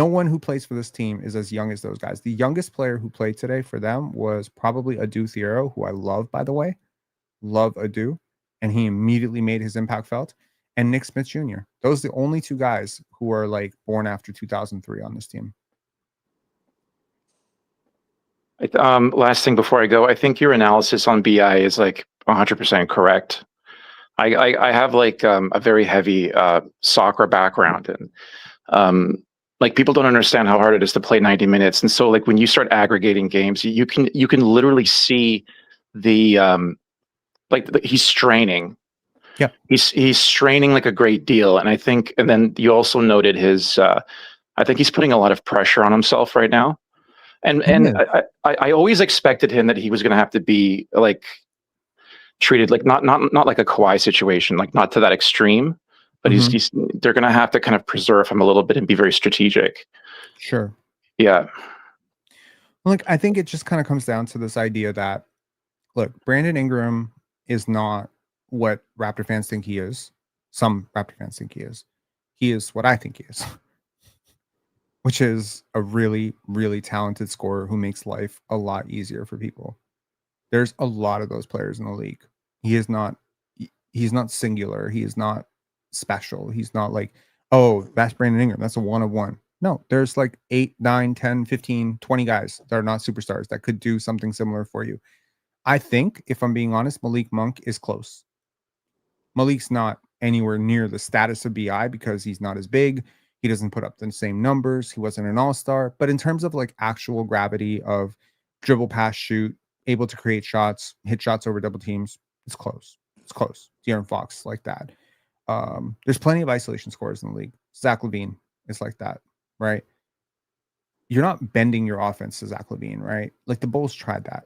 one who plays for this team is as young as those guys. The youngest player who played today for them was probably Adu Thiero, who I love, by the way. Love Adu. And he immediately made his impact felt. And Nick Smith Jr. Those are the only two guys who are like born after 2003 on this team. Last thing before I go, I think your analysis on BI is like 100% correct. I have like a very heavy soccer background, and like people don't understand how hard it is to play 90 minutes. And so like when you start aggregating games, you can literally see the he's straining. Yeah, he's straining like a great deal, and I think, and then you also noted his. I think he's putting a lot of pressure on himself right now, and I always expected him that he was going to have to be like treated like not like a Kawhi situation, like not to that extreme, but they're going to have to kind of preserve him a little bit and be very strategic. Sure. Yeah. Like, I think it just kind of comes down to this idea that, look, Brandon Ingram is not what Raptor fans think he is. Some Raptor fans think he is. He is what I think he is, which is a really, really talented scorer who makes life a lot easier for people. There's a lot of those players in the league. He's not singular. He is not special. He's not like, oh, that's Brandon Ingram. That's a one of one. No, there's like 8, 9, 10, 15, 20 guys that are not superstars that could do something similar for you. I think, if I'm being honest, Malik Monk is close. Malik's not anywhere near the status of BI because he's not as big. He doesn't put up the same numbers. He wasn't an all-star. But in terms of like actual gravity of dribble, pass, shoot, able to create shots, hit shots over double teams, it's close. It's close. De'Aaron Fox, like that. There's plenty of isolation scorers in the league. Zach LaVine is like that, right? You're not bending your offense to Zach LaVine, right? Like the Bulls tried that.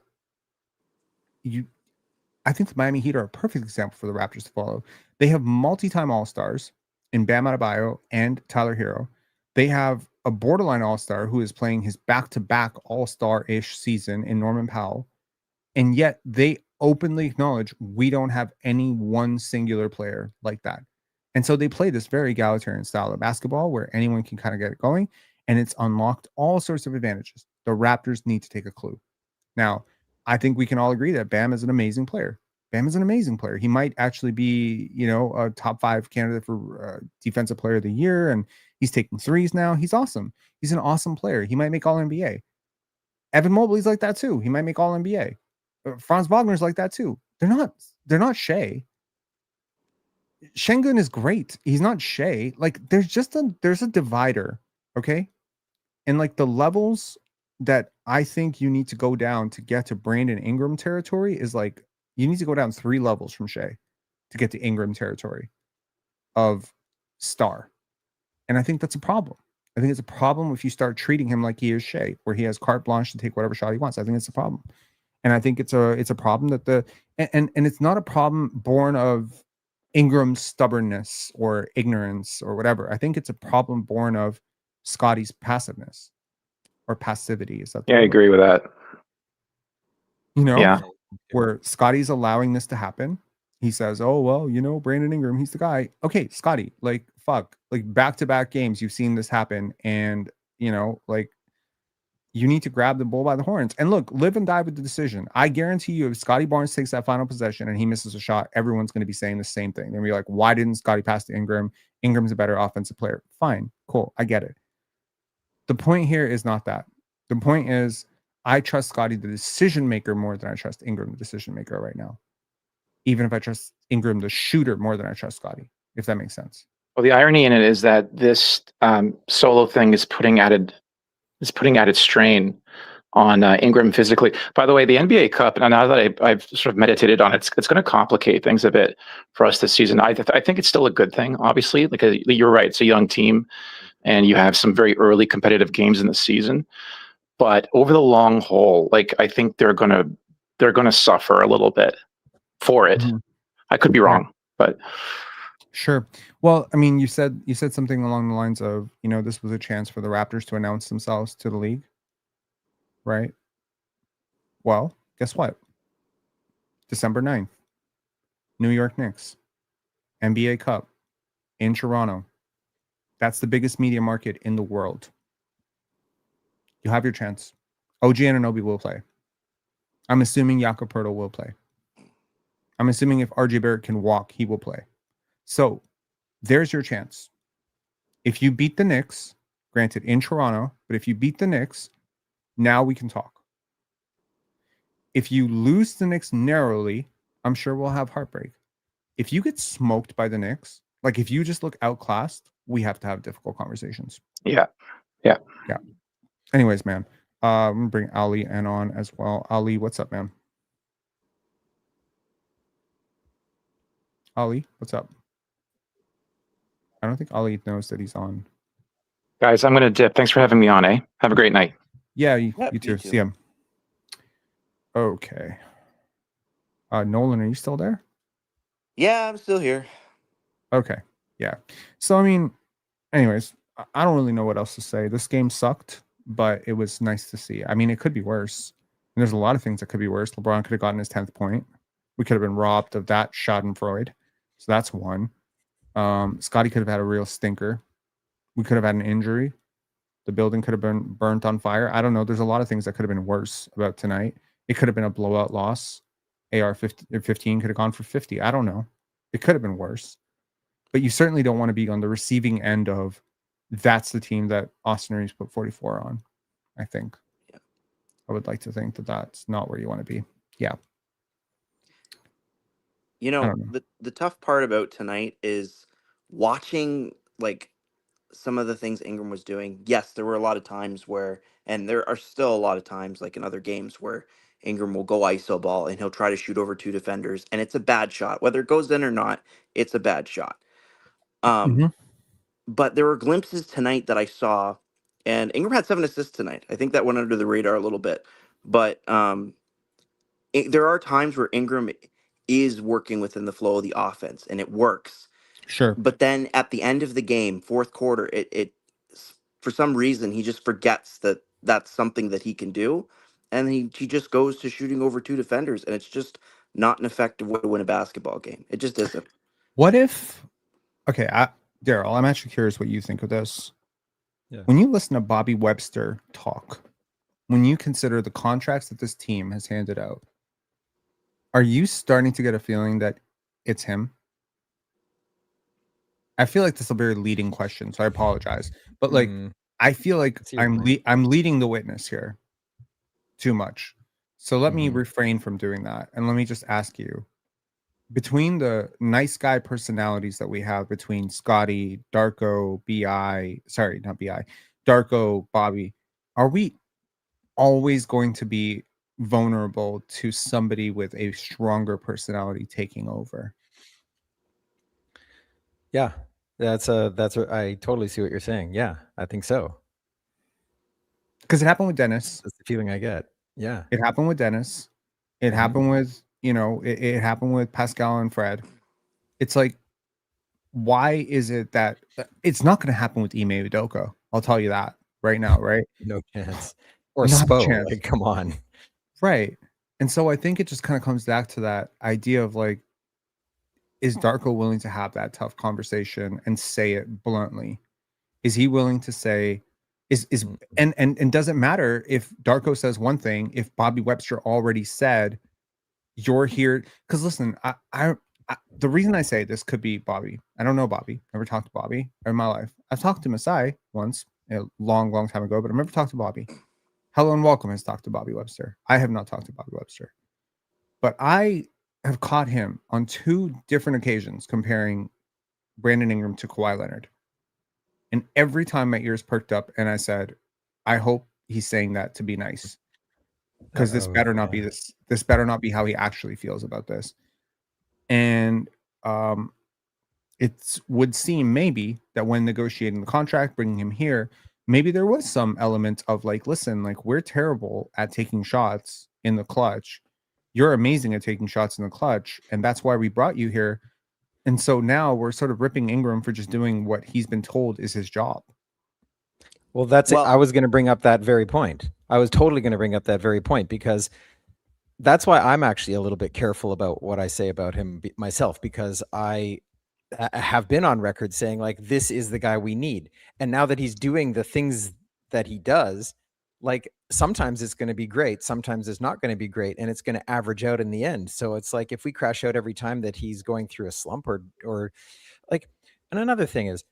I think the Miami Heat are a perfect example for the Raptors to follow. They have multi-time All-Stars in Bam Adebayo and Tyler Hero. They have a borderline All-Star who is playing his back-to-back All-Star-ish season in Norman Powell. And yet they openly acknowledge we don't have any one singular player like that. And so they play this very egalitarian style of basketball where anyone can kind of get it going. And it's unlocked all sorts of advantages. The Raptors need to take a clue. Now, I think we can all agree that Bam is an amazing player. Bam is an amazing player. He might actually be, a top 5 candidate for defensive player of the year. And he's taking threes now. He's awesome. He's an awesome player. He might make all NBA. Evan Mobley's like that too. He might make all NBA. Franz Wagner's like that too. They're not Shea. Şengün is great. He's not Shea. Like there's a divider. Okay. And like the levels that I think you need to go down to get to Brandon Ingram territory is like, you need to go down 3 levels from Shea to get to Ingram territory of star. And I think that's a problem. I think it's a problem if you start treating him like he is Shea, where he has carte blanche to take whatever shot he wants. I think it's a problem. And I think it's a problem that and it's not a problem born of Ingram's stubbornness or ignorance or whatever. I think it's a problem born of Scottie's passiveness or passivity. Is that? Yeah, I agree with that. Yeah. Where Scottie's allowing this to happen. He says, oh, well, Brandon Ingram, he's the guy. Okay, Scottie, like, fuck. Like, back-to-back games, you've seen this happen. And, like, you need to grab the bull by the horns and look, live and die with the decision. I guarantee you, if Scottie Barnes takes that final possession and he misses a shot, everyone's going to be saying the same thing. They're going to be like, why didn't Scottie pass to Ingram? Ingram's a better offensive player. Fine, cool, I get it. The point here is not that. The point is, I trust Scottie, the decision maker, more than I trust Ingram, the decision maker right now. Even if I trust Ingram, the shooter, more than I trust Scottie, if that makes sense. Well, the irony in it is that this solo thing is putting added strain on Ingram physically. By the way, the NBA Cup, and now that I've sort of meditated on it, it's going to complicate things a bit for us this season. I think it's still a good thing, obviously. Like you're right, it's a young team, and you have some very early competitive games in the season. But over the long haul, like I think they're gonna suffer a little bit for it. Mm-hmm. I could be wrong, but sure. Well, I mean, you said something along the lines of, this was a chance for the Raptors to announce themselves to the league, right? Well, guess what? December 9th, New York Knicks, NBA Cup in Toronto. That's the biggest media market in the world. You have your chance. OG Anunoby will play. I'm assuming Jakob Poeltl will play. I'm assuming if RJ Barrett can walk, he will play. So there's your chance. If you beat the Knicks, granted in Toronto, but if you beat the Knicks, now we can talk. If you lose the Knicks narrowly, I'm sure we'll have heartbreak. If you get smoked by the Knicks, like if you just look outclassed, we have to have difficult conversations. Yeah. Anyways, man, I'm gonna bring Ali and on as well. Ali, what's up, man? Ali, what's up? I don't think Ali knows that he's on. Guys, I'm gonna dip. Thanks for having me on. Have a great night. Yeah, you too. See him. Okay. Nolan, are you still there? Yeah, I'm still here. Okay. Yeah. So, I mean, anyways, I don't really know what else to say. This game sucked, but it was nice to see. I mean, it could be worse. And there's a lot of things that could be worse. LeBron could have gotten his 10th point. We could have been robbed of that Schadenfreude. So that's one. Scottie could have had a real stinker. We could have had an injury. The building could have been burnt on fire. I don't know. There's a lot of things that could have been worse about tonight. It could have been a blowout loss. AR 15 could have gone for 50. I don't know. It could have been worse. But you certainly don't want to be on the receiving end of that's the team that Austin Reeves put 44 on, I think. Yeah. I would like to think that that's not where you want to be. Yeah. The tough part about tonight is watching like some of the things Ingram was doing. Yes, there were a lot of times where, and there are still a lot of times like in other games where Ingram will go ISO ball and he'll try to shoot over two defenders and it's a bad shot. Whether it goes in or not, it's a bad shot. But there were glimpses tonight that I saw, and Ingram had 7 assists tonight. I think that went under the radar a little bit. But there are times where Ingram is working within the flow of the offense and it works. Sure. But then at the end of the game, fourth quarter, it for some reason he just forgets that that's something that he can do, and he just goes to shooting over two defenders, and it's just not an effective way to win a basketball game. It just isn't. What if? Okay, Daryl, I'm actually curious what you think of this. Yeah. When you listen to Bobby Webster talk, when you consider the contracts that this team has handed out, are you starting to get a feeling that it's him? I feel like this is a very leading question, so I apologize. But like, I feel like I'm leading the witness here too much. So let me refrain from doing that. And let me just ask you, between the nice guy personalities that we have between Scotty, Darko, Darko, Bobby, are we always going to be vulnerable to somebody with a stronger personality taking over? Yeah, I totally see what you're saying. Yeah, I think so. Because it happened with Dennis. That's the feeling I get. Yeah. It happened with Dennis. It happened with, it happened with Pascal and Fred. It's like, why is it that it's not going to happen with Ime Udoka? I'll tell you that right now, right? No chance. Or Not a Spo. chance. Like, come on. Right. And so I think it just kind of comes back to that idea of like, is Darko willing to have that tough conversation and say it bluntly? Is he willing to say, is and doesn't matter if Darko says one thing, if Bobby Webster already said you're here. Because listen, I the reason I say this could be Bobby. I don't know Bobby. Never talked to Bobby in my life. I've talked to Masai once a long time ago, but I've never talked to Bobby. Hello and Welcome has talked to Bobby Webster. I have not talked to Bobby Webster, but I have caught him on 2 different occasions comparing Brandon Ingram to Kawhi Leonard. And every time my ears perked up and I said, I hope he's saying that to be nice. Because this better not be this. This better not be how he actually feels about this. And it would seem maybe that when negotiating the contract, bringing him here, maybe there was some element of like, listen, like we're terrible at taking shots in the clutch. You're amazing at taking shots in the clutch. And that's why we brought you here. And so now we're sort of ripping Ingram for just doing what he's been told is his job. Well, that's it. I was going to bring up that very point. I was totally going to bring up that very point because that's why I'm actually a little bit careful about what I say about him myself, because I have been on record saying like, this is the guy we need. And now that he's doing the things that he does, like sometimes it's going to be great. Sometimes it's not going to be great. And it's going to average out in the end. So it's like, if we crash out every time that he's going through a slump or like, and another thing is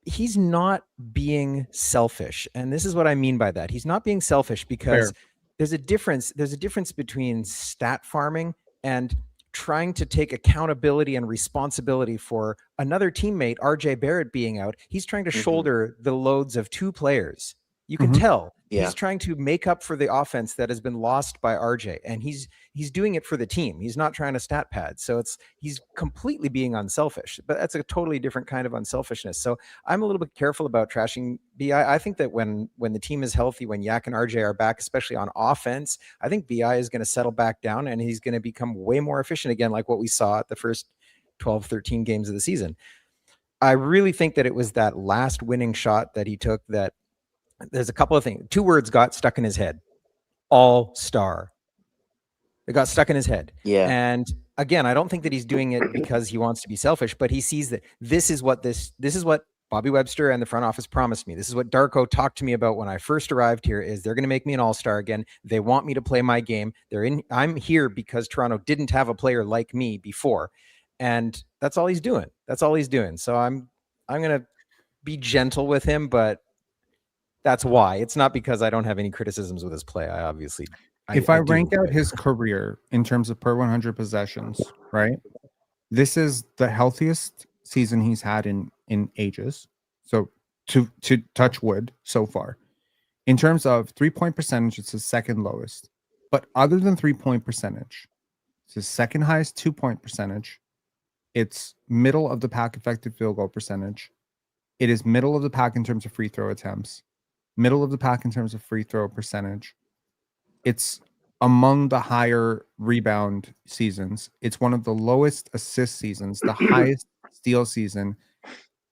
he's not being selfish. And this is what I mean by that. He's not being selfish because there's a difference between stat farming and trying to take accountability and responsibility for another teammate, RJ Barrett, being out. He's trying to shoulder the loads of 2 players. You can tell he's trying to make up for the offense that has been lost by RJ, and he's doing it for the team. He's not trying to stat pad. So he's completely being unselfish, but that's a totally different kind of unselfishness. So I'm a little bit careful about trashing BI. I think that when the team is healthy, when Yak and RJ are back, especially on offense, I think BI is going to settle back down and he's going to become way more efficient again, like what we saw at the first 12, 13 games of the season. I really think that it was that last winning shot that he took that there's a couple of things. 2 words got stuck in his head. All-star. It got stuck in his head. Yeah. And again, I don't think that he's doing it because he wants to be selfish, but he sees that this is what Bobby Webster and the front office promised me. This is what Darko talked to me about when I first arrived here, is they're going to make me an all-star again. They want me to play my game. I'm here because Toronto didn't have a player like me before. And that's all he's doing. So I'm going to be gentle with him, but that's why. It's not because I don't have any criticisms with his play. I obviously, if I rank out his career in terms of per 100 possessions, right? This is the healthiest season he's had in ages. So to touch wood so far. In terms of 3-point percentage, it's his second lowest. But other than 3-point percentage, it's his second highest 2-point percentage. It's middle of the pack effective field goal percentage. It is middle of the pack in terms of free throw attempts. Middle of the pack in terms of free throw percentage. It's among the higher rebound seasons. It's one of the lowest assist seasons, the highest steal season,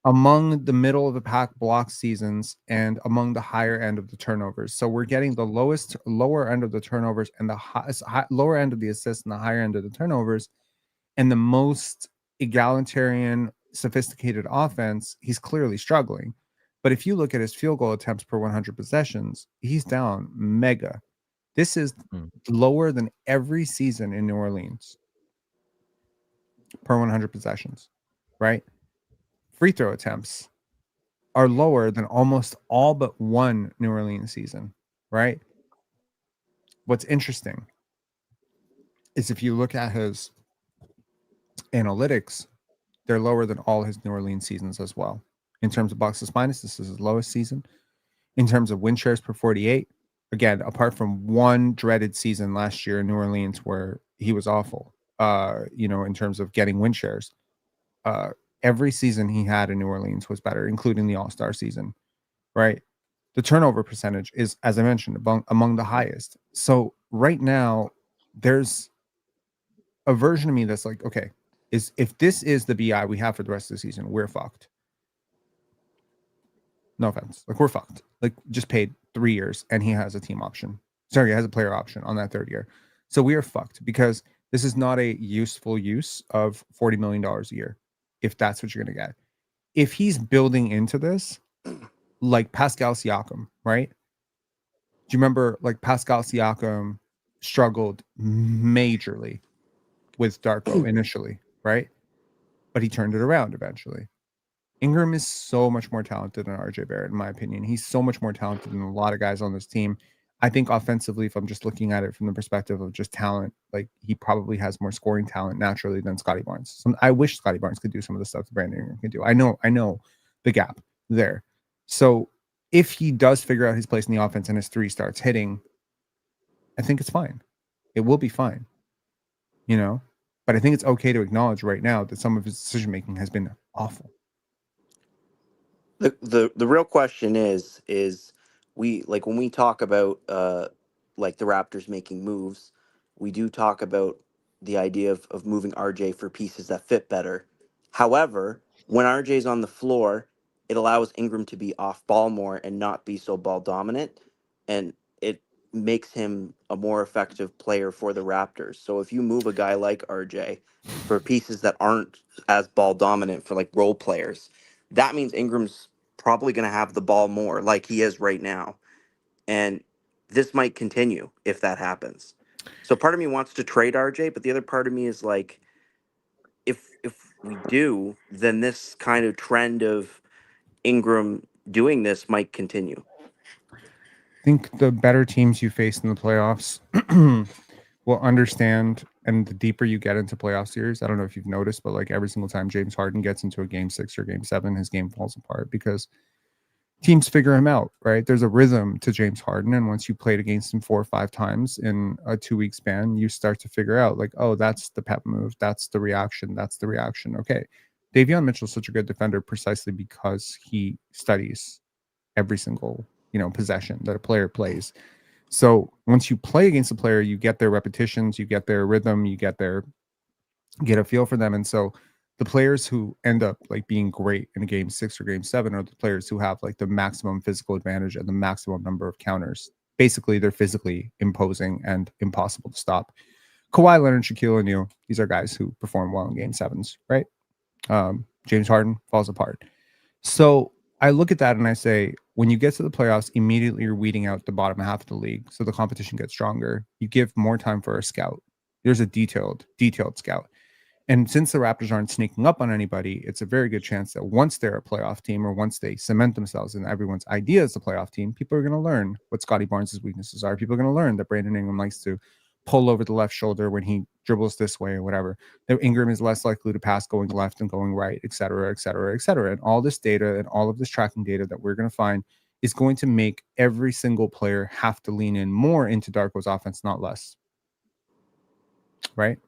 among the middle of the pack block seasons, and among the higher end of the turnovers. So we're getting the lower end of the turnovers and the lower end of the assists and the higher end of the turnovers, and the most egalitarian, sophisticated offense. He's clearly struggling. But if you look at his field goal attempts per 100 possessions, he's down mega. This is lower than every season in New Orleans per 100 possessions, right? Free throw attempts are lower than almost all but one New Orleans season, right? What's interesting is if you look at his analytics, they're lower than all his New Orleans seasons as well. In terms of boxes minus, this is his lowest season. In terms of win shares per 48, again, apart from one dreaded season last year in New Orleans where he was awful, in terms of getting win shares, every season he had in New Orleans was better, including the All-Star season, right? The turnover percentage is, as I mentioned, among the highest. So right now, there's a version of me that's like, okay, if this is the BI we have for the rest of the season, we're fucked. No offense. Like, we're fucked. Like, just paid 3 years and he has a team option. Sorry, he has a player option on that 3rd year. So we are fucked because this is not a useful use of $40 million a year, if that's what you're going to get. If he's building into this, like Pascal Siakam, right? Do you remember like Pascal Siakam struggled majorly with Darko initially, right? But he turned it around eventually. Ingram is so much more talented than RJ Barrett, in my opinion. He's so much more talented than a lot of guys on this team. I think offensively, if I'm just looking at it from the perspective of just talent, like he probably has more scoring talent naturally than Scotty Barnes. I wish Scotty Barnes could do some of the stuff that Brandon Ingram can do. I know the gap there. So if he does figure out his place in the offense and his three starts hitting, I think it's fine. It will be fine, you know. But I think it's okay to acknowledge right now that some of his decision making has been awful. The real question is we like when we talk about like the Raptors making moves, we do talk about the idea of moving RJ for pieces that fit better. However, when RJ's on the floor, it allows Ingram to be off ball more and not be so ball dominant, and it makes him a more effective player for the Raptors. So if you move a guy like RJ for pieces that aren't as ball dominant for like role players, that means Ingram's probably going to have the ball more like he is right now. And this might continue if that happens. So part of me wants to trade RJ, but the other part of me is like, if we do, then this kind of trend of Ingram doing this might continue. I think the better teams you face in the playoffs will understand, and the deeper you get into playoff series, I don't know if you've noticed, but like every single time James Harden gets into a game 6 or game 7, his game falls apart because teams figure him out, right? There's a rhythm to James Harden, and once you played against him 4 or 5 times in a 2-week span, you start to figure out like, oh, that's the pep move, that's the reaction. Okay. Davion Mitchell's such a good defender precisely because he studies every single, possession that a player plays. So once you play against a player, you get their repetitions, you get their rhythm, you get a feel for them. And so the players who end up like being great in a game 6 or game 7 are the players who have like the maximum physical advantage and the maximum number of counters. Basically, they're physically imposing and impossible to stop. Kawhi Leonard, Shaquille O'Neal, these are guys who perform well in game 7s, right? James Harden falls apart. So I look at that and I say, when you get to the playoffs, immediately you're weeding out the bottom half of the league. So the competition gets stronger. You give more time for a scout. There's a detailed scout. And since the Raptors aren't sneaking up on anybody, it's a very good chance that once they're a playoff team or once they cement themselves in everyone's idea as a playoff team, people are going to learn what Scottie Barnes' weaknesses are. People are going to learn that Brandon Ingram likes to pull over the left shoulder when he dribbles this way or whatever. That Ingram is less likely to pass going left and going right, et cetera, et cetera, et cetera. And all this data and all of this tracking data that we're going to find is going to make every single player have to lean in more into Darko's offense, not less. Right?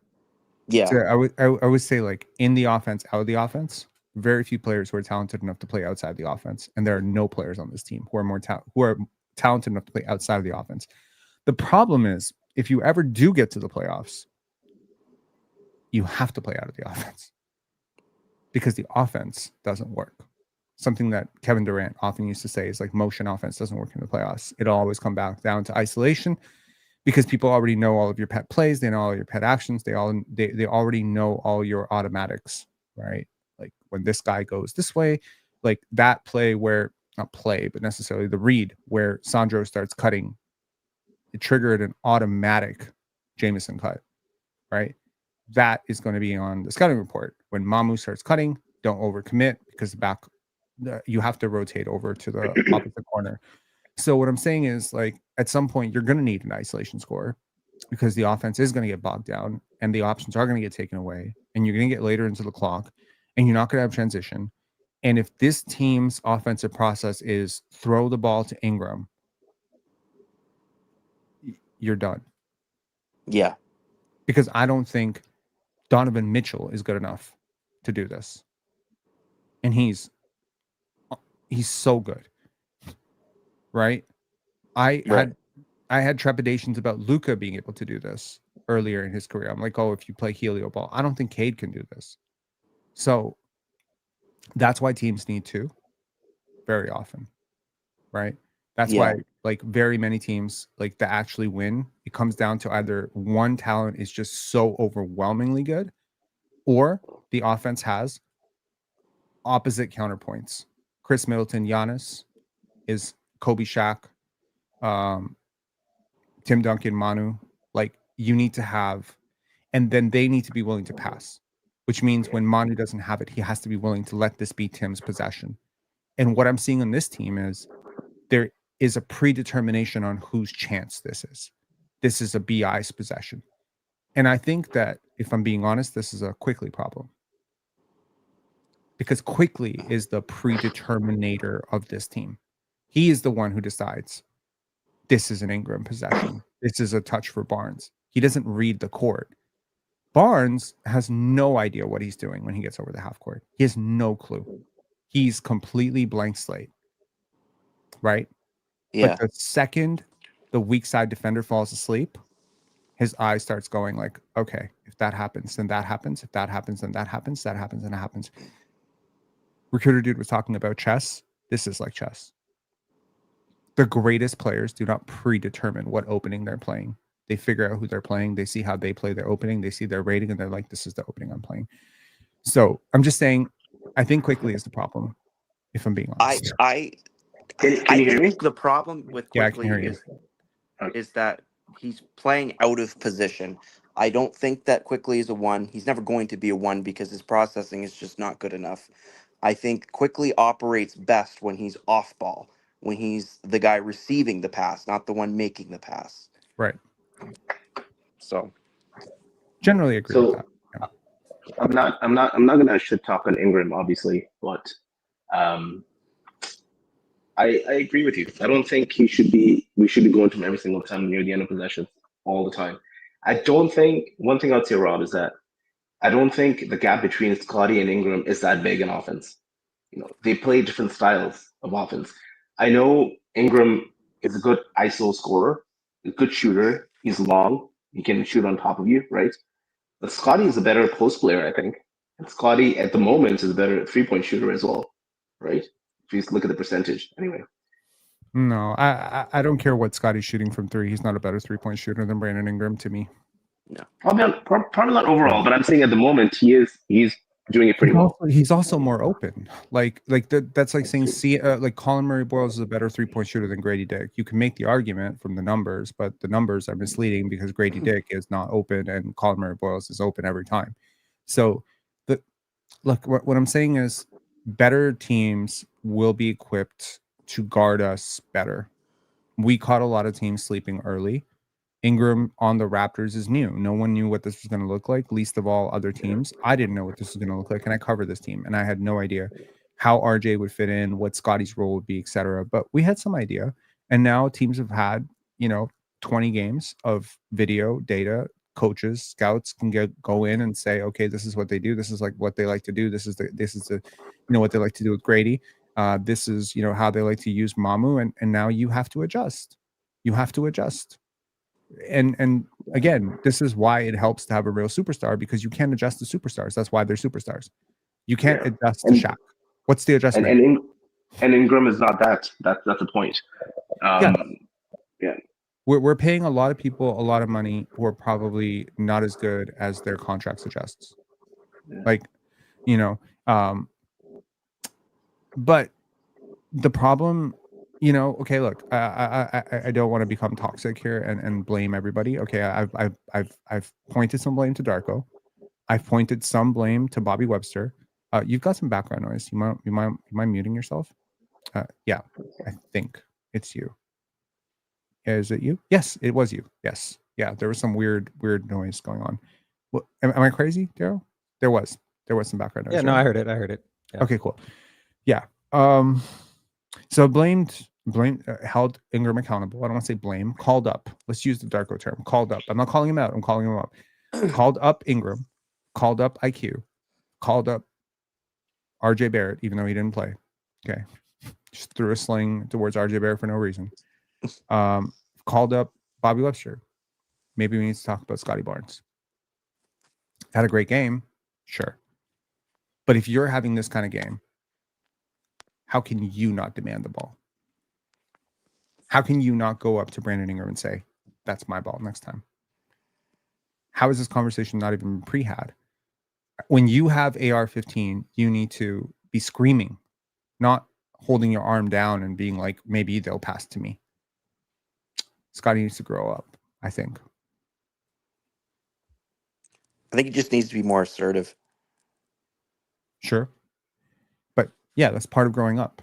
Yeah. So I would say like in the offense, out of the offense, very few players who are talented enough to play outside the offense, and there are no players on this team who are talented enough to play outside of the offense. The problem is if you ever do get to the playoffs, you have to play out of the offense because the offense doesn't work. Something that Kevin Durant often used to say is like motion offense doesn't work in the playoffs. It'll always come back down to isolation. Because people already know all of your pet plays, they know all your pet actions, they already know all your automatics, right? Like when this guy goes this way, like that play where not play, but necessarily the read where Sandro starts cutting, it triggered an automatic Jameson cut, right? That is going to be on the scouting report. When Mamu starts cutting, don't overcommit because you have to rotate over to the opposite corner. So what I'm saying is like at some point you're going to need an isolation score because the offense is going to get bogged down and the options are going to get taken away and you're going to get later into the clock and you're not going to have transition. And if this team's offensive process is throw the ball to Ingram, you're done. Yeah. Because I don't think Donovan Mitchell is good enough to do this. And he's so good. Right? I had trepidations about Luka being able to do this earlier in his career. I'm like, oh, if you play helio ball, I don't think Cade can do this. So that's why teams need to very often, right? That's why like very many teams like that actually win. It comes down to either one talent is just so overwhelmingly good or the offense has opposite counterpoints. Chris Middleton, Giannis, is Kobe, Shaq, Tim Duncan, Manu. Like, you need to have, and then they need to be willing to pass, which means when Manu doesn't have it, he has to be willing to let this be Tim's possession. And what I'm seeing on this team is there is a predetermination on whose chance this is. This is a BI's possession. And I think that, if I'm being honest, this is a Quickly problem. Because Quickly is the predeterminator of this team. He is the one who decides this is an Ingram possession. This is a touch for Barnes. He doesn't read the court. Barnes has no idea what he's doing when he gets over the half court. He has no clue. He's completely blank slate. Right? Yeah. But the second the weak side defender falls asleep, his eye starts going like, okay, if that happens, then that happens. If that happens, then that happens. That happens, and that happens. Recruiter Dude was talking about chess. This is like chess. The greatest players do not predetermine what opening they're playing. They figure out who they're playing. They see how they play their opening. They see their rating, and they're like, this is the opening I'm playing. So I'm just saying, I think Quickly is the problem, if I'm being honest. Can you hear me? The problem with Yeah, I can Quickly hear you. is that he's playing out of position. I don't think that Quickly is a 1. He's never going to be a 1 because his processing is just not good enough. I think Quickly operates best when he's off ball, when he's the guy receiving the pass, not the one making the pass. Right. So Generally agree with that. Yeah. I'm not gonna shit talk on Ingram, obviously, but I agree with you. I don't think we should be going to him every single time near the end of possession all the time. I don't think, one thing I'd say, Rob, is that I don't think the gap between Scottie and Ingram is that big in offense. You know, they play different styles of offense. I know Ingram is a good ISO scorer, a good shooter. He's long. He can shoot on top of you, right? But Scottie is a better post player, I think. And Scottie, at the moment, is a better three-point shooter as well, right? If you look at the percentage, anyway. No, I don't care what Scottie's shooting from three. He's not a better 3-point shooter than Brandon Ingram to me. no. Probably not overall, but I'm saying at the moment he's doing it pretty well. He's also more open. That's like saying like Colin Murray-Boyles is a better 3-point shooter than Grady Dick. You can make the argument from the numbers, but the numbers are misleading because Grady Dick is not open and Colin Murray-Boyles is open every time. So what I'm saying is better teams will be equipped to guard us better. We caught a lot of teams sleeping early. Ingram on the Raptors is new. No one knew what this was going to look like, least of all other teams. I didn't know what this was going to look like, and I covered this team, and I had no idea how RJ would fit in, what Scottie's role would be, etc. But we had some idea, and now teams have had 20 games of video data. Coaches, scouts can go in and say, okay, this is what they do. This is like what they like to do. This is the what they like to do with Grady. This is how they like to use Mamu, and now you have to adjust. You have to adjust. And again, this is why it helps to have a real superstar, because you can't adjust the superstars. That's why they're superstars. You can't adjust to Shaq. What's the adjustment? And Ingram is not that. That's the point. We're paying a lot of people a lot of money who are probably not as good as their contract suggests. But the problem, okay, look, I don't want to become toxic here and blame everybody. Okay, I've pointed some blame to Darko. I've pointed some blame to Bobby Webster. You've got some background noise. You mind muting yourself? Yeah, I think it's you. Is it you? Yes, it was you. Yes. Yeah, there was some weird noise going on. Well, am I crazy, Daryl? There was some background noise. Yeah, no, I heard it. Yeah. Okay, cool. Yeah. So held Ingram accountable. I don't want to say blame. Called up. Let's use the Darko term. Called up. I'm not calling him out. I'm calling him up. Called up Ingram. Called up IQ. Called up RJ Barrett, even though he didn't play. Okay. Just threw a sling towards RJ Barrett for no reason. Called up Bobby Webster. Maybe we need to talk about Scottie Barnes. Had a great game, sure. But if you're having this kind of game, how can you not demand the ball? How can you not go up to Brandon Ingram and say, that's my ball next time? How is this conversation not even pre-had? When you have AR-15, you need to be screaming, not holding your arm down and being like, maybe they'll pass to me. Scotty needs to grow up, I think. I think he just needs to be more assertive. Sure. But yeah, that's part of growing up,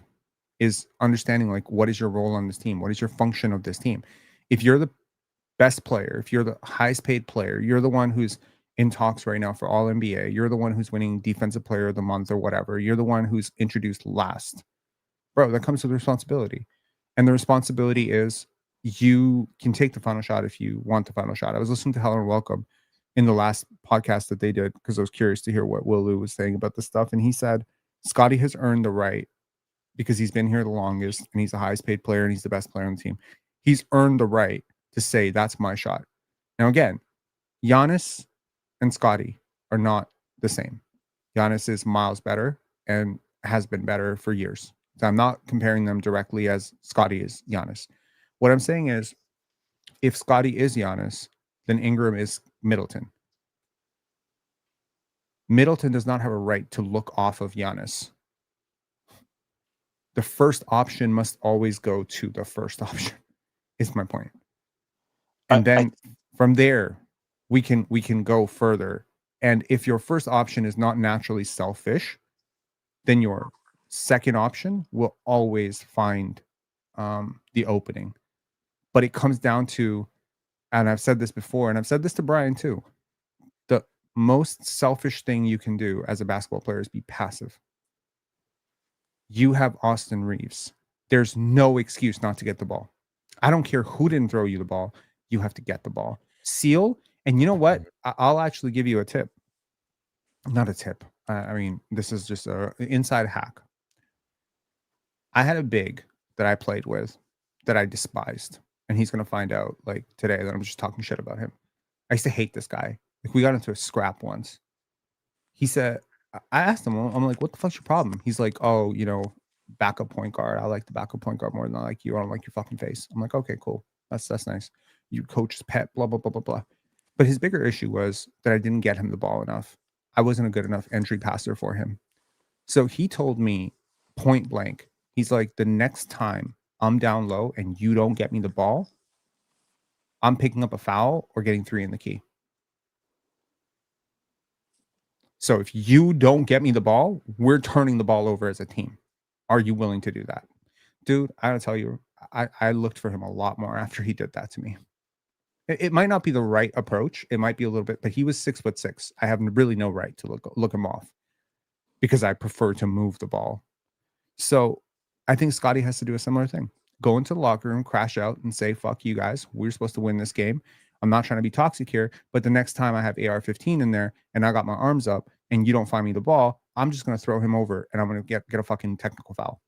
is understanding like, what is your role on this team? What is your function of this team? If you're the best player, if you're the highest paid player, you're the one who's in talks right now for all NBA, you're the one who's winning defensive player of the month or whatever, you're the one who's introduced last, bro, that comes with responsibility. And the responsibility is you can take the final shot if you want the final shot. I was listening to Helen Welcome in the last podcast that they did because I was curious to hear what Will Lou was saying about this stuff. And he said, Scotty has earned the right, because he's been here the longest and he's the highest paid player and he's the best player on the team. He's earned the right to say, that's my shot. Now, again, Giannis and Scotty are not the same. Giannis is miles better and has been better for years. So I'm not comparing them directly as Scotty is Giannis. What I'm saying is, if Scotty is Giannis, then Ingram is Middleton. Middleton does not have a right to look off of Giannis. The first option must always go to the first option, is my point. And then from there, we can go further. And if your first option is not naturally selfish, then your second option will always find the opening. But it comes down to, and I've said this before, and I've said this to Brian too, the most selfish thing you can do as a basketball player is be passive. You have Austin Reeves. There's no excuse not to get the ball. I don't care who didn't throw you the ball. You have to get the ball. Seal. And you know what? I'll actually give you a tip. Not a tip. I mean, this is just an inside hack. I had a big that I played with that I despised. And he's going to find out like today that I'm just talking shit about him. I used to hate this guy. Like, we got into a scrap once. He said, I asked him, I'm like, what the fuck's your problem? He's like, oh, you know, backup point guard. I like the backup point guard more than I like you. I don't like your fucking face. I'm like, okay, cool. That's nice. You coach's pet, blah, blah, blah, blah, blah. But his bigger issue was that I didn't get him the ball enough. I wasn't a good enough entry passer for him. So he told me point blank, he's like, the next time I'm down low and you don't get me the ball, I'm picking up a foul or getting 3 in the key. So if you don't get me the ball, we're turning the ball over as a team. Are you willing to do that? Dude, I gotta tell you, I looked for him a lot more after he did that to me. It might not be the right approach. It might be a little bit, but he was 6'6". I have really no right to look him off because I prefer to move the ball. So I think Scotty has to do a similar thing. Go into the locker room, crash out, and say, fuck you guys. We're supposed to win this game. I'm not trying to be toxic here, but the next time I have AR-15 in there and I got my arms up and you don't find me the ball, I'm just going to throw him over and I'm going to get a fucking technical foul.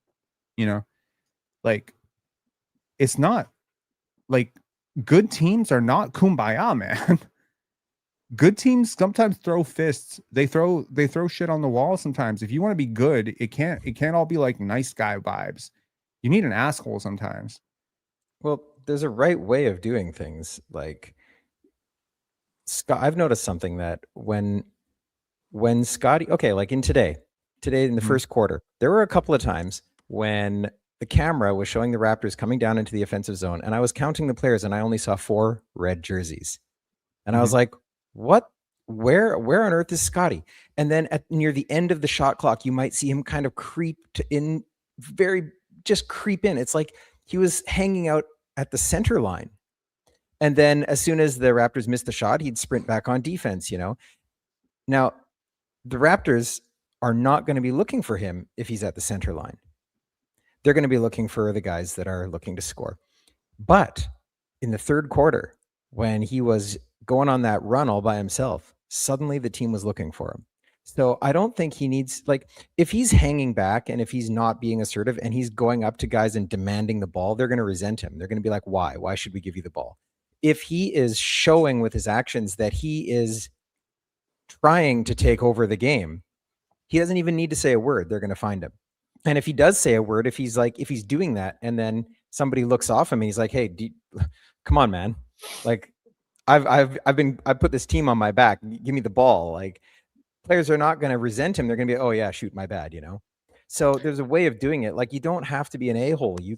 You know, like, it's not like good teams are not kumbaya, man. Good teams sometimes throw fists. They throw shit on the wall sometimes. If you want to be good, it can't all be like nice guy vibes. You need an asshole sometimes. Well, there's a right way of doing things. Like, Scott, I've noticed something that when Scotty, okay, like today in the first quarter, there were a couple of times when the camera was showing the Raptors coming down into the offensive zone, and I was counting the players, and I only saw 4 red jerseys, and I was like, "What? Where on earth is Scotty?" And then near the end of the shot clock, you might see him kind of creep in. It's like he was hanging out at the center line. And then as soon as the Raptors missed the shot, he'd sprint back on defense, you know. Now, the Raptors are not going to be looking for him if he's at the center line. They're going to be looking for the guys that are looking to score. But in the third quarter, when he was going on that run all by himself, suddenly the team was looking for him. So I don't think he needs, like, if he's hanging back and if he's not being assertive and he's going up to guys and demanding the ball, they're going to resent him. They're going to be like, why? Why should we give you the ball? If he is showing with his actions that he is trying to take over the game, he doesn't even need to say a word. They're going to find him. And if he does say a word, if he's doing that and then somebody looks off him and he's like, hey, come on, man. Like, I put this team on my back. Give me the ball. Like, players are not going to resent him. They're going to be, oh yeah, shoot, my bad, you know? So there's a way of doing it. Like, you don't have to be an a-hole. You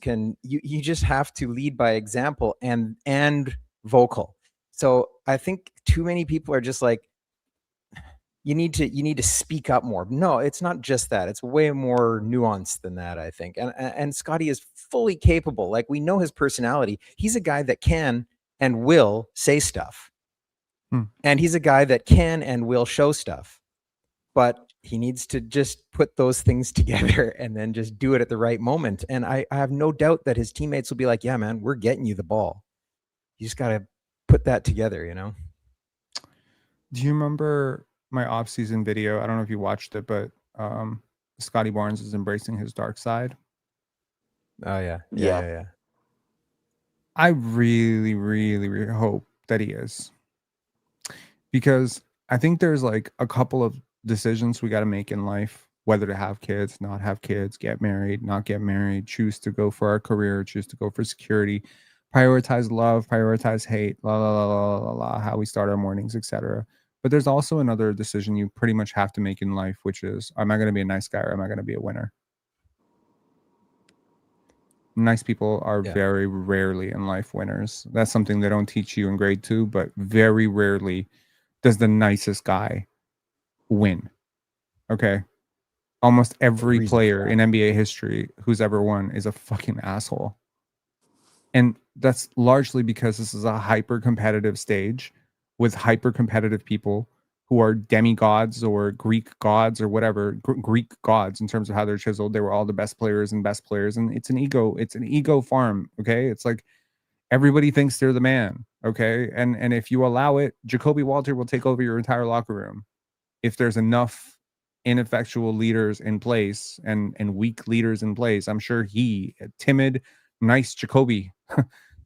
just have to lead by example and vocal. So I think too many people are just like, you need to speak up more. No, it's not just that. It's way more nuanced than that, I think. And Scotty is fully capable. Like, we know his personality. He's a guy that can and will say stuff. And he's a guy that can and will show stuff. But he needs to just put those things together and then just do it at the right moment. And I have no doubt that his teammates will be like, yeah, man, we're getting you the ball. You just got to put that together, you know? Do you remember my off-season video? I don't know if you watched it, but Scotty Barnes is embracing his dark side. Oh, yeah. Yeah. I really, really, really hope that he is. Because I think there's like a couple of decisions we got to make in life, whether to have kids, not have kids, get married, not get married, choose to go for our career, choose to go for security, prioritize love, prioritize hate, la la la la la la, how we start our mornings, etc. But there's also another decision you pretty much have to make in life, which is, am I going to be a nice guy or am I going to be a winner? Nice people are very rarely in life winners. That's something they don't teach you in grade 2, but very rarely does the nicest guy win. Okay. Almost every player in NBA history who's ever won is a fucking asshole. And that's largely because this is a hyper competitive stage with hyper competitive people who are demigods or Greek gods or whatever, Greek gods in terms of how they're chiseled. They were all the best players. And it's an ego farm. Okay. It's like everybody thinks they're the man. Okay. And if you allow it, Jacoby Walter will take over your entire locker room. If there's enough ineffectual leaders in place and weak leaders in place, I'm sure timid, nice Jacoby,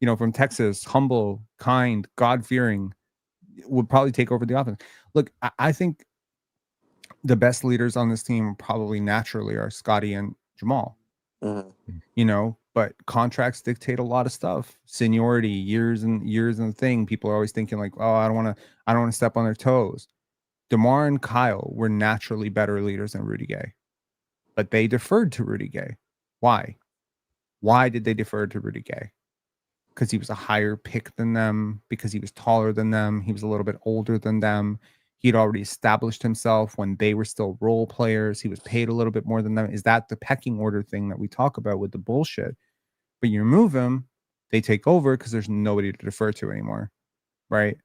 from Texas, humble, kind, God-fearing, would probably take over the offense. Look, I think the best leaders on this team probably naturally are Scotty and Jamal. But contracts dictate a lot of stuff. Seniority, years and the thing. People are always thinking like, oh, I don't want to step on their toes. DeMar and Kyle were naturally better leaders than Rudy Gay, but they deferred to Rudy Gay. Why? Why did they defer to Rudy Gay? Because he was a higher pick than them, because he was taller than them, he was a little bit older than them. He'd already established himself when they were still role players. He was paid a little bit more than them. Is that the pecking order thing that we talk about with the bullshit? But you remove him, they take over because there's nobody to defer to anymore, right?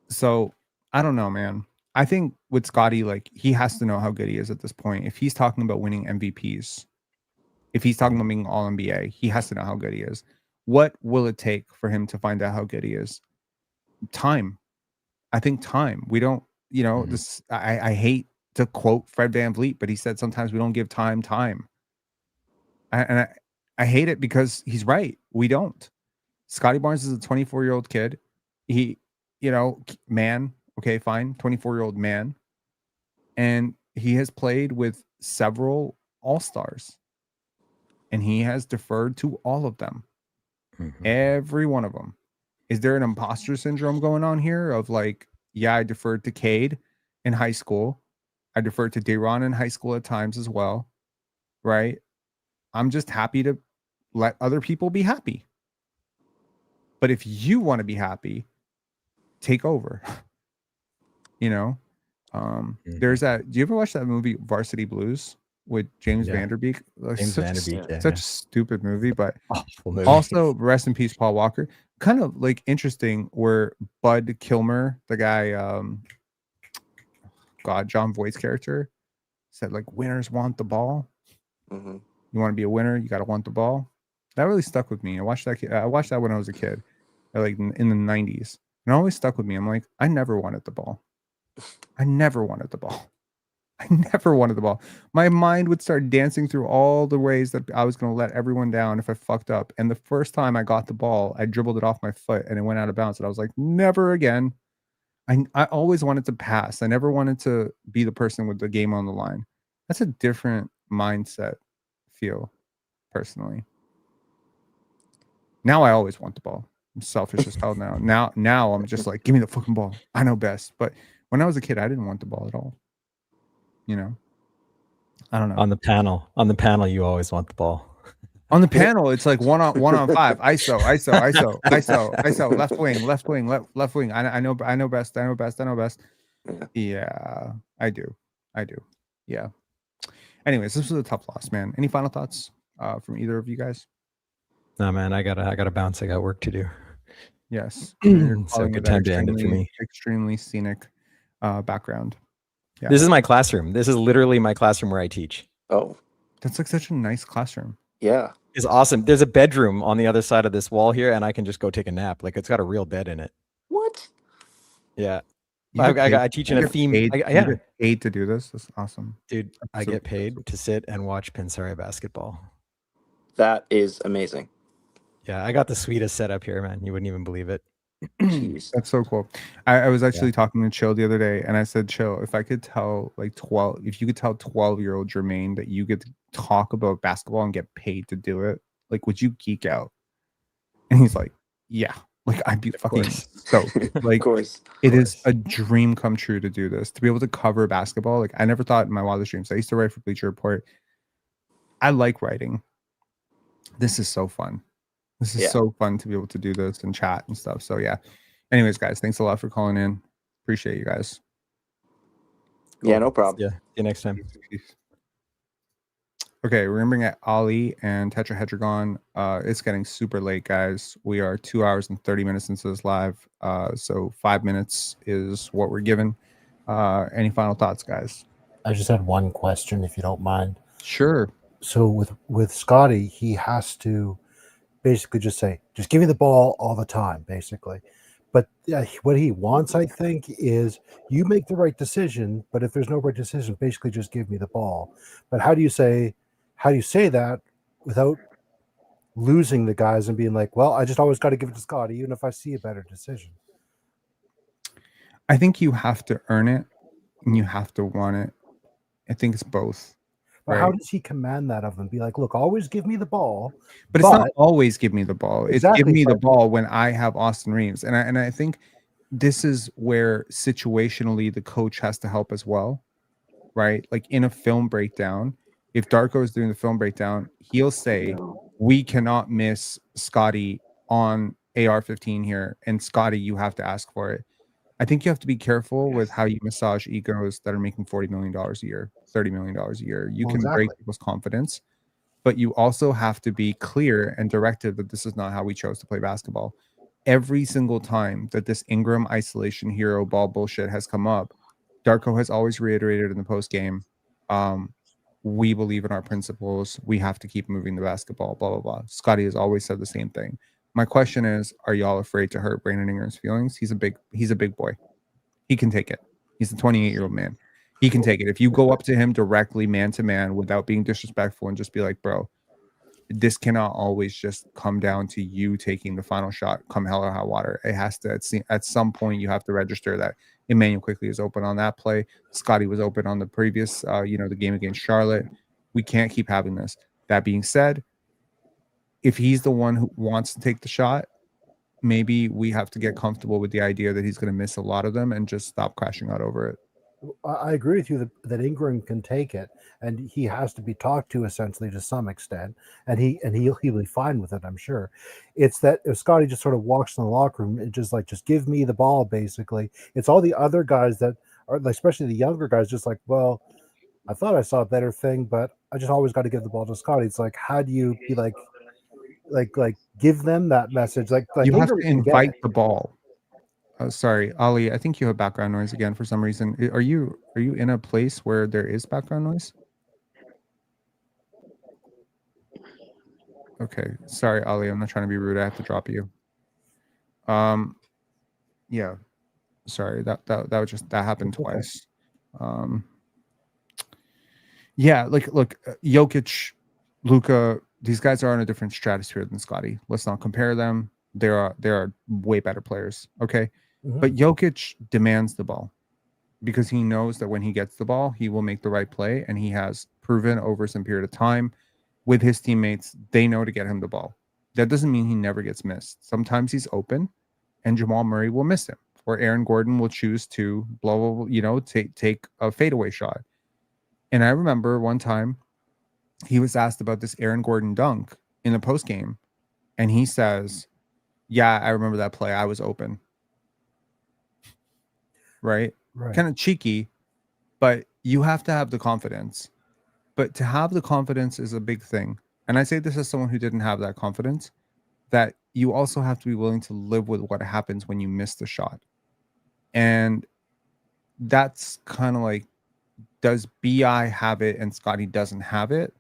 So I don't know, man. I think with Scotty, like, he has to know how good he is at this point. If he's talking about winning MVPs, if he's talking about being all NBA, he has to know how good he is. What will it take for him to find out how good he is? Time. I think time. We don't, this. I hate to quote Fred VanVleet, but he said sometimes we don't give time. I hate it because he's right. We don't. Scottie Barnes is a 24-year-old kid. He, man. Okay, fine. 24-year-old man. And he has played with several all-stars. And he has deferred to all of them. Every one of them. Is there an imposter syndrome going on here of like, yeah, I deferred to Cade in high school. I deferred to De'Ron in high school at times as well. Right? I'm just happy to let other people be happy. But if you want to be happy, take over. There's that. Do you ever watch that movie Varsity Blues with James Vanderbeek? Such a stupid movie, but also rest in peace, Paul Walker. Kind of like interesting where Bud Kilmer, the guy, John Voight's character, said like winners want the ball. You want to be a winner, you got to want the ball. That really stuck with me. I watched that when I was a kid, like in the 90s, and it always stuck with me. I'm like, I never wanted the ball. I never wanted the ball. My mind would start dancing through all the ways that I was going to let everyone down if I fucked up. And the first time I got the ball, I dribbled it off my foot and it went out of bounds. And I was like, never again. I always wanted to pass. I never wanted to be the person with the game on the line. That's a different mindset feel, personally. Now I always want the ball. I'm selfish as hell now. Now I'm just like, give me the fucking ball. I know best. But when I was a kid, I didn't want the ball at all. I don't know. On the panel, you always want the ball. On the panel, it's like one on 5. ISO, left wing. I know best. Yeah, I do. Yeah. Anyways, this was a tough loss, man. Any final thoughts from either of you guys? No, man, I gotta bounce. I got work to do. Yes. So good time to end it for me. Extremely scenic background. Yeah. This is my classroom. This is literally my classroom where I teach. Oh, That's like such a nice classroom. yeah. It's awesome. There's a bedroom on the other side of this wall here, and I can just go take a nap. Like it's got a real bed in it. What? Yeah. You get paid- I teach in you a get theme. paid- I- you yeah, get paid to do this. That's awesome. dude, I So- get paid to sit and watch Pinsari basketball. That is amazing. Yeah, I got the sweetest setup here, man. You wouldn't even believe it. Jeez. That's so cool. I was actually talking to Chill the other day, and I said, Chill, if I could tell if you could tell 12-year-old Jermaine that you get to talk about basketball and get paid to do it, like, would you geek out? And he's like, yeah. Like, I'd be fucking stoked. Like, Of course. it is a dream come true to do this, to be able to cover basketball. Like, I never thought in my wildest dreams. I used to write for Bleacher Report. I like writing. This is so fun. This is so fun to be able to do this and chat and stuff. So yeah. Anyways, guys, thanks a lot for calling in. Appreciate you guys. Yeah, no problem. Yeah, see you next time. Okay, we're gonna bring out Ali and Tetrahedron. It's getting super late, guys. We are 2 hours and 30 minutes into this live. So 5 minutes is what we're given. Any final thoughts, guys? I just had one question, if you don't mind. Sure. So with Scotty, he has to basically just say, just give me the ball all the time, basically. But what he wants, I think, is you make the right decision. But if there's no right decision, basically just give me the ball. But how do you say that without losing the guys and being like, well, I just always got to give it to Scotty, even if I see a better decision? I think you have to earn it and you have to want it. I think it's both. But how does he command that of them? Be like, look, always give me the ball. But it's not always give me the ball. Exactly, It's give me the ball when I have Austin Reeves. And I think this is where situationally the coach has to help as well, right? Like in a film breakdown, if Darko is doing the film breakdown, he'll say, we cannot miss Scotty on AR-15 here. And Scotty, you have to ask for it. I think you have to be careful with how you massage egos that are making $40 million a year, $30 million a year. You can break people's confidence, but you also have to be clear and directive that this is not how we chose to play basketball. Every single time that this Ingram isolation hero ball bullshit has come up, Darko has always reiterated in the post game, we believe in our principles. We have to keep moving the basketball, blah, blah, blah. Scotty has always said the same thing. My question is, are y'all afraid to hurt Brandon Ingram's feelings? He's a big boy. He can take it. He's a 28-year-old man. He can take it. If you go up to him directly, man to man, without being disrespectful and just be like, bro, this cannot always just come down to you taking the final shot, come hell or high water. It has to, at some point, you have to register that Emmanuel quickly is open on that play. Scotty was open on the previous, the game against Charlotte. We can't keep having this. That being said, if he's the one who wants to take the shot, maybe we have to get comfortable with the idea that he's going to miss a lot of them and just stop crashing out over it. I agree with you that Ingram can take it, and he has to be talked to essentially to some extent, and he'll be fine with it, I'm sure. It's that if Scotty just sort of walks in the locker room and just give me the ball, basically, it's all the other guys that are, especially the younger guys, just like, well, I thought I saw a better thing, but I just always got to give the ball to Scotty. It's like, how do you be like give them that message? Like you have Ingram to invite the ball. Sorry, Ali, I think you have background noise again for some reason. Are you in a place where there is background noise? Okay, sorry, Ali, I'm not trying to be rude. I have to drop you. Yeah, sorry, that happened twice. Yeah, look, Jokic, Luka, these guys are on a different stratosphere than Scotty. Let's not compare them. There are way better players. Okay. But Jokic demands the ball because he knows that when he gets the ball, he will make the right play. And he has proven over some period of time with his teammates, they know to get him the ball. That doesn't mean he never gets missed. Sometimes he's open and Jamal Murray will miss him, or Aaron Gordon will choose to take a fadeaway shot. And I remember one time he was asked about this Aaron Gordon dunk in the post game, and he says, "Yeah, I remember that play. I was open." Right? Right. Kind of cheeky, but you have to have the confidence. But to have the confidence is a big thing. And I say this as someone who didn't have that confidence, that you also have to be willing to live with what happens when you miss the shot. And that's kind of like, does BI have it and Scotty doesn't have it?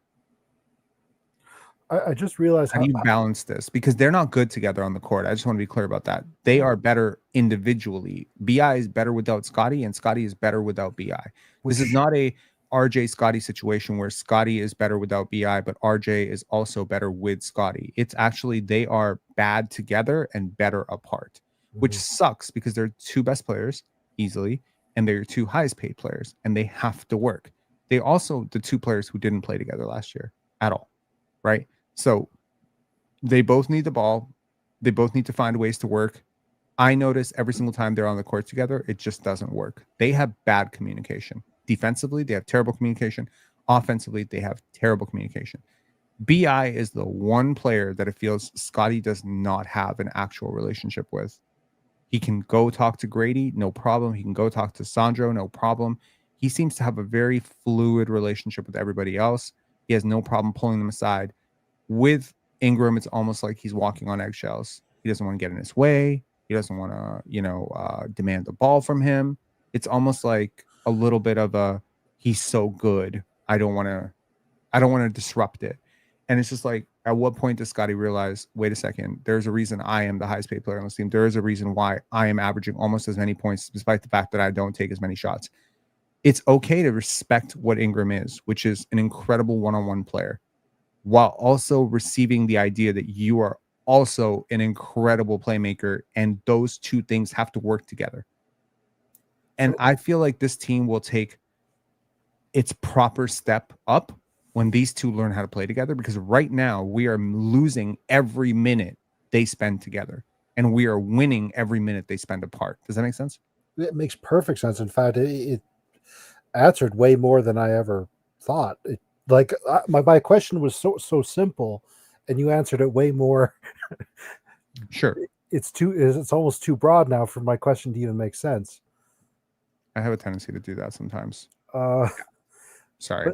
I just realized How do you balance this? Because they're not good together on the court. I just want to be clear about that. They are better individually. BI is better without Scotty, and Scotty is better without BI. This is not a RJ Scotty situation where Scotty is better without BI, but RJ is also better with Scotty. It's actually they are bad together and better apart, which sucks because they're two best players easily, and they're your two highest paid players, and they have to work. They also the two players who didn't play together last year at all, right? So they both need the ball. They both need to find ways to work. I notice every single time they're on the court together, it just doesn't work. They have bad communication. Defensively, they have terrible communication. Offensively, they have terrible communication. BI is the one player that it feels Scotty does not have an actual relationship with. He can go talk to Grady, no problem. He can go talk to Sandro, no problem. He seems to have a very fluid relationship with everybody else. He has no problem pulling them aside. With Ingram, it's almost like he's walking on eggshells. He doesn't want to get in his way. He doesn't want to, demand the ball from him. It's almost like a little bit of a, he's so good. I don't want to disrupt it. And it's just like, at what point does Scotty realize, wait a second, there's a reason I am the highest paid player on this team. There is a reason why I am averaging almost as many points, despite the fact that I don't take as many shots. It's okay to respect what Ingram is, which is an incredible one-on-one player, while also receiving the idea that you are also an incredible playmaker, and those two things have to work together. And I feel like this team will take its proper step up when these two learn how to play together, because right now we are losing every minute they spend together, and we are winning every minute they spend apart. Does that make sense? It makes perfect sense. In fact, it answered way more than I ever thought. My question was so simple, and you answered it way more. Sure. It's almost too broad now for my question to even make sense. I have a tendency to do that sometimes. Sorry.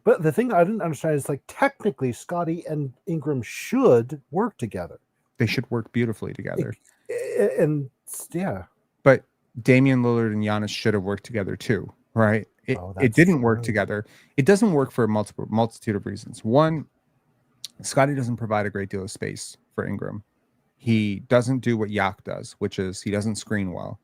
But the thing I didn't understand is, like, technically Scotty and Ingram should work together. They should work beautifully together. And yeah. But Damian Lillard and Giannis should have worked together too, right? It didn't work together. It doesn't work for a multitude of reasons. One, Scotty doesn't provide a great deal of space for Ingram. He doesn't do what Yak does, which is he doesn't screen well.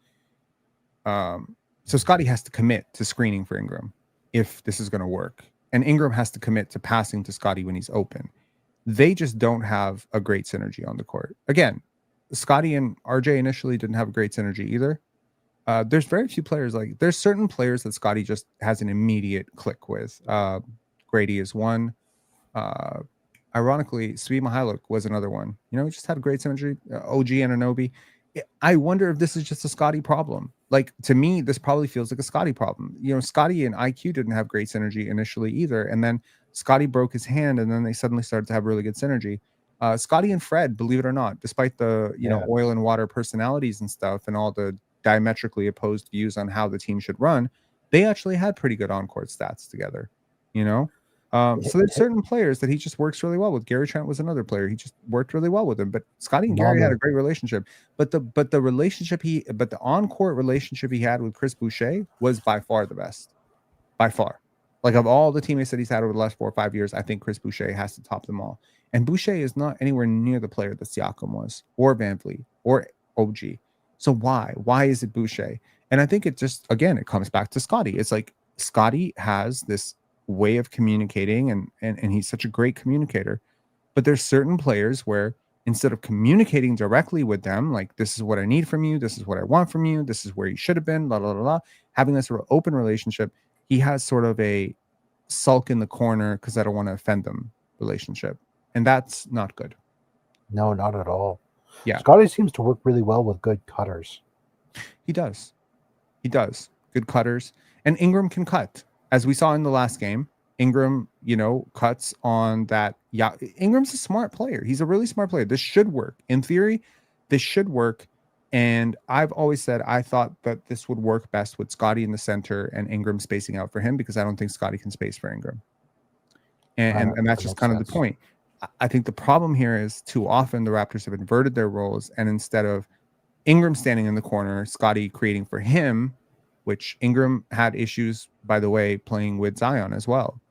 So Scotty has to commit to screening for Ingram if this is going to work. And Ingram has to commit to passing to Scotty when he's open. They just don't have a great synergy on the court. Again, Scotty and RJ initially didn't have a great synergy either. There's very few players, like there's certain players that Scotty just has an immediate click with. Grady is one. Ironically, Svi Mihailovic was another one. He just had a great synergy. OG Anunoby. I wonder if this is just a Scotty problem. Like, to me, this probably feels like a Scotty problem. Scotty and IQ didn't have great synergy initially either. And then Scotty broke his hand, and then they suddenly started to have really good synergy. Scotty and Fred, believe it or not, despite the oil and water personalities and stuff and all the diametrically opposed views on how the team should run, they actually had pretty good on-court stats together, so there's certain players that he just works really well with. Gary Trent was another player. He just worked really well with him. But Scotty and Gary had a great relationship. But the on-court relationship he had with Chris Boucher was by far the best. By far. Like, of all the teammates that he's had over the last 4 or 5 years, I think Chris Boucher has to top them all. And Boucher is not anywhere near the player that Siakam was, or Van Vliet, or OG. So why? Why is it Boucher? And I think it just, again, it comes back to Scotty. It's like Scotty has this way of communicating, and he's such a great communicator. But there's certain players where instead of communicating directly with them, like, this is what I need from you, this is what I want from you, this is where you should have been, blah, blah, blah, blah, having this sort of open relationship, he has sort of a sulk in the corner because I don't want to offend them relationship. And that's not good. No, not at all. Yeah. Scotty seems to work really well with good cutters. He does. Good cutters. And Ingram can cut. as we saw in the last game, Ingram, cuts on that. Yeah, Ingram's a smart player. He's a really smart player. This should work. In theory, this should work. And I've always said I thought that this would work best with Scotty in the center and Ingram spacing out for him, because I don't think Scotty can space for Ingram. And that's just kind of the point. I think the problem here is too often the Raptors have inverted their roles, and instead of Ingram standing in the corner, Scotty creating for him, which Ingram had issues, by the way, playing with Zion as well.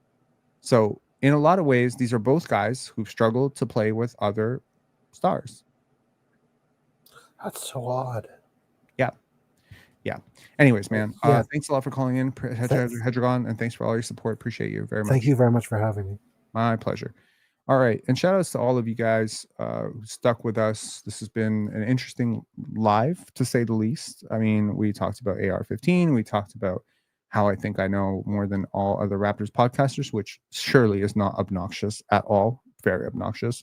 So in a lot of ways, these are both guys who've struggled to play with other stars. That's so odd. Yeah. Anyways, man, Yeah. thanks a lot for calling in, Hedregon, and thanks for all your support. Appreciate you very much. Thank you very much for having me. My pleasure. All right. And shout outs to all of you guys who stuck with us. This has been an interesting live, to say the least. I mean, we talked about AR-15. We talked about how I think I know more than all other Raptors podcasters, which surely is not obnoxious at all. Very obnoxious.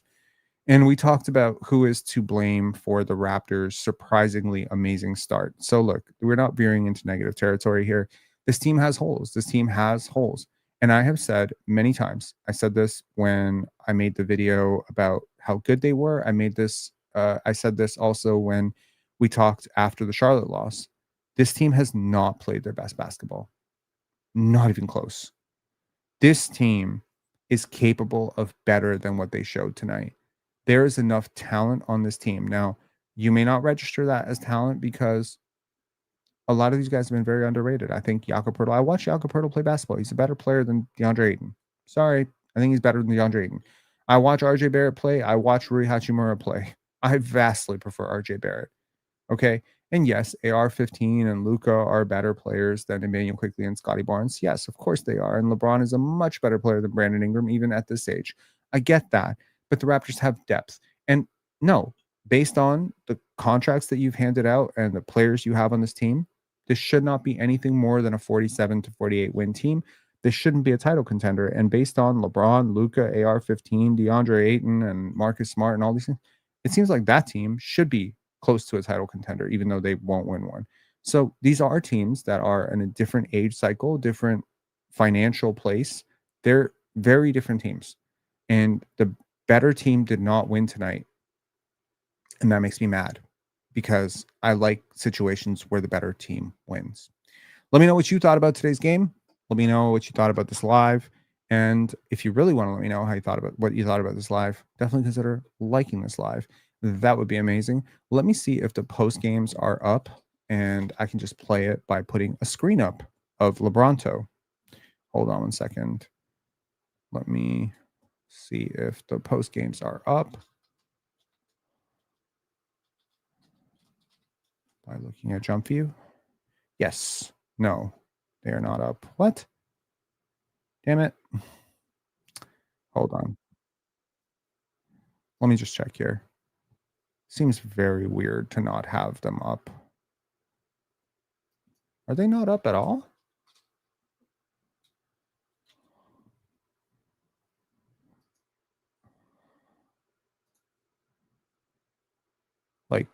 And we talked about who is to blame for the Raptors' surprisingly amazing start. So look, we're not veering into negative territory here. This team has holes. And I have said many times, I said this when I made the video about how good they were. I said this also when we talked after the Charlotte loss. This team has not played their best basketball. Not even close. This team is capable of better than what they showed tonight. There is enough talent on this team. Now, you may not register that as talent because a lot of these guys have been very underrated. I think Jakob Poeltl. I watched Jakob Poeltl play basketball. He's a better player than DeAndre Ayton. Sorry, I think he's better than DeAndre Ayton. I watch RJ Barrett play. I watch Rui Hachimura play. I vastly prefer RJ Barrett. Okay, and yes, AR-15 and Luka are better players than Immanuel Quickley and Scottie Barnes. Yes, of course they are. And LeBron is a much better player than Brandon Ingram, even at this age. I get that. But the Raptors have depth. And no, based on the contracts that you've handed out and the players you have on this team, this should not be anything more than a 47 to 48 win team. This shouldn't be a title contender. And based on LeBron, Luka, AR-15, DeAndre Ayton, and Marcus Smart and all these things, it seems like that team should be close to a title contender, even though they won't win one. So these are teams that are in a different age cycle, different financial place. They're very different teams. And the better team did not win tonight. And that makes me mad because I like situations where the better team wins. Let me know what you thought about today's game. Let me know what you thought about this live. And if you really want to let me know what you thought about this live, definitely consider liking this live. That would be amazing. Let me see if the post games are up and I can just play it by putting a screen up of LeBronto. Hold on one second. Let me see if the post games are up by looking at jump view. Yes. No, they are not up. What? Damn it. Hold on. Let me just check here. Seems very weird to not have them up. Are they not up at all? Like,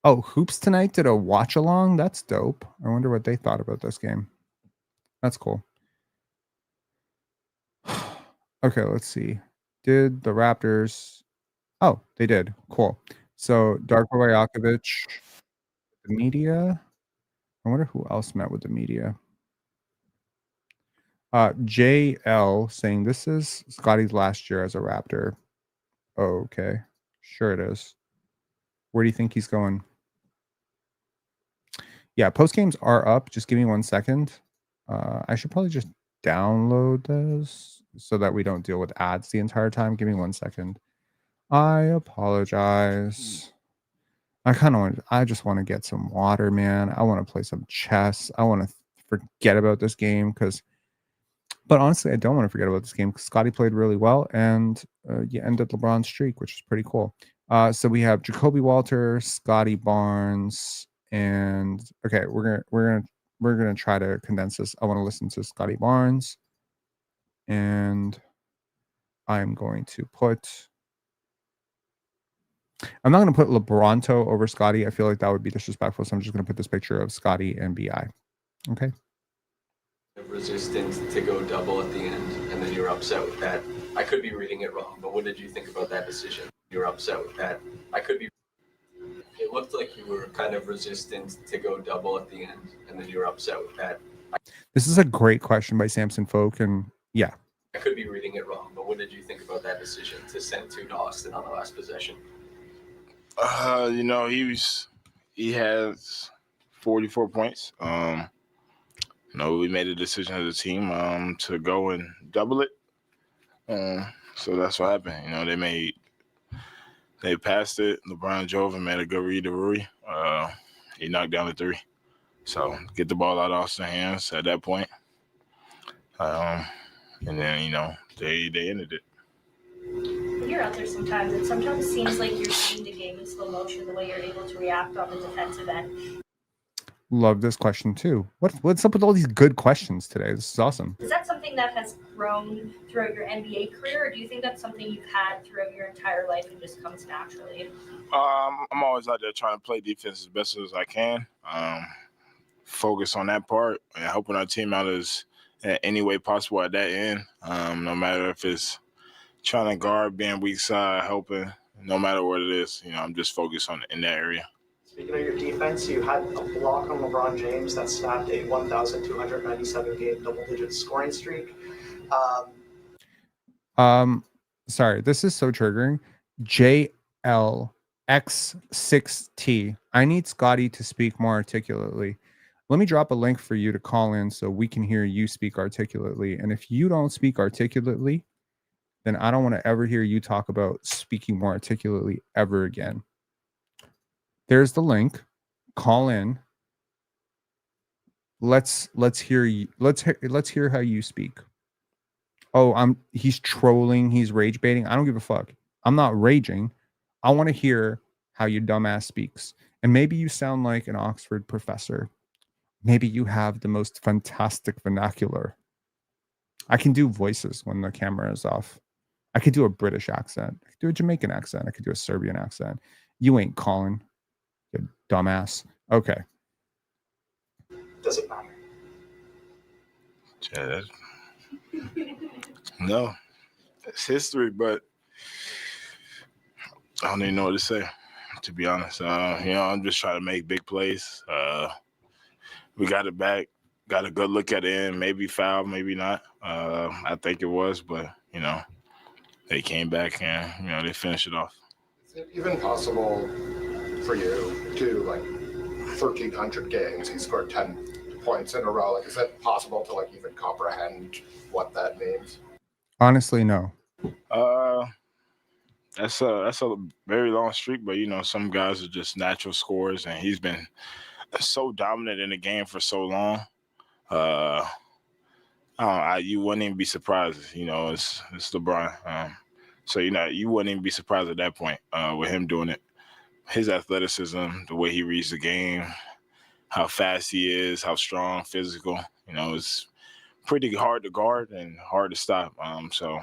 oh, Hoops Tonight did a watch along. That's dope. I wonder what they thought about this game. That's cool. Okay, let's see. Did the Raptors? Oh, they did. Cool. So Darko Vayakovich, the media. I wonder who else met with the media. JL saying this is Scotty's last year as a Raptor. Oh, okay. Sure it is. Where do you think he's going? Yeah, post games are up. Just give me 1 second. I should probably just download this so that we don't deal with ads the entire time. Give me 1 second. I apologize. I just want to get some water, man. I want to play some chess. I want to forget about this game but honestly, I don't want to forget about this game because Scotty played really well and you ended LeBron's streak, which is pretty cool. So we have Jacoby Walter, Scotty Barnes, and okay, we're gonna try to condense this. I want to listen to Scotty Barnes, and I'm going to put. I'm not going to put LeBronto over Scotty. I feel like that would be disrespectful. So I'm just going to put this picture of Scotty and BI. Okay. Resistant to go double at the end, and then you're upset with that. I could be reading it wrong, but what did you think about that decision? You're upset with that. I could be. It looked like you were kind of resistant to go double at the end, and then you're upset with that. This is a great question by Samson Folk, and yeah. I could be reading it wrong, but what did you think about that decision to send 2 to Austin on the last possession? You know, he has 44 points. You know, we made a decision as a team to go and double it. So that's what happened. You know, they passed it. LeBron drove and made a good read to Rui. He knocked down the 3. So get the ball out of Austin's hands at that point. And then, you know, they ended it. When you're out there sometimes, it sometimes seems like you're seeing the game in slow motion, the way you're able to react on the defensive end. Love this question too. What's up with all these good questions today? This is awesome. Is that something that has grown throughout your NBA career, or do you think that's something you've had throughout your entire life and just comes naturally? I'm always out there trying to play defense as best as I can. Focus on that part and helping our team out as any way possible at that end. No matter if it's trying to guard, being weak side, helping, no matter what it is, you know, I'm just focused on in that area. Speaking of your defense, you had a block on LeBron James that snapped a 1,297 game double-digit scoring streak. Sorry, this is so triggering. JLX6T. I need Scotty to speak more articulately. Let me drop a link for you to call in so we can hear you speak articulately. And if you don't speak articulately, then I don't want to ever hear you talk about speaking more articulately ever again. There's the link. Call in. Let's hear you. Let's hear how you speak. Oh, he's trolling, he's rage baiting. I don't give a fuck. I'm not raging. I want to hear how your dumbass speaks. And maybe you sound like an Oxford professor. Maybe you have the most fantastic vernacular. I can do voices when the camera is off. I could do a British accent. I could do a Jamaican accent. I could do a Serbian accent. You ain't calling. You dumbass. Okay. Does it matter? Yeah, no, it's history, but I don't even know what to say, to be honest. You know, I'm just trying to make big plays. We got it back, got a good look at it in, maybe foul, maybe not. I think it was, but, you know, they came back and, you know, they finished it off. Is it even possible for you to, like, 1,300 games, he scored 10 points in a row? Like, is it possible to, like, even comprehend what that means? Honestly, no. That's a very long streak, but, you know, some guys are just natural scorers, and he's been so dominant in the game for so long. You wouldn't even be surprised. You know, it's LeBron. So, you know, you wouldn't even be surprised at that point with him doing it. His athleticism, the way he reads the game, how fast he is, how strong, physical, you know, it's pretty hard to guard and hard to stop. So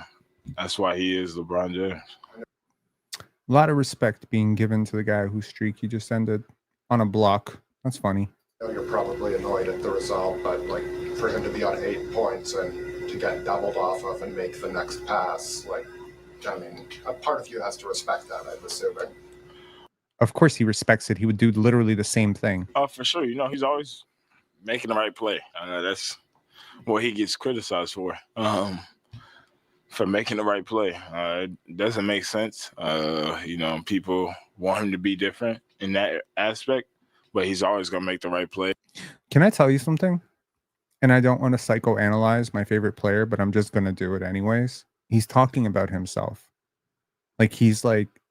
that's why he is LeBron James. A lot of respect being given to the guy whose streak he just ended on a block. That's funny. I know you're probably annoyed at the result, but, like, for him to be on 8 points and to get doubled off of and make the next pass, like, I mean, a part of you has to respect that, I'm assuming. Of course he respects it. He would do literally the same thing. Oh, for sure. You know, he's always making the right play. That's what he gets criticized for making the right play. It doesn't make sense. You know, people want him to be different in that aspect, but he's always going to make the right play. Can I tell you something? And I don't want to psychoanalyze my favorite player, but I'm just going to do it anyways. He's talking about himself.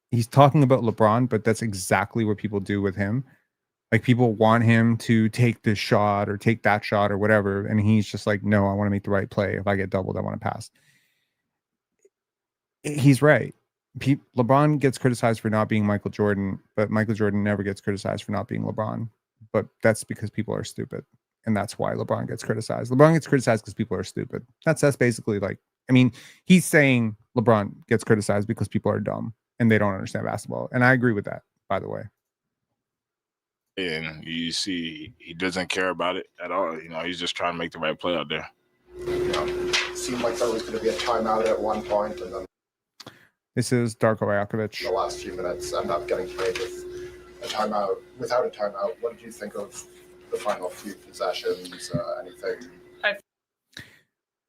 He's talking about LeBron, but that's exactly what people do with him. Like, people want him to take this shot or take that shot or whatever. And he's just like, no, I want to make the right play. If I get doubled, I want to pass. He's right. LeBron gets criticized for not being Michael Jordan, but Michael Jordan never gets criticized for not being LeBron. But that's because people are stupid. And that's why LeBron gets criticized. LeBron gets criticized because people are stupid. That's basically, like, I mean, he's saying LeBron gets criticized because people are dumb and they don't understand basketball. And I agree with that, by the way. and you see he doesn't care about it at all. You know, he's just trying to make the right play out there. You know, it seemed like there was going to be a timeout at one point, and then This is Darko Vayakovich. the last few minutes end up getting played with a timeout. Without a timeout, what did you think of the final few possessions? Anything?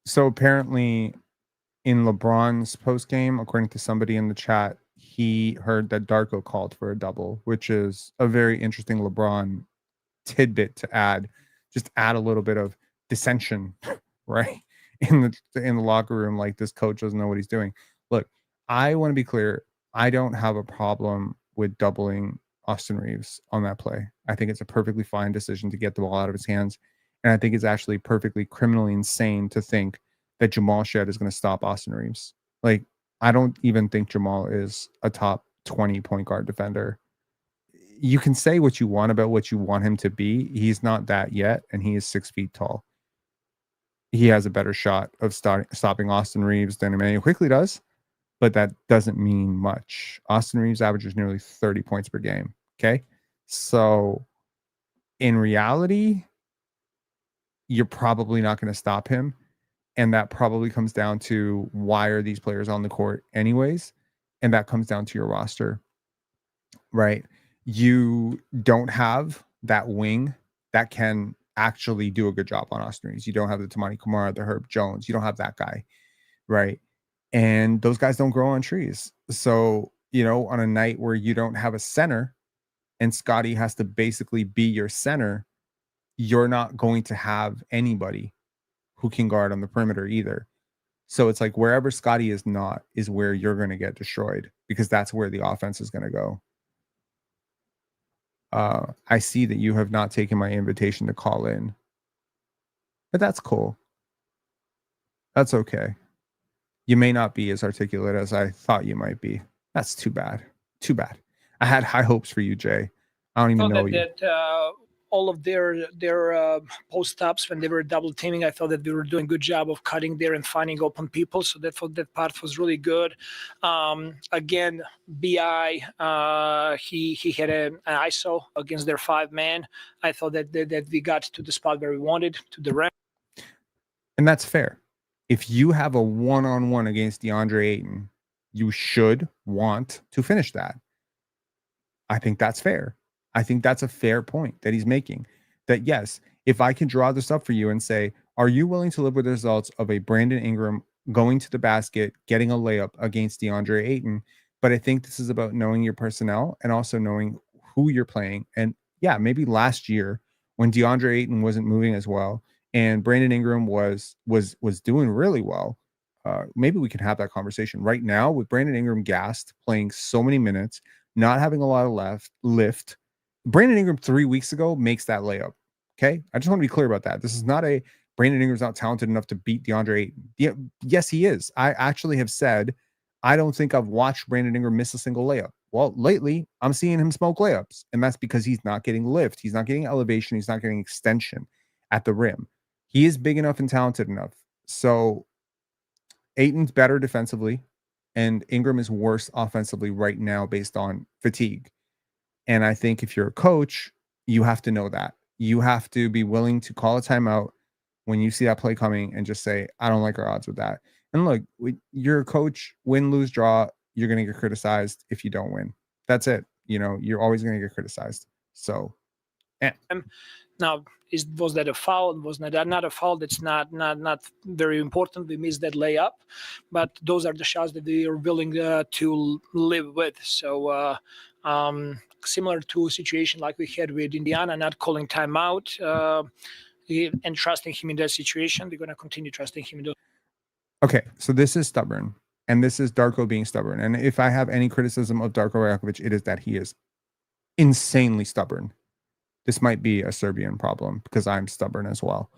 So apparently in LeBron's postgame, according to somebody in the chat, he heard that Darko called for a double, which is a very interesting LeBron tidbit to add. Just add a little bit of dissension, right? In the locker room, like this coach doesn't know what he's doing. Look, I want to be clear. I don't have a problem with doubling Austin Reeves on that play. I think it's a perfectly fine decision to get the ball out of his hands. And I think it's actually perfectly criminally insane to think that Jamal Shed is going to stop Austin Reeves. Like, I don't even think Jamal is a top 20 point guard defender. You can say what you want about what you want him to be. He's not that yet, and he is 6 feet tall. He has a better shot of stopping Austin Reeves than Emmanuel Quickley does, but that doesn't mean much. Austin Reeves averages nearly 30 points per game. Okay. So in reality, you're probably not going to stop him. And that probably comes down to why are these players on the court anyways? And that comes down to your roster, right? You don't have that wing that can actually do a good job on Austin Reeves. You don't have the Tamani Kumar, the Herb Jones. You don't have that guy, right? And those guys don't grow on trees. So, you know, on a night where you don't have a center and Scotty has to basically be your center, you're not going to have anybody who can guard on the perimeter either. So it's like wherever Scotty is not is where you're going to get destroyed, because that's where the offense is going to go. I see that you have not taken my invitation to call in, but that's cool. That's okay. You may not be as articulate as I thought you might be. That's too bad. Too bad. I had high hopes for you, Jay. I don't even know you. All of their post-ups when they were double teaming, I thought that they were doing a good job of cutting there and finding open people. So that part was really good. Again, BI, he had an ISO against their 5-man. I thought that we got to the spot where we wanted, to the rim. And that's fair. If you have a one-on-one against DeAndre Ayton, you should want to finish that. I think that's fair. I think that's a fair point that he's making. That yes, if I can draw this up for you and say, are you willing to live with the results of a Brandon Ingram going to the basket, getting a layup against DeAndre Ayton? But I think this is about knowing your personnel and also knowing who you're playing. And yeah, maybe last year when DeAndre Ayton wasn't moving as well and Brandon Ingram was doing really well, maybe we can have that conversation. Right now, with Brandon Ingram gassed, playing so many minutes, not having a lot of lift, Brandon Ingram 3 weeks ago makes that layup. Okay. I just want to be clear about that. This is not a Brandon Ingram's not talented enough to beat DeAndre Ayton. Yeah, yes, he is. I actually have said, I don't think I've watched Brandon Ingram miss a single layup. Well, lately I'm seeing him smoke layups, and that's because he's not getting lift. He's not getting elevation. He's not getting extension at the rim. He is big enough and talented enough. So Ayton's better defensively, and Ingram is worse offensively right now based on fatigue. And I think if you're a coach, you have to know that. You have to be willing to call a timeout when you see that play coming and just say, I don't like our odds with that. And look, you're a coach, win, lose, draw, you're going to get criticized if you don't win. That's it. You know, you're always going to get criticized. So, Now, was that a foul? Was that not a foul? That's not very important. We missed that layup, but those are the shots that we are willing to live with. So, similar to a situation like we had with Indiana, not calling timeout and trusting him in that situation. We're going to continue trusting him in those. Okay, so this is stubborn, and this is Darko being stubborn. And if I have any criticism of Darko Vayakovich, it is that he is insanely stubborn. This might be a Serbian problem because I'm stubborn as well.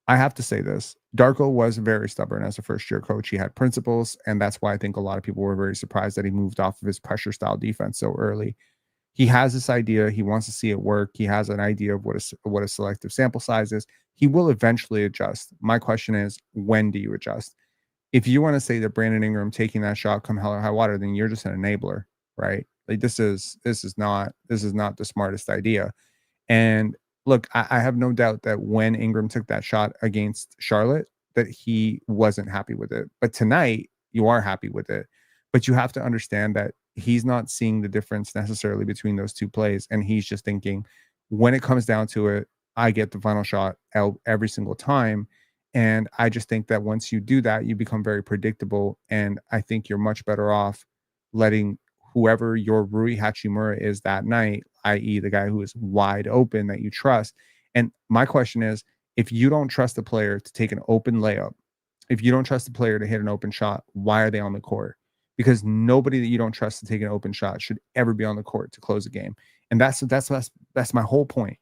I have to say this. Darko was very stubborn as a first-year coach. He had principles, and that's why I think a lot of people were very surprised that he moved off of his pressure-style defense so early. He has this idea. He wants to see it work. He has an idea of what a selective sample size is. He will eventually adjust. My question is, when do you adjust? If you want to say that Brandon Ingram taking that shot come hell or high water, then you're just an enabler, right? Like this is not the smartest idea. And look, I have no doubt that when Ingram took that shot against Charlotte, that he wasn't happy with it. But tonight, you are happy with it. But you have to understand that he's not seeing the difference necessarily between those two plays. And he's just thinking, when it comes down to it, I get the final shot every single time. And I just think that once you do that, you become very predictable. And I think you're much better off letting whoever your Rui Hachimura is that night, i.e., the guy who is wide open that you trust. And my question is, if you don't trust the player to take an open layup, if you don't trust the player to hit an open shot, why are they on the court? Because nobody that you don't trust to take an open shot should ever be on the court to close a game. And that's my whole point.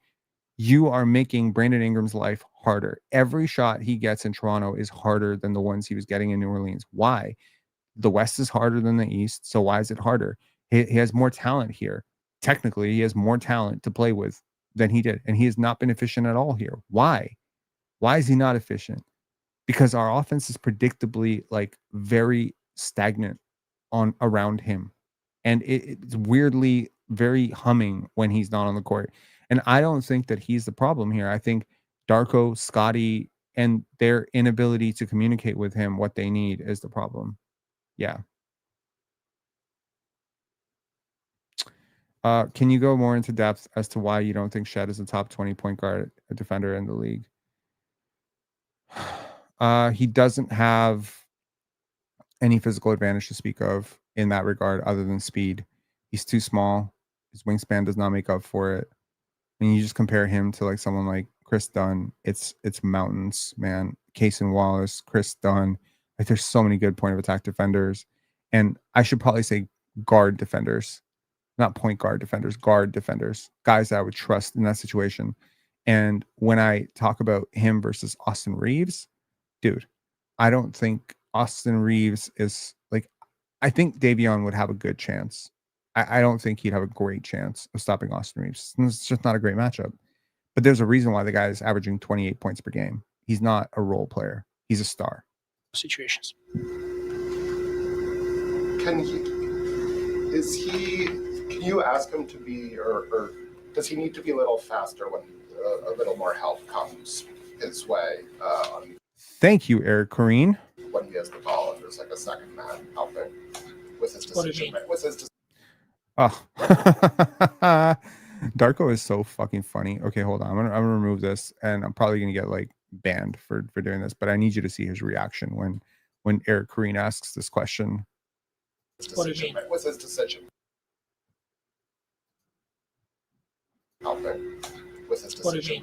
You are making Brandon Ingram's life harder. Every shot he gets in Toronto is harder than the ones he was getting in New Orleans. Why? The West is harder than the East. So why is it harder? He has more talent here. Technically, he has more talent to play with than he did. And he has not been efficient at all here. Why? Why is he not efficient? Because our offense is predictably like very stagnant on around him. And it's weirdly very humming when he's not on the court. And I don't think that he's the problem here. I think Darko, Scotty, and their inability to communicate with him what they need is the problem. Yeah. Can you go more into depth as to why you don't think Shed is a top 20 point guard defender in the league? He doesn't have any physical advantage to speak of in that regard other than speed. He's too small. His wingspan does not make up for it. And you just compare him to like someone like Chris Dunn. It's mountains, man. Cason Wallace, Chris Dunn. Like there's so many good point of attack defenders. And I should probably say guard defenders, not point guard defenders, guard defenders, guys that I would trust in that situation. And when I talk about him versus Austin Reeves, dude, I don't think Austin Reeves is like, I think Davion would have a good chance. I don't think he'd have a great chance of stopping Austin Reeves. It's just not a great matchup. But there's a reason why the guy is averaging 28 points per game. He's not a role player. He's a star. Situations. Can you ask him to be, or does he need to be a little faster when a little more help comes his way? Thank you, Eric Corrine. When he has the ball and there's like a second man helping with his decision. Oh, Darko is so fucking funny. Okay, hold on. I'm gonna remove this, and I'm probably gonna get like banned for doing this. But I need you to see his reaction when Eric Corrine asks this question. What's his decision? Helping with his decision.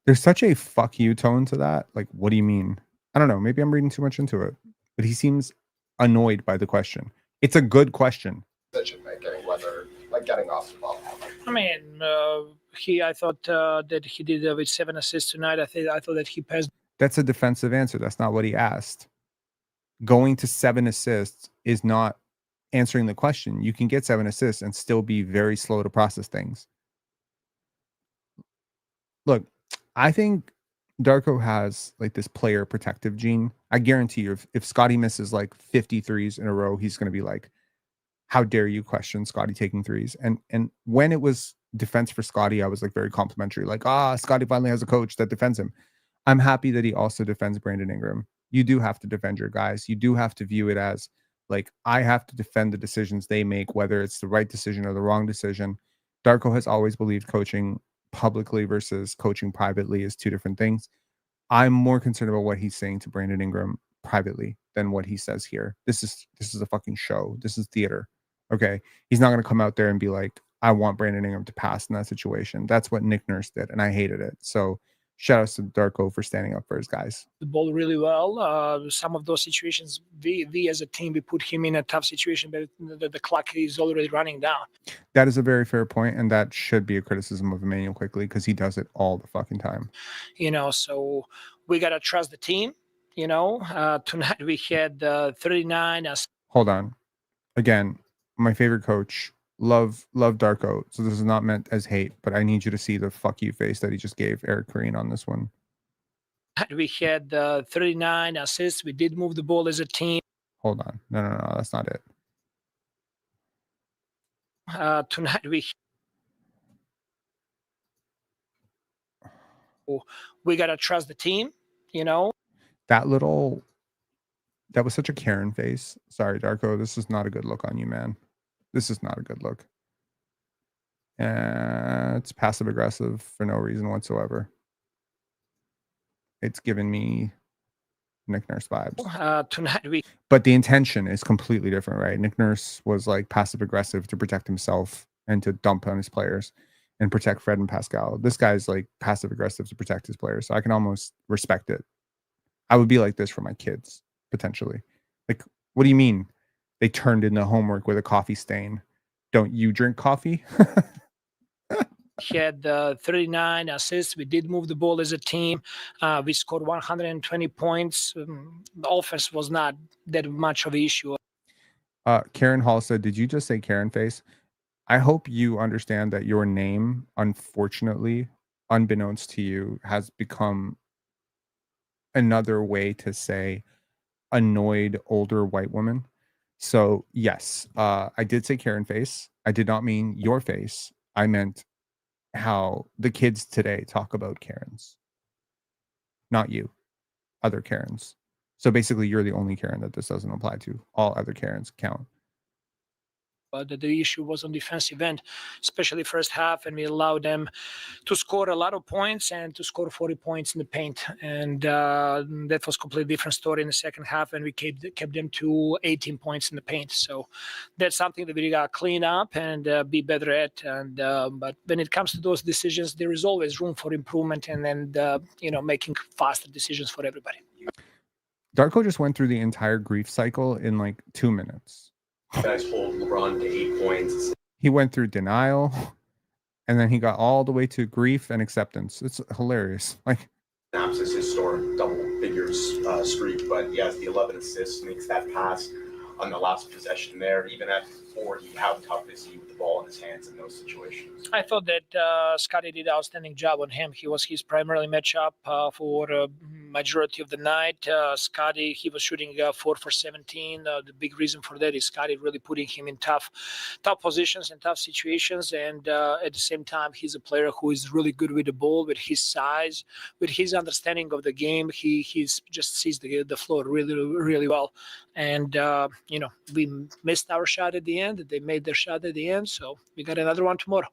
There's such a fuck you tone to that. Like, what do you mean? I don't know. Maybe I'm reading too much into it. But he seems annoyed by the question. It's a good question. Decision making, whether like getting off the ball. I mean, I thought that he did with 7 assists tonight. I thought that he passed. That's a defensive answer. That's not what he asked. Going to 7 assists is not answering the question. You can get 7 assists and still be very slow to process things. Look, I think Darko has like this player protective gene. I guarantee you, if Scotty misses like 50 threes in a row, he's going to be like, how dare you question Scotty taking threes? And when it was defense for Scotty, I was like very complimentary. Like, Scotty finally has a coach that defends him. I'm happy that he also defends Brandon Ingram. You do have to defend your guys. You do have to view it as like, I have to defend the decisions they make, whether it's the right decision or the wrong decision. Darko has always believed coaching publicly versus coaching privately is two different things. I'm more concerned about what he's saying to Brandon Ingram privately than what he says here. This is a fucking show. This is theater. Okay. He's not going to come out there and be like, I want Brandon Ingram to pass in that situation. That's what Nick Nurse did, and I hated it. So shout out to Darko for standing up for his guys. The ball really well. Some of those situations, we as a team, we put him in a tough situation, but the clock is already running down. That is a very fair point, and that should be a criticism of Emmanuel Quickley because he does it all the fucking time. So we got to trust the team. Tonight we had 39. Hold on. Again, my favorite coach. Love Darko. So this is not meant as hate, but I need you to see the fuck you face that he just gave Eric Corrine on this one. We had 39 assists. We did move the ball as a team. Hold on. No. That's not it. Tonight we We got to trust the team, you know. That was such a Karen face. Sorry, Darko. This is not a good look on you, man. This is not a good look. It's passive aggressive for no reason whatsoever. It's giving me Nick Nurse vibes. Tonight but the intention is completely different, right? Nick Nurse was like passive aggressive to protect himself and to dump on his players and protect Fred and Pascal. This guy's like passive aggressive to protect his players. So I can almost respect it. I would be like this for my kids, potentially. Like, what do you mean? They turned in the homework with a coffee stain. Don't you drink coffee? He had 39 assists. We did move the ball as a team. We scored 120 points. The offense was not that much of an issue. Karen Hall said, did you just say Karen face? I hope you understand that your name, unfortunately, unbeknownst to you, has become another way to say annoyed older white woman. So yes, I did say Karen face. I did not mean your face. I meant how the kids today talk about Karens. Not you, other Karens. So basically you're the only Karen that this doesn't apply to. All other Karens count. The issue was on defensive end, especially first half, and we allowed them to score a lot of points and to score 40 points in the paint. And that was a completely different story in the second half, and we kept them to 18 points in the paint. So that's something that we got to clean up and be better at. And but when it comes to those decisions, there is always room for improvement and making faster decisions for everybody. Darko just went through the entire grief cycle in like 2 minutes. You guys hold LeBron to 8 points. He went through denial, and then he got all the way to grief and acceptance. It's hilarious. Like, Snaps his historic double figures streak, but he has the 11 assists, makes that pass on the last possession there. Even at 40, how tough is he with the ball in his hands in those situations? I thought that Scotty did an outstanding job on him. He was his primary matchup for majority of the night. Scotty, he was shooting 4 for 17. The big reason for that is Scotty really putting him in tough positions and tough situations. And at the same time, he's a player who is really good with the ball, with his size, with his understanding of the game. He just sees the floor really, really well. And, we missed our shot at the end. They made their shot at the end. So we got another one tomorrow.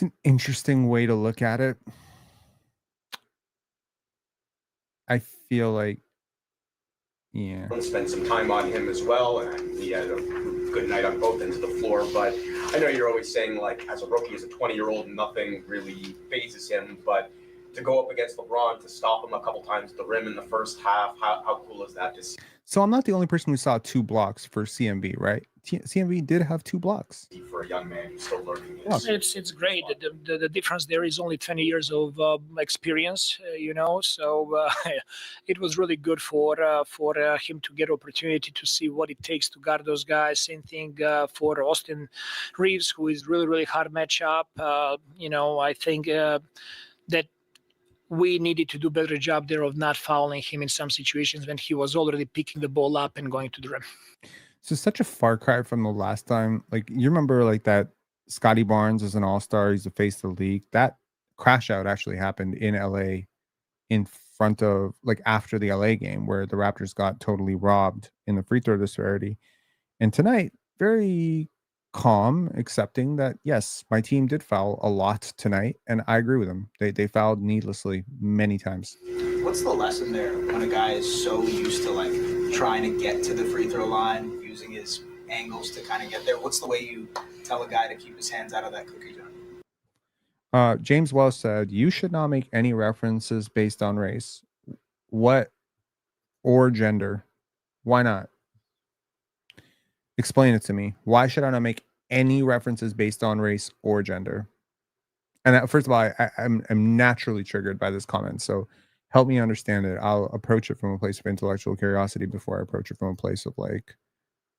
it's an interesting way to look at it. I feel like, yeah. Want to spend some time on him as well, and he had a good night on both ends of the floor. But I know you're always saying, like, as a rookie, as a 20-year-old, nothing really phases him. But to go up against LeBron, to stop him a couple times at the rim in the first half, how cool is that to see? So I'm not the only person who saw 2 blocks for CMB, right? CMB did have 2 blocks. For a young man who's still learning. It's great. The difference there is only 20 years of experience, So it was really good for him to get opportunity to see what it takes to guard those guys. Same thing for Austin Reeves, who is really, really hard matchup. I think that we needed to do a better job there of not fouling him in some situations when he was already picking the ball up and going to the rim. So such a far cry from the last time. Like, you remember like that Scottie Barnes is an all-star. He's the face of the league. That crash out actually happened in LA in front of, like, after the LA game where the Raptors got totally robbed in the free throw disparity. And tonight, very calm, accepting that, yes, my team did foul a lot tonight. And I agree with them. They fouled needlessly many times. What's the lesson there when a guy is so used to like trying to get to the free throw line, using his angles to kind of get there? What's the way you tell a guy to keep his hands out of that cookie jar? James Wells said, you should not make any references based on race. What? Or gender. Why not? Explain it to me. Why should I not make any references based on race or gender? And first of all, I'm naturally triggered by this comment. So help me understand it. I'll approach it from a place of intellectual curiosity before I approach it from a place of like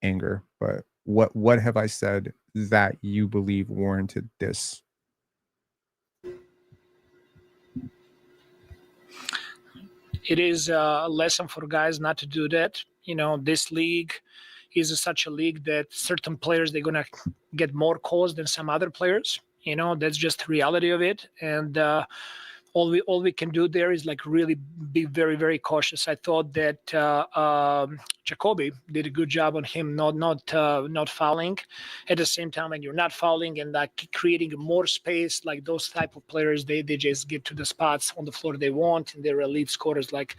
anger. But what have I said that you believe warranted this? It is a lesson for guys not to do that. This league is such a league that certain players, they're going to get more calls than some other players. That's just the reality of it. And all we can do there is like really be very, very cautious. I thought that Jakobi did a good job on him not fouling. At the same time, when you're not fouling and like creating more space, like those type of players, they just get to the spots on the floor they want, and they're elite scorers. Like,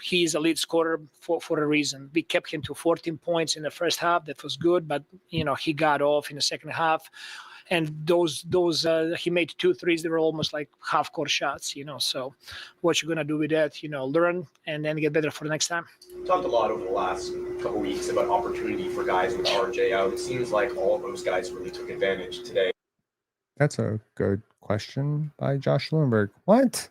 he's a lead scorer for a reason. We kept him to 14 points in the first half. That was good, but he got off in the second half. And those he made 2 threes. They were almost like half-court shots, So what you're gonna do with that, learn and then get better for the next time. Talked a lot over the last couple weeks about opportunity for guys with RJ out. It seems like all of those guys really took advantage today. That's a good question by Josh Lundberg. What?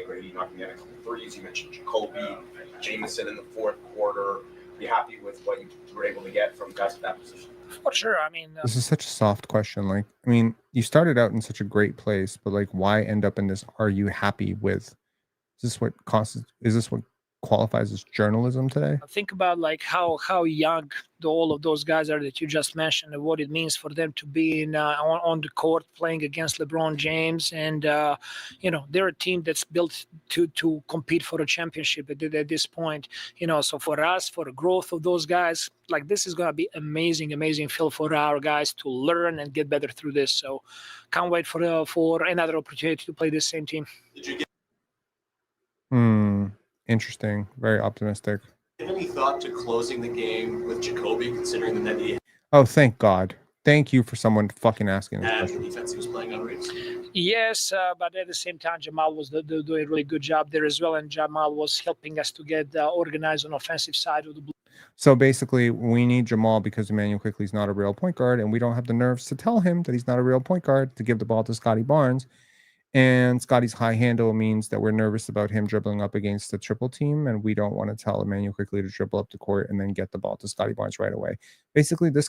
Grady knocking down a couple threes. You mentioned Jacoby, Jameson in the fourth quarter. Be happy with what you were able to get from guys at that position. For sure. I mean, This is such a soft question. Like, I mean, you started out in such a great place, but like, why end up in this? Are you happy with? Is this what qualifies as journalism today? Think about like how young all of those guys are that you just mentioned, and what it means for them to be on the court playing against LeBron James, and they're a team that's built to compete for a championship at this point. So for us, for the growth of those guys, like this is gonna be amazing feel for our guys to learn and get better through this. So can't wait for another opportunity to play this same team. Did you get Interesting. Very optimistic. any thought to closing the game with Jacoby, considering the net he Oh, thank God. Thank you for someone fucking asking this had and question. the defense he was playing on Reeves? Yes, but at the same time, Jamal was doing a really good job there as well, and Jamal was helping us to get organized on offensive side of the blue. So basically, we need Jamal because Emmanuel Quickley is not a real point guard, and we don't have the nerves to tell him that he's not a real point guard to give the ball to Scotty Barnes. And Scotty's high handle means that we're nervous about him dribbling up against the triple team, and we don't want to tell Emmanuel Quickley to dribble up the court and then get the ball to Scotty Barnes right away. Basically, this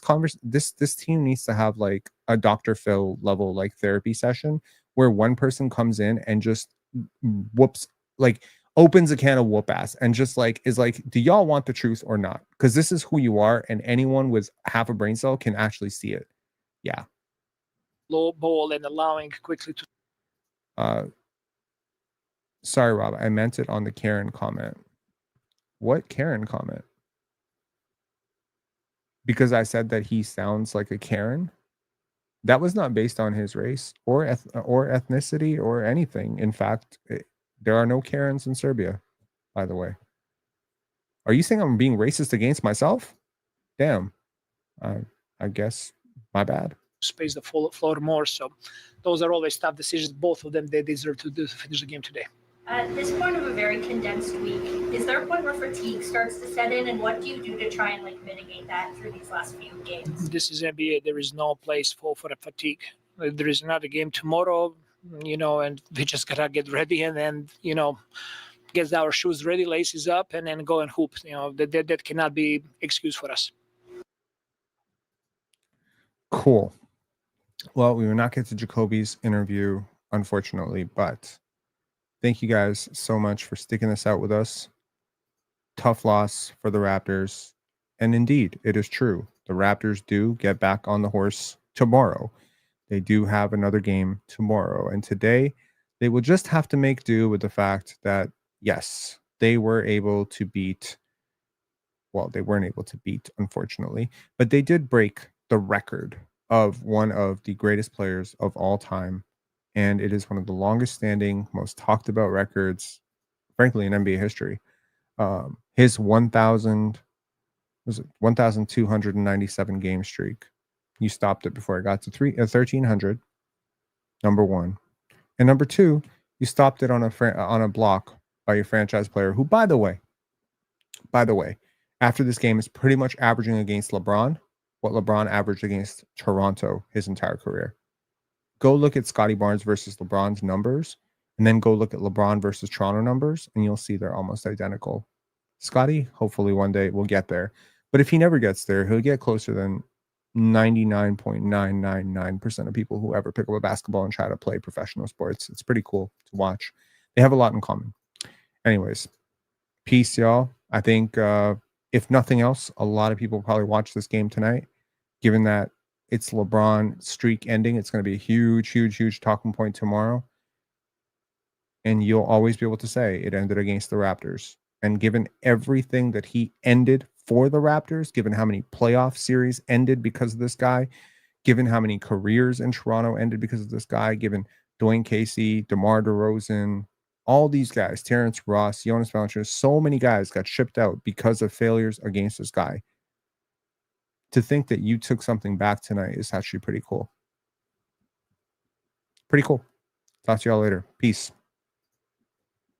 team needs to have like a Dr. Phil level like therapy session where one person comes in and just opens a can of whoop ass and just like is like, do y'all want the truth or not? Because this is who you are, and anyone with half a brain cell can actually see it. Yeah. Low ball and allowing Quickley to. Sorry, Rob. I meant it on the Karen comment. What Karen comment? Because I said that he sounds like a Karen. That was not based on his race or ethnicity or anything. In fact, there are no Karens in Serbia, by the way. Are you saying I'm being racist against myself? Damn. I guess my bad. Space the floor more. So those are always tough decisions. Both of them, they deserve to finish the game today. At this point of a very condensed week, is there a point where fatigue starts to set in, and what do you do to try and mitigate that through these last few games? This is NBA. There is no place for a fatigue. There is another game tomorrow, and we just gotta get ready and then, get our shoes ready, laces up, and then go and hoop. That cannot be excuse for us. Cool. Well, we will not get to Jacoby's interview, unfortunately, but thank you guys so much for sticking this out with us. Tough loss for the Raptors. And indeed, it is true. The Raptors do get back on the horse tomorrow. They do have another game tomorrow. And today, they will just have to make do with the fact that, yes, they were able to beat. Well, they weren't able to beat, unfortunately, but they did break the record of one of the greatest players of all time. And it is one of the longest standing, most talked about records, frankly, in NBA history. His 1,297 game streak. You stopped it before it got to 1,300. Number one. And number two, you stopped it on a block by your franchise player, who, by the way, after this game is pretty much averaging against LeBron what LeBron averaged against Toronto his entire career. Go look at Scotty Barnes versus LeBron's numbers, and then go look at LeBron versus Toronto numbers, and you'll see they're almost identical. Scotty, hopefully one day will get there. But if he never gets there, he'll get closer than 99.999% of people who ever pick up a basketball and try to play professional sports. It's pretty cool to watch. They have a lot in common. Anyways, peace, y'all. I think if nothing else, a lot of people probably watch this game tonight, given that it's LeBron streak ending. It's going to be a huge, huge, huge talking point tomorrow. And you'll always be able to say it ended against the Raptors. And given everything that he ended for the Raptors, given how many playoff series ended because of this guy, given how many careers in Toronto ended because of this guy, given Dwayne Casey, DeMar DeRozan, all these guys, Terrence Ross, Jonas Valanciunas, so many guys got shipped out because of failures against this guy. To think that you took something back tonight is actually pretty cool. Pretty cool. Talk to y'all later. Peace.